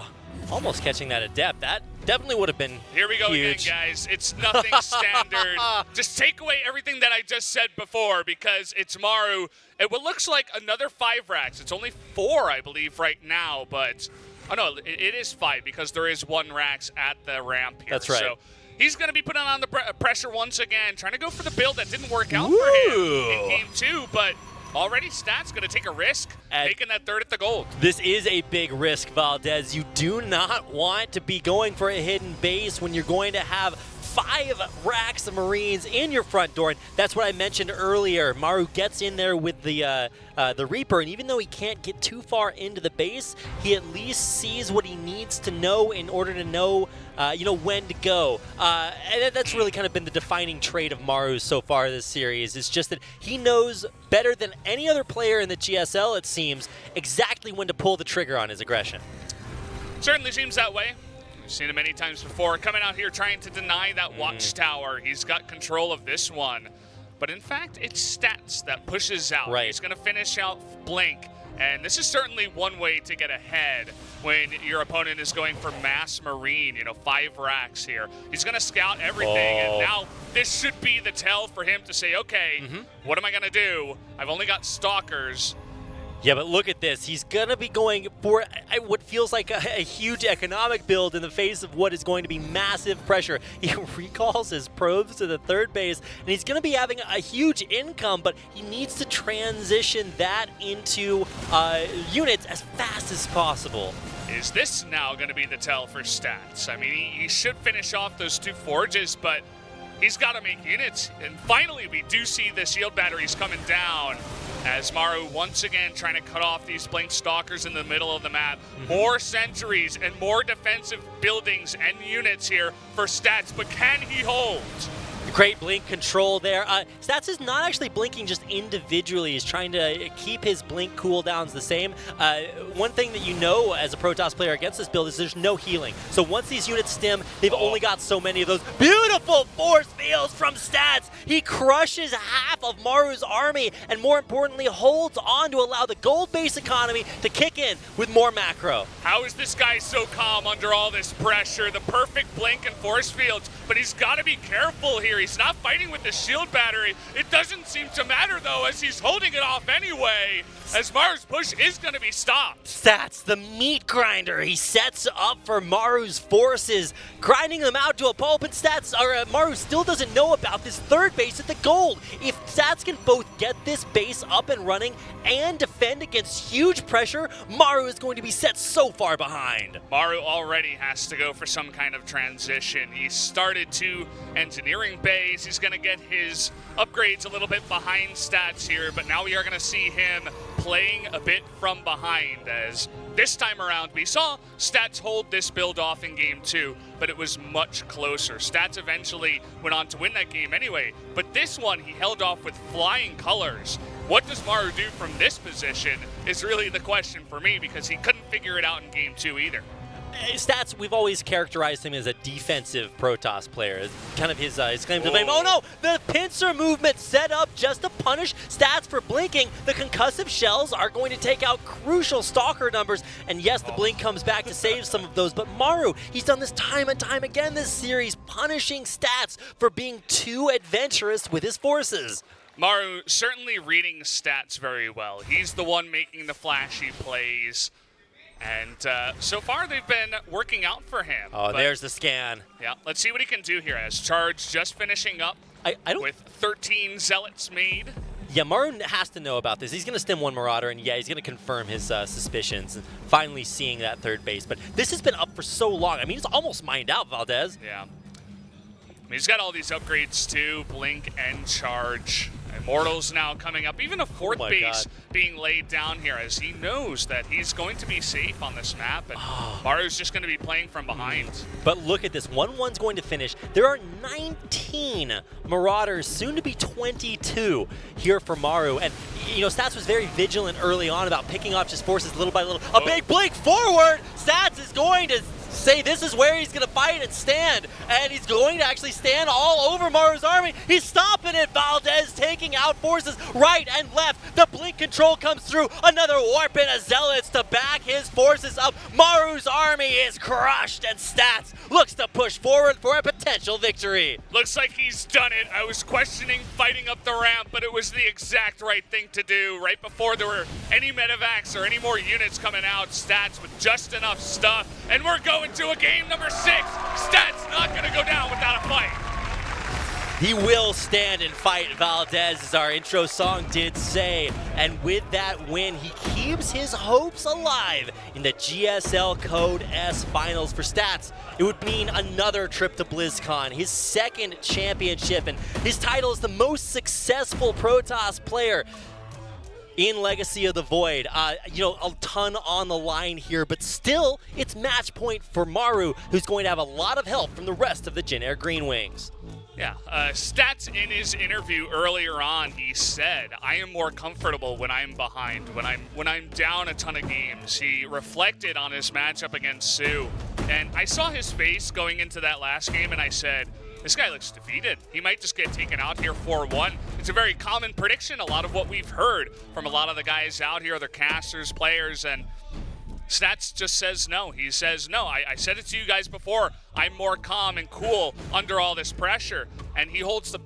almost catching that at depth. That definitely would have been Here we go huge. again, guys. It's nothing standard. Just take away everything that I just said before, because it's Maru. It what looks like another 5 racks. It's only 4, I believe, right now, but oh no, it is 5 because there is 1 racks at the ramp here. That's right. So he's going to be putting on the pressure once again, trying to go for the build that didn't work out for him in game 2, but already Stats going to take a risk, taking that 3rd at the gold. This is a big risk, Valdez. You do not want to be going for a hidden base when you're going to have 5 racks of Marines in your front door. And that's what I mentioned earlier. Maru gets in there with the Reaper, and even though he can't get too far into the base, he at least sees what he needs to know in order to know when to go. And that's really kind of been the defining trait of Maru so far this series. It's just that he knows better than any other player in the GSL, it seems, exactly when to pull the trigger on his aggression. Certainly seems that way. We've seen him many times before, coming out here trying to deny that watchtower. He's got control of this one. But in fact, it's Stats that pushes out. Right. He's going to finish out Blink. And this is certainly one way to get ahead when your opponent is going for mass Marine, 5 racks here. He's going to scout everything, and now this should be the tell for him to say, okay, what am I going to do? I've only got Stalkers. Yeah, but look at this. He's going to be going for what feels like a huge economic build in the face of what is going to be massive pressure. He recalls his probes to the 3rd base, and he's going to be having a huge income, but he needs to transition that into units as fast as possible. Is this now going to be the tell for Stats? I mean, he should finish off those 2 forges, but he's got to make units. And finally, we do see the shield batteries coming down as Maru once again trying to cut off these Blink Stalkers in the middle of the map. More sentries and more defensive buildings and units here for Stats, but can he hold? Great blink control there. Stats is not actually blinking just individually. He's trying to keep his blink cooldowns the same. One thing that you know as a Protoss player against this build is there's no healing. So once these units stim, they've only got so many of those beautiful force fields from Stats. He crushes half of Maru's army and more importantly holds on to allow the gold base economy to kick in with more macro. How is this guy so calm under all this pressure? The perfect blink and force fields, but he's got to be careful here. He's not fighting with the shield battery. It doesn't seem to matter, though, as he's holding it off anyway, as Maru's push is going to be stopped. Stats, the meat grinder. He sets up for Maru's forces, grinding them out to a pulp, and Maru still doesn't know about this 3rd base at the gold. If Stats can both get this base up and running and defend against huge pressure, Maru is going to be set so far behind. Maru already has to go for some kind of transition. He started 2 engineering bays. He's going to get his upgrades a little bit behind Stats here, but now we are going to see him playing a bit from behind, as this time around we saw Stats hold this build off in game 2, but it was much closer. Stats eventually went on to win that game anyway, but this one he held off with flying colors. What does Maru do from this position is really the question for me, because he couldn't figure it out in game 2 either. Stats, we've always characterized him as a defensive Protoss player. It's kind of his claim to fame. Oh no! The pincer movement set up just to punish Stats for blinking. The concussive shells are going to take out crucial Stalker numbers. And yes, the blink comes back to save some of those. But Maru, he's done this time and time again this series, punishing Stats for being too adventurous with his forces. Maru certainly reading Stats very well. He's the one making the flashy plays. And so far, they've been working out for him. Oh, there's the scan. Yeah, let's see what he can do here as Charge just finishing up with 13 Zealots made. Yeah, Maru has to know about this. He's going to stem 1 Marauder, and yeah, he's going to confirm his suspicions, and finally seeing that 3rd base. But this has been up for so long. I mean, it's almost mined out, Valdez. Yeah. He's got all these upgrades too, Blink and Charge. Immortals now coming up, even a fourth base being laid down here as he knows that he's going to be safe on this map, and Maru's just going to be playing from behind. But look at this, 1-1's going to finish. There are 19 Marauders, soon to be 22 here for Maru. And, you know, Stats was very vigilant early on about picking up his forces little by little. A big blink forward! Stats is going to say this is where he's going to fight and stand, and he's going to actually stand all over Maru's army. He's stopping it. Valdez taking out forces right and left. The blink control comes through. Another warp in a Zealots to back his forces up. Maru's army is crushed, and Stats looks to push forward for a potential victory. Looks like he's done it. I was questioning fighting up the ramp, but it was the exact right thing to do. Right before there were any medevacs or any more units coming out, Stats with just enough stuff, and we're going to a game number 6. Stats not going to go down without a fight. He will stand and fight Valdez, as our intro song did say. And with that win, he keeps his hopes alive in the GSL Code S Finals. For Stats, it would mean another trip to BlizzCon, his second championship, and his title is the most successful Protoss player in Legacy of the Void. You know, a ton on the line here, but still, it's match point for Maru, who's going to have a lot of help from the rest of the Jin Air Green Wings. Yeah, Stats in his interview earlier on, he said, "I am more comfortable when I'm behind, when I'm down a ton of games." He reflected on his matchup against Sue, and I saw his face going into that last game, and I said, this guy looks defeated. He might just get taken out here 4-1. It's a very common prediction, a lot of what we've heard from a lot of the guys out here, other casters, players, and Stats just says no. He says, no, I said it to you guys before. I'm more calm and cool under all this pressure. And he holds the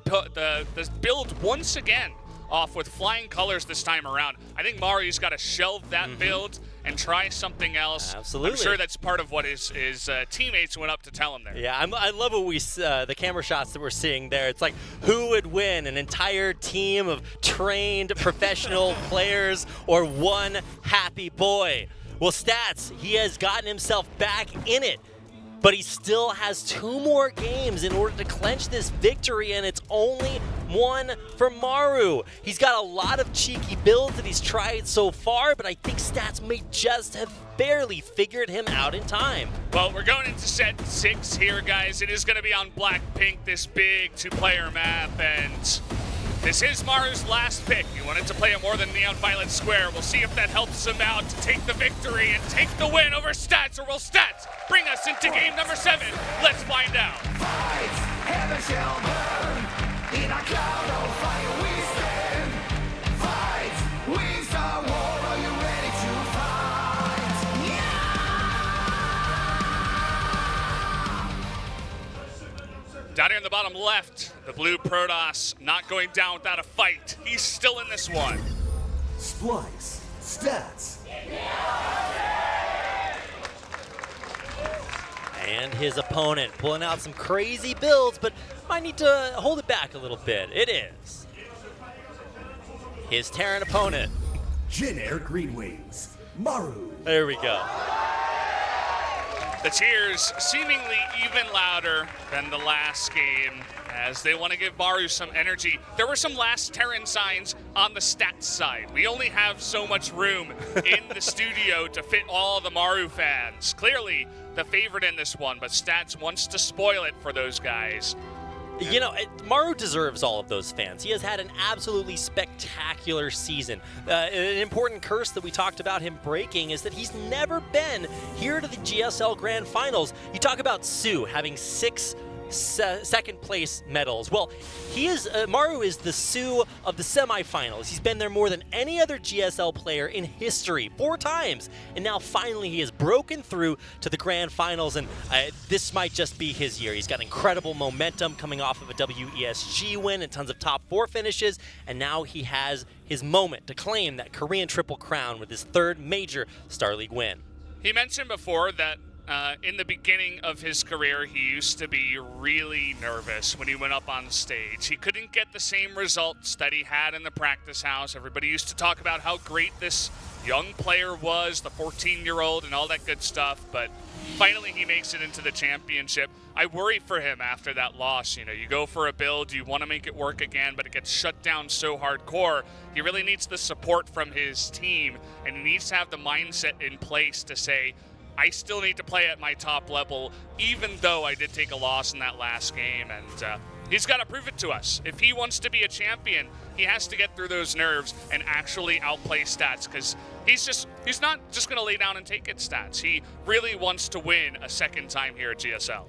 build once again off with flying colors this time around. I think Mari's got to shelve that build and try something else. Absolutely. I'm sure that's part of what his teammates went up to tell him there. Yeah, I love what the camera shots that we're seeing there. It's like, who would win, an entire team of trained professional players or one happy boy? Well, Stats, he has gotten himself back in it, but he still has 2 more games in order to clinch this victory, and it's only one for Maru. He's got a lot of cheeky builds that he's tried so far, but I think Stats may just have barely figured him out in time. Well, we're going into set 6 here, guys. It is going to be on Black-Pink, this big 2-player map, and this is Maru's last pick. He wanted to play a more than Neon Violet Square. We'll see if that helps him out to take the victory and take the win over Stats, or will Stats bring us into game number 7? Let's find out. Fight, heaven shall burn. In a cloud of fire we stand. Fight, we start war. Are you ready to fight? Down here in the bottom left, the blue Protoss not going down without a fight. He's still in this one. Splice, Stats. And his opponent pulling out some crazy builds, but might need to hold it back a little bit. It is his Terran opponent. Jin Air Green Wings, Maru. There we go. The cheers seemingly even louder than the last game as they want to give Maru some energy. There were some last Terran signs on the Stats side. We only have so much room in the studio to fit all the Maru fans. Clearly the favorite in this one, but Stats wants to spoil it for those guys. You know, Maru deserves all of those fans. He has had an absolutely spectacular season. An important curse that we talked about him breaking is that he's never been here to the GSL Grand Finals. You talk about Sue having 6 second place medals. Well, Maru is the Sue of the semifinals. He's been there more than any other GSL player in history, 4 times. And now finally he has broken through to the grand finals, and this might just be his year. He's got incredible momentum coming off of a WESG win and tons of top 4 finishes, and now he has his moment to claim that Korean Triple Crown with his 3rd major Star League win. He mentioned before that in the beginning of his career, he used to be really nervous when he went up on stage. He couldn't get the same results that he had in the practice house. Everybody used to talk about how great this young player was, the 14-year-old and all that good stuff, but finally he makes it into the championship. I worry for him after that loss. You know, you go for a build, you want to make it work again, but it gets shut down so hardcore. He really needs the support from his team, and he needs to have the mindset in place to say, I still need to play at my top level, even though I did take a loss in that last game. And he's got to prove it to us. If he wants to be a champion, he has to get through those nerves and actually outplay Stats, because he's not just going to lay down and take it, Stats. He really wants to win a second time here at GSL.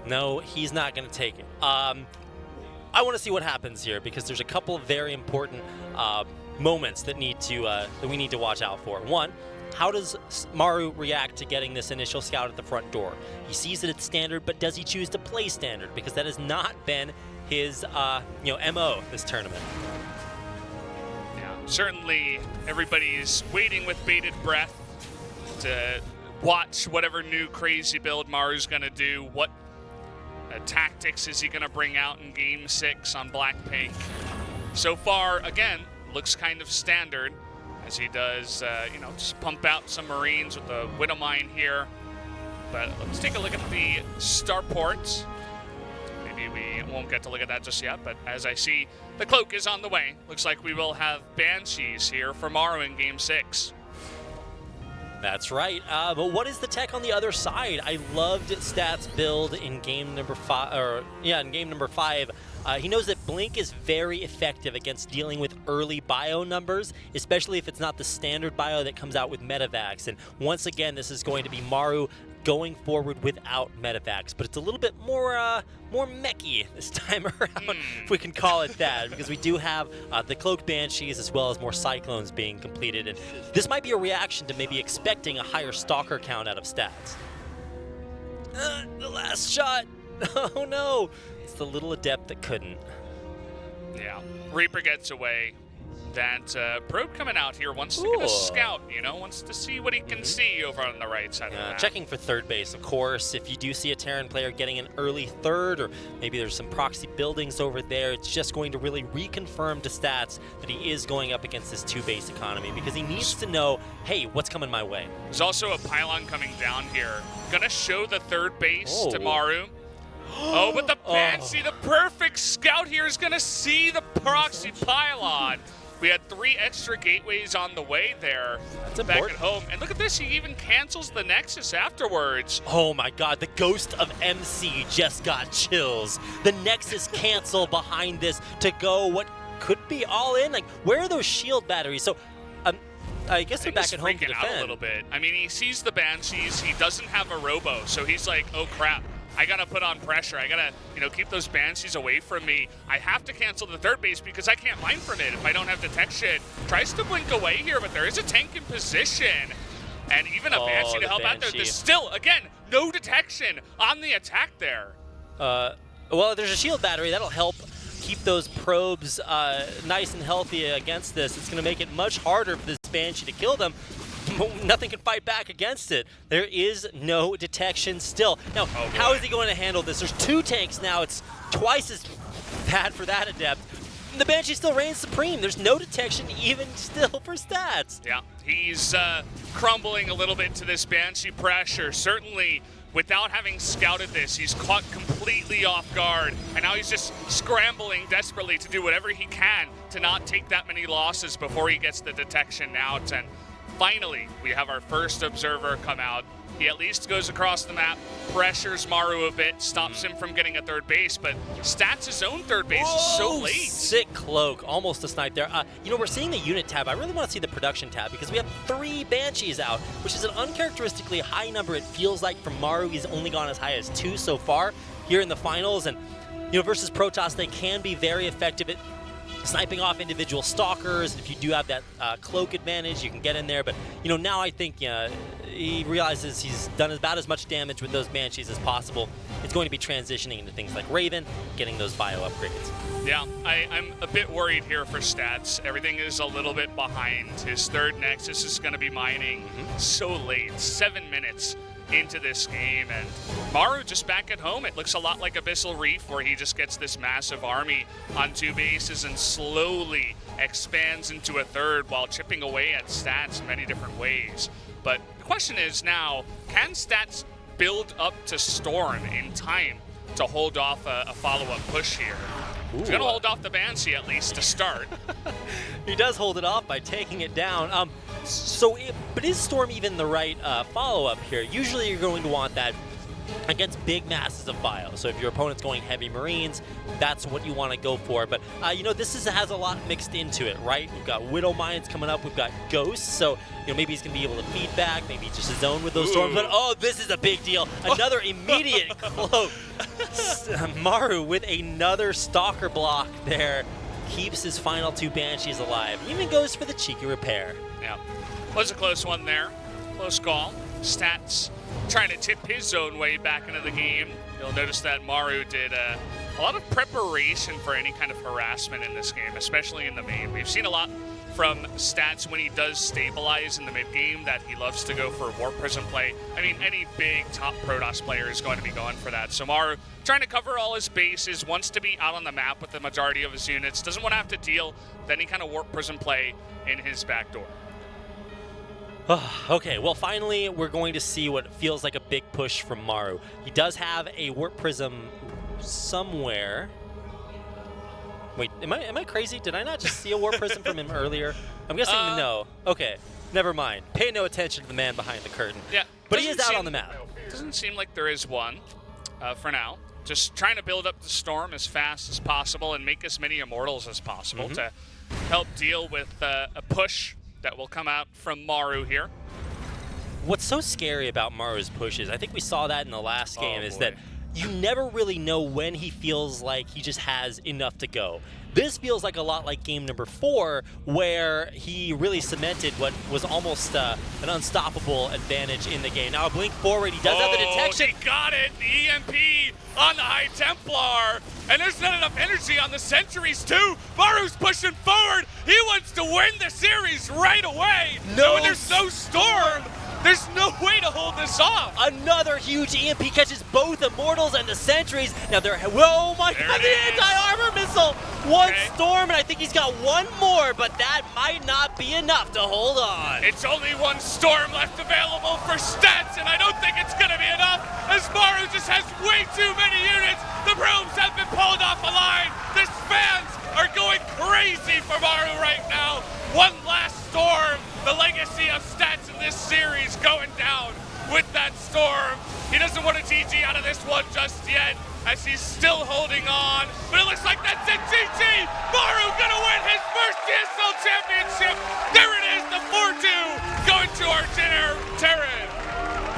No, he's not going to take it. I want to see what happens here, because there's a couple of very important moments that we need to watch out for. One, how does Maru react to getting this initial scout at the front door? He sees that it's standard, but does he choose to play standard? Because that has not been his MO this tournament. Yeah, certainly everybody's waiting with bated breath to watch whatever new crazy build Maru's going to do. What tactics is he going to bring out in Game 6 on Blackpink? So far, again, looks kind of standard, as he does, just pump out some Marines with the Widow Mine here. But let's take a look at the starports. Maybe we won't get to look at that just yet, but as I see, the cloak is on the way. Looks like we will have Banshees here for Maru in Game 6. That's right. But what is the tech on the other side? I loved Stats' build in game number 5. In game number 5. He knows that Blink is very effective against dealing with early bio numbers, especially if it's not the standard bio that comes out with Metavax. And once again, this is going to be Maru going forward without Metavax, but it's a little bit more mechy this time around, if we can call it that, because we do have the Cloaked Banshees as well as more Cyclones being completed, and this might be a reaction to maybe expecting a higher Stalker count out of Stats. The last shot! Oh no! It's the little Adept that couldn't. Yeah, Reaper gets away. That Probe coming out here wants to get a scout, wants to see what he can see over on the right side of the map. Checking for third base, of course. If you do see a Terran player getting an early third, or maybe there's some proxy buildings over there, it's just going to really reconfirm to Stats that he is going up against this two-base economy, because he needs to know, hey, what's coming my way? There's also a pylon coming down here. Gonna show the third base to Maru. Oh, but the Banshee, the perfect scout here, is gonna see the proxy pylon. We had 3 extra gateways on the way there. That's back important. at home. And look at this, he even cancels the Nexus afterwards. Oh my god, the ghost of MC just got chills. The Nexus cancel behind this to go what could be all in. Like, where are those shield batteries? So, I guess they're back at home to defend. Out a little bit. I mean, he sees the Banshees. He doesn't have a robo, so he's like, oh crap. I gotta put on pressure. I gotta, keep those Banshees away from me. I have to cancel the third base because I can't mine from it if I don't have detection. Tries to blink away here, but there is a tank in position. And even a Banshee to help out there. There's still, again, no detection on the attack there. Well, there's a shield battery. That'll help keep those probes nice and healthy against this. It's gonna make it much harder for this Banshee to kill them. Nothing can fight back against it. There is no detection still. Now, how is he going to handle this? There's 2 tanks now. It's twice as bad for that Adept. The Banshee still reigns supreme. There's no detection even still for Stats. Yeah, he's crumbling a little bit to this Banshee pressure. Certainly, without having scouted this, he's caught completely off guard. And now he's just scrambling desperately to do whatever he can to not take that many losses before he gets the detection out. And finally, we have our first observer come out. He at least goes across the map, pressures Maru a bit, stops him from getting a third base, but Stats his own third base is so late. Sick cloak, almost a snipe there. We're seeing the unit tab. I really want to see the production tab because we have 3 Banshees out, which is an uncharacteristically high number. It feels like from Maru, he's only gone as high as 2 so far here in the finals. And, versus Protoss, they can be very effective at sniping off individual stalkers. If you do have that cloak advantage, you can get in there. But, now I think he realizes he's done about as much damage with those Banshees as possible. It's going to be transitioning into things like Raven, getting those bio upgrades. Yeah, I'm a bit worried here for Stats. Everything is a little bit behind. His third Nexus is going to be mining so late, 7 minutes into this game, and Maru just back at home. It looks a lot like Abyssal Reef, where he just gets this massive army on 2 bases and slowly expands into a third while chipping away at Stats in many different ways. But the question is now, can Stats build up to Storm in time to hold off a follow-up push here. He's going to hold off the Banshee at least to start. He does hold it off by taking it down. But is Storm even the right follow-up here? Usually you're going to want that against big masses of bio. So if your opponent's going heavy Marines, that's what you want to go for. But, you know, this has a lot mixed into it, right? We've got Widow Mines coming up. We've got Ghosts. So, you know, maybe he's going to be able to feed back. Maybe just zone with those Storms. But, oh, this is a big deal. Another immediate cloak. Maru with another Stalker block there. Keeps his final 2 Banshees alive. Even goes for the cheeky repair. Yeah. Was a close one there. Close call. Stats trying to tip his own way back into the game. You'll notice that Maru did a lot of preparation for any kind of harassment in this game, especially in the main. We've seen a lot from Stats when he does stabilize in the mid-game that he loves to go for Warp Prism play. I mean, any big top Protoss player is going to be going for that. So Maru trying to cover all his bases, wants to be out on the map with the majority of his units, doesn't want to have to deal with any kind of Warp Prism play in his backdoor. Okay, well, finally, we're going to see what feels like a big push from Maru. He does have a Warp Prism somewhere. Wait, am I crazy? Did I not just see a Warp Prism from him earlier? I'm guessing no. Okay, never mind. Pay no attention to the man behind the curtain. Yeah, but he is out on the map. Doesn't seem like there is one for now. Just trying to build up the Storm as fast as possible and make as many Immortals as possible to help deal with a push that will come out from Maru here. What's so scary about Maru's pushes, I think we saw that in the last game, is that you never really know when he feels like he just has enough to go. This feels like a lot like game number 4, where he really cemented what was almost an unstoppable advantage in the game. Now, a blink forward, he does have the detection. He got it! The EMP on the High Templar! And there's not enough energy on the Sentries, too! Maru's pushing forward! He wants to win the series right away! No, when there's no Storm, there's no way to hold this off! Another huge EMP catches both Immortals and the Sentries. Now they're, whoa my god, the anti-armor missile! One Storm, and I think he's got one more, but that might not be enough to hold on. It's only one Storm left available for Stats, and I don't think it's gonna be enough, as Maru just has way too many units. The brooms have been pulled off a line. The fans are going crazy for Maru right now. One last Storm, the legacy of Stats in this series going down with that Storm. He doesn't want a GG out of this one just yet, as he's still holding on. But it looks like that's it, GG! Maru gonna win his first GSL championship! There it is, the 4-2 going to our Terran.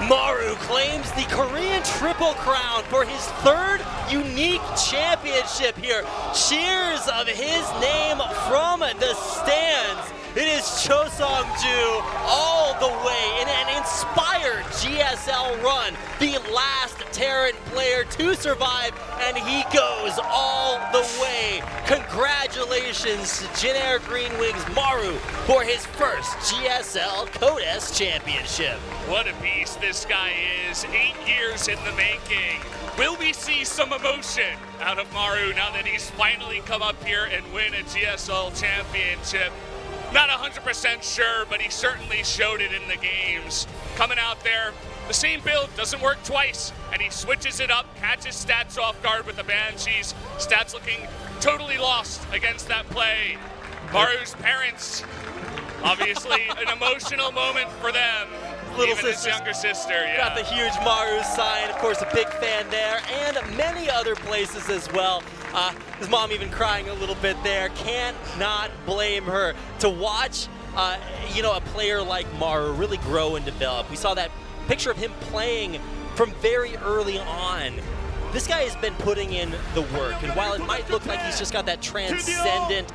Maru claims the Korean Triple Crown for his 3rd unique championship here. Cheers of his name from the stands. It is Cho Sung-ju all the way in an inspired GSL run, the last Terran player to survive, and he goes all the way. Congratulations to Jin Air Green Wings Maru for his first GSL Code S championship. What a beast this guy is. 8 years in the making. Will we see some emotion out of Maru now that he's finally come up here and win a GSL championship? Not 100% sure, but he certainly showed it in the games. Coming out there, the same build doesn't work twice, and he switches it up, catches Stats off guard with the Banshees. Stats looking totally lost against that play. Maru's parents, obviously an emotional moment for them. Little Even his younger sister, yeah. Got the huge Maru sign, of course, a big fan there, and many other places as well. His mom even crying a little bit there. Cannot blame her. To watch, you know, a player like Maru really grow and develop. We saw that picture of him playing from very early on. This guy has been putting in the work, and while it might look like he's just got that transcendent,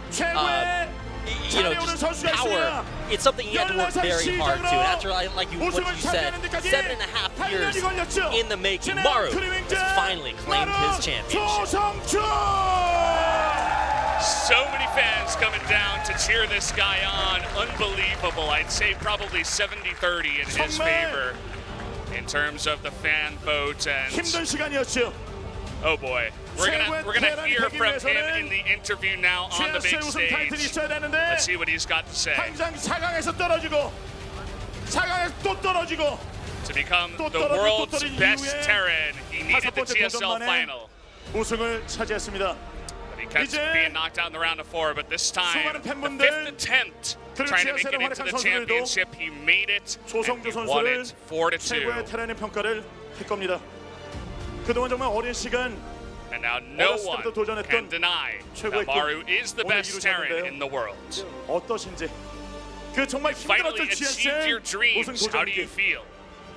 you know, just power, it's something he had to work very hard to. And after, like what you said, 7.5 years in the making, Maru has finally claimed his championship. So many fans coming down to cheer this guy on. Unbelievable. I'd say probably 70-30 in his favor in terms of the fan vote. And oh boy, we're gonna hear from him in the interview now on the big stage. Let's see what he's got to say. To become the world's best Terran, he needed the GSL final. 우승을 차지했습니다. But he kept being knocked out in the round of 4, but this time, the 5th attempt trying to make it into the championship, he made it, and he won it 4-2. 최고의 테란의 평가를 할 겁니다. 그동안 정말 어린 시간 And now no one can deny that Maru is the best Terran in the world. 어떠신지 그 정말 You finally 힘들었던 achieved your GSL dreams. 우승 How do you 도전기 feel?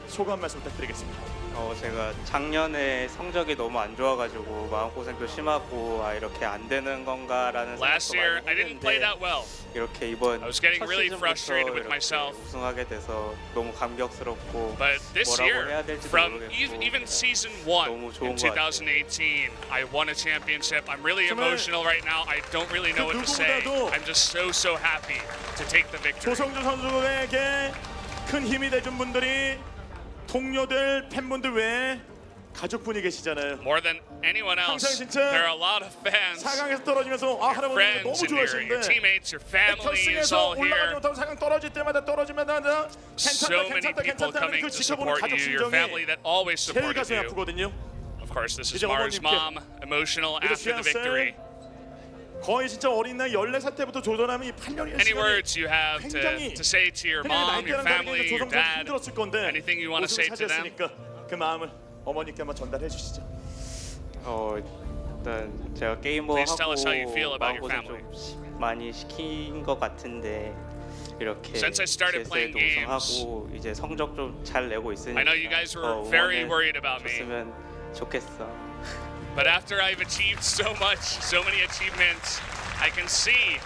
소감 말씀 부탁드리겠습니다. 제가 작년에 성적이 너무 안 좋아가지고 마음고생도 심하고 이렇게 안 되는 건가라는 Last 생각도 year, 많이 I didn't play 했는데 that well. 이렇게 이번 I was getting 첫 really 시즌부터 frustrated with 이렇게 myself. 우승하게 돼서 너무 감격스럽고 But this 뭐라고 year, 해야 될지도 from 모르겠고 even season 1 너무 좋은 in 것 같아요. 2018, I won a championship. I'm really 정말 emotional right now. I don't really know what to say. 누구보다도 I'm just so happy to take the victory. 조성주 선수에게 큰 힘이 돼준 분들이 동료들, 팬분들 외에 가족분이 계시잖아요. More than anyone else, 항상 진짜 there are a lot of fans. 4강에서 떨어지면서 할아버지가 friends 너무 and your 좋아하시는데 teammates, your family is 결승에서 all 올라가지 here. 못하고 4강 떨어질 때마다 So many people coming to support you, your family that always 제일 supported 가슴이 you. 아프거든요. Of course, this is 이제 Maru's 어머님께 mom, emotional after the victory. 거의 진짜 어린 나이 14살 때부터 조전하면 이 8년이라는 Any 시간이 words you have 굉장히 to say to your 그냥 mom, your 나이대랑 다르게 family, your 조성주 dad? 힘들었을 건데 Anything you want to say 우승을 to them? 차지했으니까 그 마음을 어머니께 한번 전달해 주시죠. 일단 제가 게이머 Please tell us how you feel 하고 about your 마음고생 family. 좀 많이 시킨 것 같은데 이렇게 Since I started playing GSL도 우승하고 이제 성적 좀 잘 내고 있으니까 I know you guys were very worried about me. 줬으면 좋겠어. But after I've achieved so much, so many achievements, I can see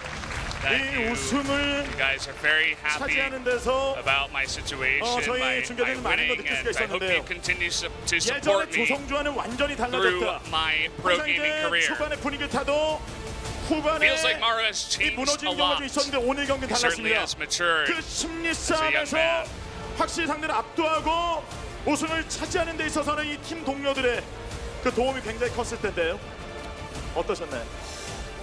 that 이 우승을 you guys are very happy 차지하는 데서 about my situation, 저희 my 중계자는 많은 거 winning, 느낄 수가 and I hope 있었는데요. you continue to 예전에 support me 조성주와는 완전히 through 달라졌다. my pro 항상 gaming 이제 career. 초반에 분위기를 타도 후반에 Feels like Maru has 이 changed a 무너지는 경우가 lot. 좀 있었는데 오늘 경기는 He certainly 달랐습니다. has matured 그 심리 as a young 싸움에서 man. 확실히 상대를 압도하고 우승을 차지하는 데 있어서는 이 팀 동료들의 그 도움이 굉장히 컸을 텐데요. 어떠셨나요?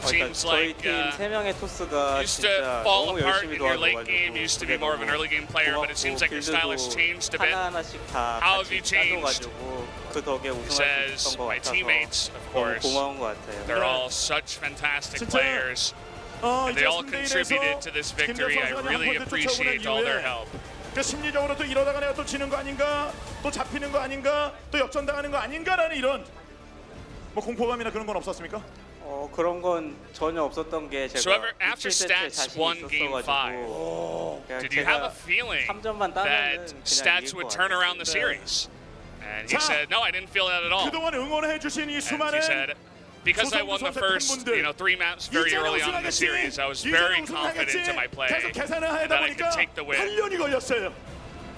Seems 저희 like 팀 3명의 토스가 used to 진짜 fall 너무 apart 열심히 in your late game. 도와줘가지고 Used to be more of an early game player, but it seems like your style has changed a bit. 하나하나씩 다 How have you 같이 changed? 짜줘가지고 그 덕에 He 우승할 수 says, 있었던 것 my 같아서 teammates, of 너무 course, 고마운 것 같아요. they're all such fantastic 진짜, players. And they 이제 all 3대1에서 contributed to this victory. I really appreciate all their help. 그 심리적으로 또 이러다가 내가 또 지는 거 아닌가, 또 잡히는 거 아닌가, 또 역전당하는 거 아닌가라는 이런 뭐 공포감이나 그런 건 없었습니까? 그런 건 전혀 없었던 게 So 제가 ever, after 27세 Stats 자신이 won Game 5, 있었어가지고 did you have a feeling 3점만 따면은 that 그냥 Stats 이길 would 것 turn around the 같았어요. series? And he 자, said, no, I didn't feel that at all. 그동안 응원해 주신 이 And he 수많은 said, because I won the first, 3 maps very early on in the series, I was very confident in my play 계속 계산을 하다 that I 보니까 could take the win. 8년이 걸렸어요.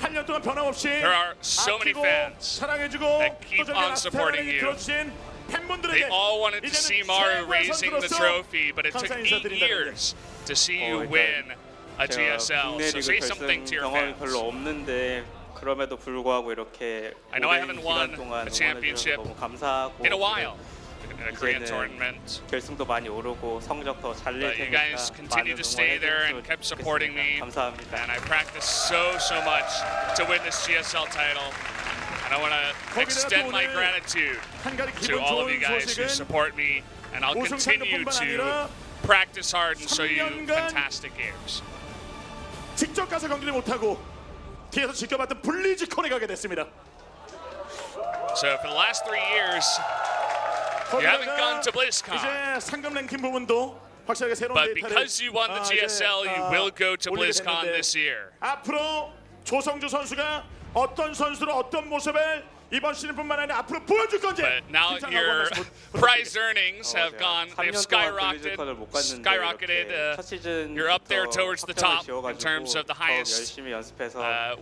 8년 동안 변함없이 There are so many 아끼고 fans 사랑해주고 that keep 또 저기 on supporting you. 들어주신 They 팬분들에게 all wanted to see Maru raising the trophy, but it took 감사 8 인사드린다는 years to see you 일단 win a 제가 GSL. 국내 So 리그 say something 결승 to your 경험이 fans. 별로 없는데 그럼에도 불구하고 이렇게 I know I 오랜 haven't 기간 won 동안 a championship 응원해주셔서 너무 감사하고 in a while in a Korean 이제는 tournament. 결승도 많이 오르고 성적 더 잘 낼 But you 테니까 guys continue 많은 to stay there and 응원해 kept supporting me. 감사합니다. And I practiced so much to win this GSL title. And I want to extend my gratitude to all of you guys who support me. And I'll continue to practice hard and show you fantastic games. 직접 가서 경기를 못하고 뒤에서 지켜봤던 블리즈컨에 가게 됐습니다. So for the last 3 years, you haven't gone to BlizzCon. 이제 상금 랭킹 부분도 확실하게 새로운 But 데이터를 because you won the GSL, you will go to 올리게 BlizzCon 됐는데 this year. 앞으로 조성주 선수가 어떤 선수로 어떤 모습을 이번 시즌뿐만 아니라 앞으로 보여줄 건지. But now your prize earnings have gone, they've skyrocketed. You're up there towards the top in terms of the highest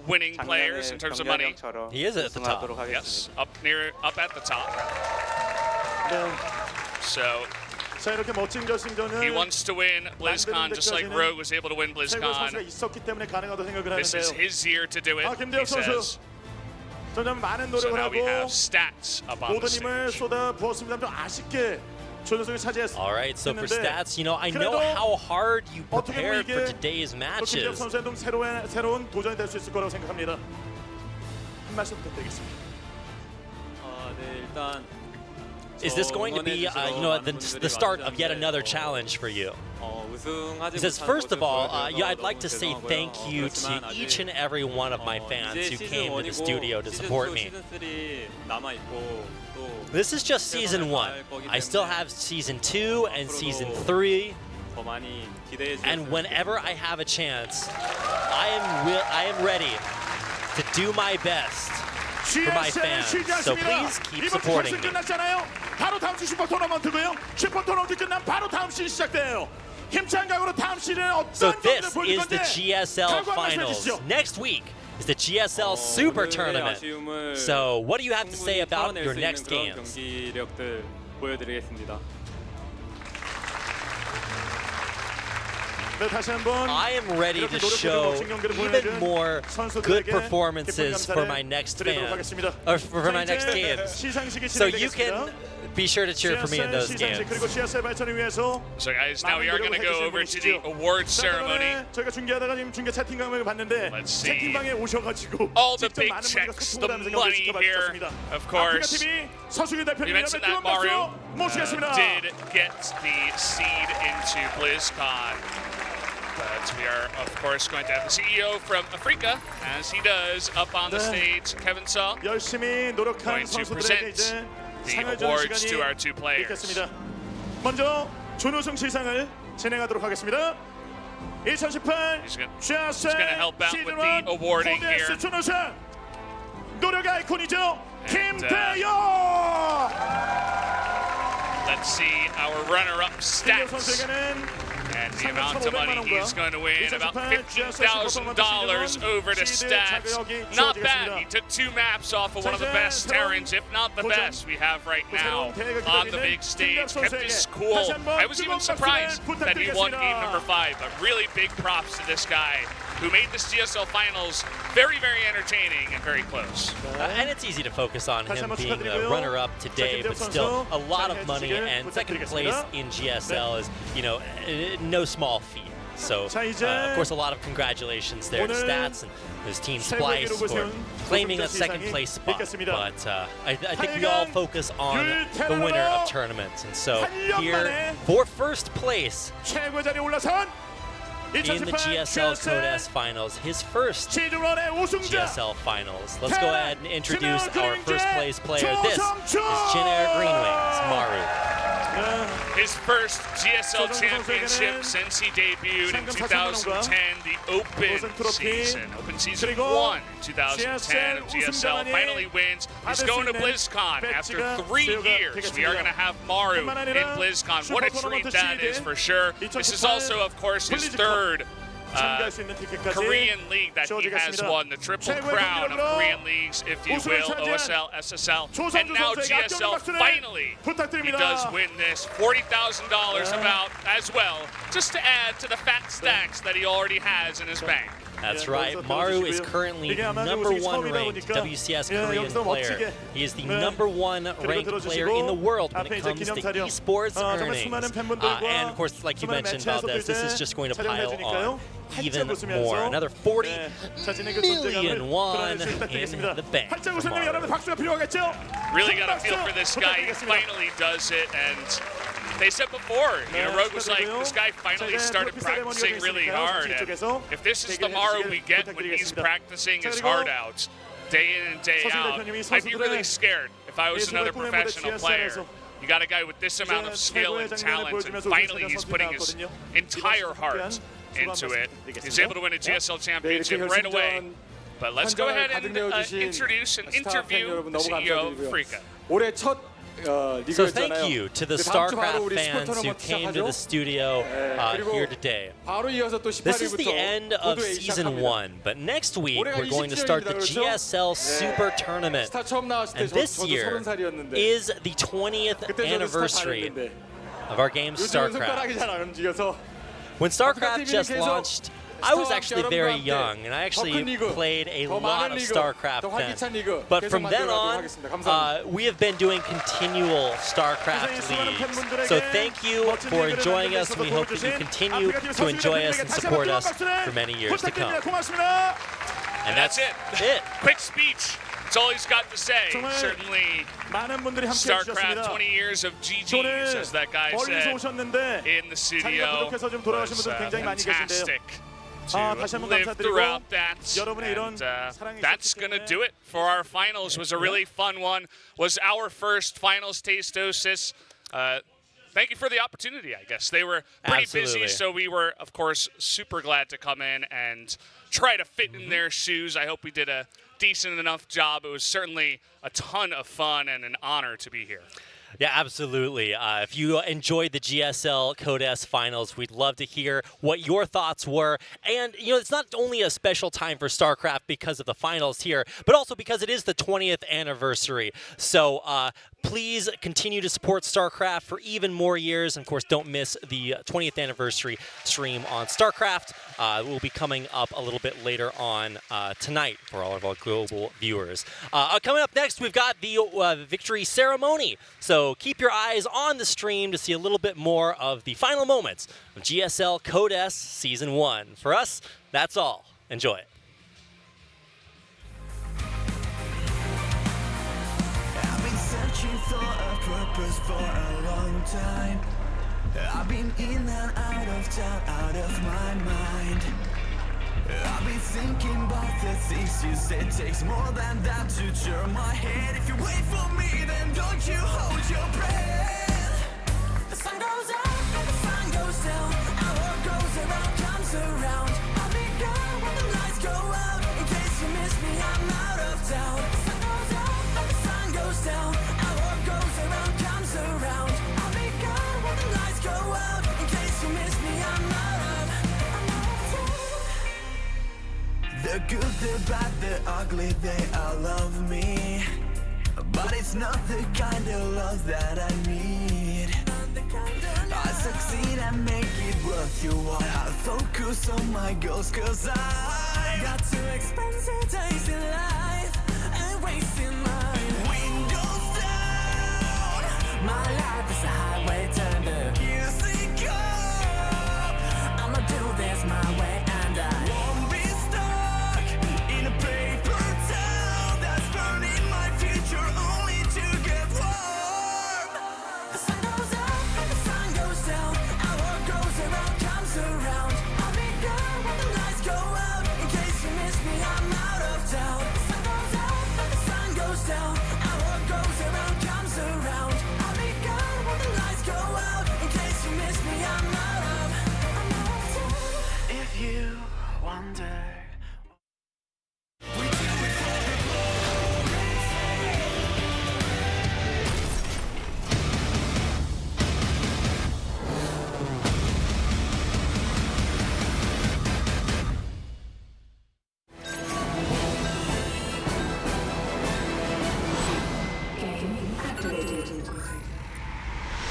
winning players in terms of money. He is at the top. Yes, up at the top. So 자, 이렇게 멋진 결승전을 he wants to win BlizzCon just like Rogue was able to win 최고 BlizzCon. 선수가 있었기 때문에 가능하다고 생각을 This is 하는데요. his year to do it, 김대엽 he says. 선수. 점점 많은 So 노력을 now we have 하고 stats up on the 모든 stage. 힘을 쏟아 부었습니다. 좀 아쉽게 조정석이 차지했습니다. All right, so for stats, you know, I know how hard you prepared for today's 또 김대엽 matches. 선수의 좀 새로운 도전이 될 수 있을 거라고 생각합니다. 한 말씀 부탁드리겠습니다. 네, 일단 Is this going to be, the start of yet another challenge for you? He says, first of all, I'd like to say thank you to each and every one of my fans who came to the studio to support me. This is just season 1. I still have season 2 and season 3. And whenever I have a chance, I am ready to do my best for my fans. So please keep supporting me. 바로 다음 주 슈퍼 토너먼트고요. 슈퍼 토너먼트 끝나면 바로 다음 시즌 시작돼요. 힘찬 각오로 다음 시즌에 So 어떤 this 경기를 보여줄 is the 건데 GSL Finals. Next week is the GSL Super Tournament. So what do you have to say about your next games? 경기력들 보여드리겠습니다. I am ready to show even more good performances for my next fans, or for my next games. So you can be sure to cheer for me in those games. So guys, now we are going to go over to the awards ceremony. Let's see all the big checks, the money here, of course. We mentioned that Maru did get the seed into BlizzCon. But we are, of course, going to have the CEO from Africa, as he does, up on the stage. Kevin Saw going to present the awards to our two players. 먼저 준우승 시상을 진행하도록 하겠습니다. 2018 GSL with the awarding here. 준우승 노력 아이콘이죠. 김태형. Let's see our runner-up stats. And the amount of money he's going to win, about $50,000 over the stats. Not bad. He took 2 maps off of one of the best Terrans, if not the best we have right now on the big stage. Kept his cool. I was even surprised that he won game number 5. But really big props to this guy who made this GSL Finals very, very entertaining and very close. And it's easy to focus on him being the runner-up today, but still a lot of money, and second place in GSL is, no small feat. So, of course, a lot of congratulations there to Stats and his team Splice for claiming a second place spot. But I think we all focus on the winner of tournaments. And so here, for first place in the GSL Code S Finals, his first GSL Finals. Let's go ahead and introduce our first place player. This is Jin Air Greenwings, Maru. His first GSL championship since he debuted in 2010, the Open Season. Open Season 1 in 2010 of GSL. Finally wins. He's going to BlizzCon after 3 years. We are going to have Maru in BlizzCon. What a treat that is for sure. This is also, of course, his third Korean League that he has won, the triple crown of Korean leagues, if you will, OSL, SSL, and now GSL. Finally, he does win this $40,000 about as well, just to add to the fat stacks that he already has in his bank. That's right. Maru is currently the #1 ranked WCS Korean player. He is the #1 ranked player in the world when it comes to esports earnings. And of course, like you mentioned, Valdez, this is just going to pile on even more. Another 40 million won in the bank. Really got a feel for this guy. He finally does it, and they said before, Rogue was like, this guy finally started practicing really hard. And if this is the Maru we get when he's practicing his heart out, day in and day out, I'd be really scared if I was another professional player. You got a guy with this amount of skill and talent, and finally he's putting his entire heart into it. He's able to win a GSL championship right away. But let's go ahead and introduce and interview the CEO of Africa. So thank you to the StarCraft fans who came to the studio here today. This is the end of Season 1, but next week we're going to start the GSL Super Tournament. And this year is the 20th anniversary of our game StarCraft. When StarCraft just launched, I was actually very young, and I actually played a lot of StarCraft then. But from then on, we have been doing continual StarCraft leagues. So thank you for enjoying us. We hope that you continue to enjoy us and support us for many years to come. And that's it. Quick speech That's all he's got to say. 정말 Certainly, 많은 분들이 함께 StarCraft 해주셨습니다. 20 years of GGs, as that guy 멀리서 said 오셨는데 in the 자기가 studio. 부족해서 좀 돌아가신 Was 분들 굉장히 많이 계신데요. fantastic 다시 to 한번 live 감사드리고 throughout that. 여러분의 이런 And 사랑이 that's going to do it for our finals. Was a really fun one. Was our first finals tasteosis. Thank you for the opportunity, I guess. They were pretty busy, so we were, of course, super glad to come in and try to fit in their shoes. I hope we did a decent enough job. It was certainly a ton of fun and an honor to be here. Yeah, absolutely. If you enjoyed the GSL Code S finals, we'd love to hear what your thoughts were. And, you know, it's not only a special time for StarCraft because of the finals here, but also because it is the 20th anniversary. So please continue to support StarCraft for even more years. And, of course, don't miss the 20th anniversary stream on StarCraft. It will be coming up a little bit later on tonight for all of our global viewers. Coming up next, we've got the victory ceremony. So keep your eyes on the stream to see a little bit more of the final moments of GSL Code S Season 1. For us, that's all. Enjoy it. I've been searching for a purpose for a long time. I've been in and out of town, out of my mind. I've been thinking about the things you said. Takes more than that to turn my head. If you wait for me, then don't you hold your breath. The sun goes up and the sun goes down. Our world goes around, comes around. I'll be gone when the lights go out. In case you miss me, I'm out of town. The sun goes up and the sun goes down. Our world goes around, comes around. I'll be gone when the lights go out. In case you miss me, I'm out of town. The good, the bad, the ugly, they all love me. But it's not the kind of love that I need. I succeed and make it worth your while. I focus on my goals, cause I got too expensive days in life and wasting mine. Windows down, my life is a highway turned music up. I'ma do this my way and I won't be stuck in a paper town that's burning my future only to get warm. The sun goes up and the sun goes down. Our world goes around, comes around. I'll be gone when the lights go out. In case you miss me, I'm out of town. The sun goes up and the sun goes down. Our world goes around, comes around. I'll be gone when the lights go out. In case you miss me, I'm out of town. If you wonder.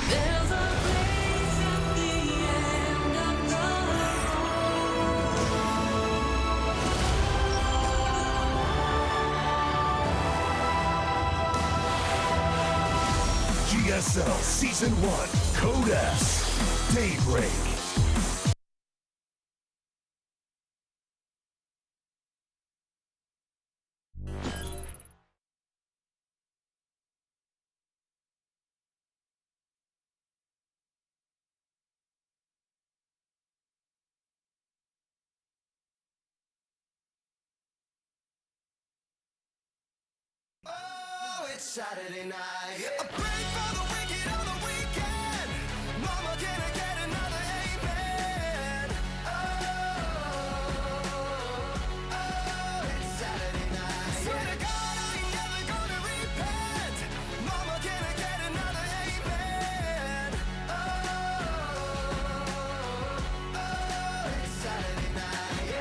There's a place at the end of the GSL Season 1 Code S Daybreak. Oh, it's Saturday night. I pray for the wicked on the weekend. Mama, can I get another amen? Oh, it's Saturday night. Swear to God, I ain't never gonna repent. Mama, can I get another amen? Oh, it's Saturday night.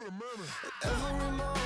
Every morning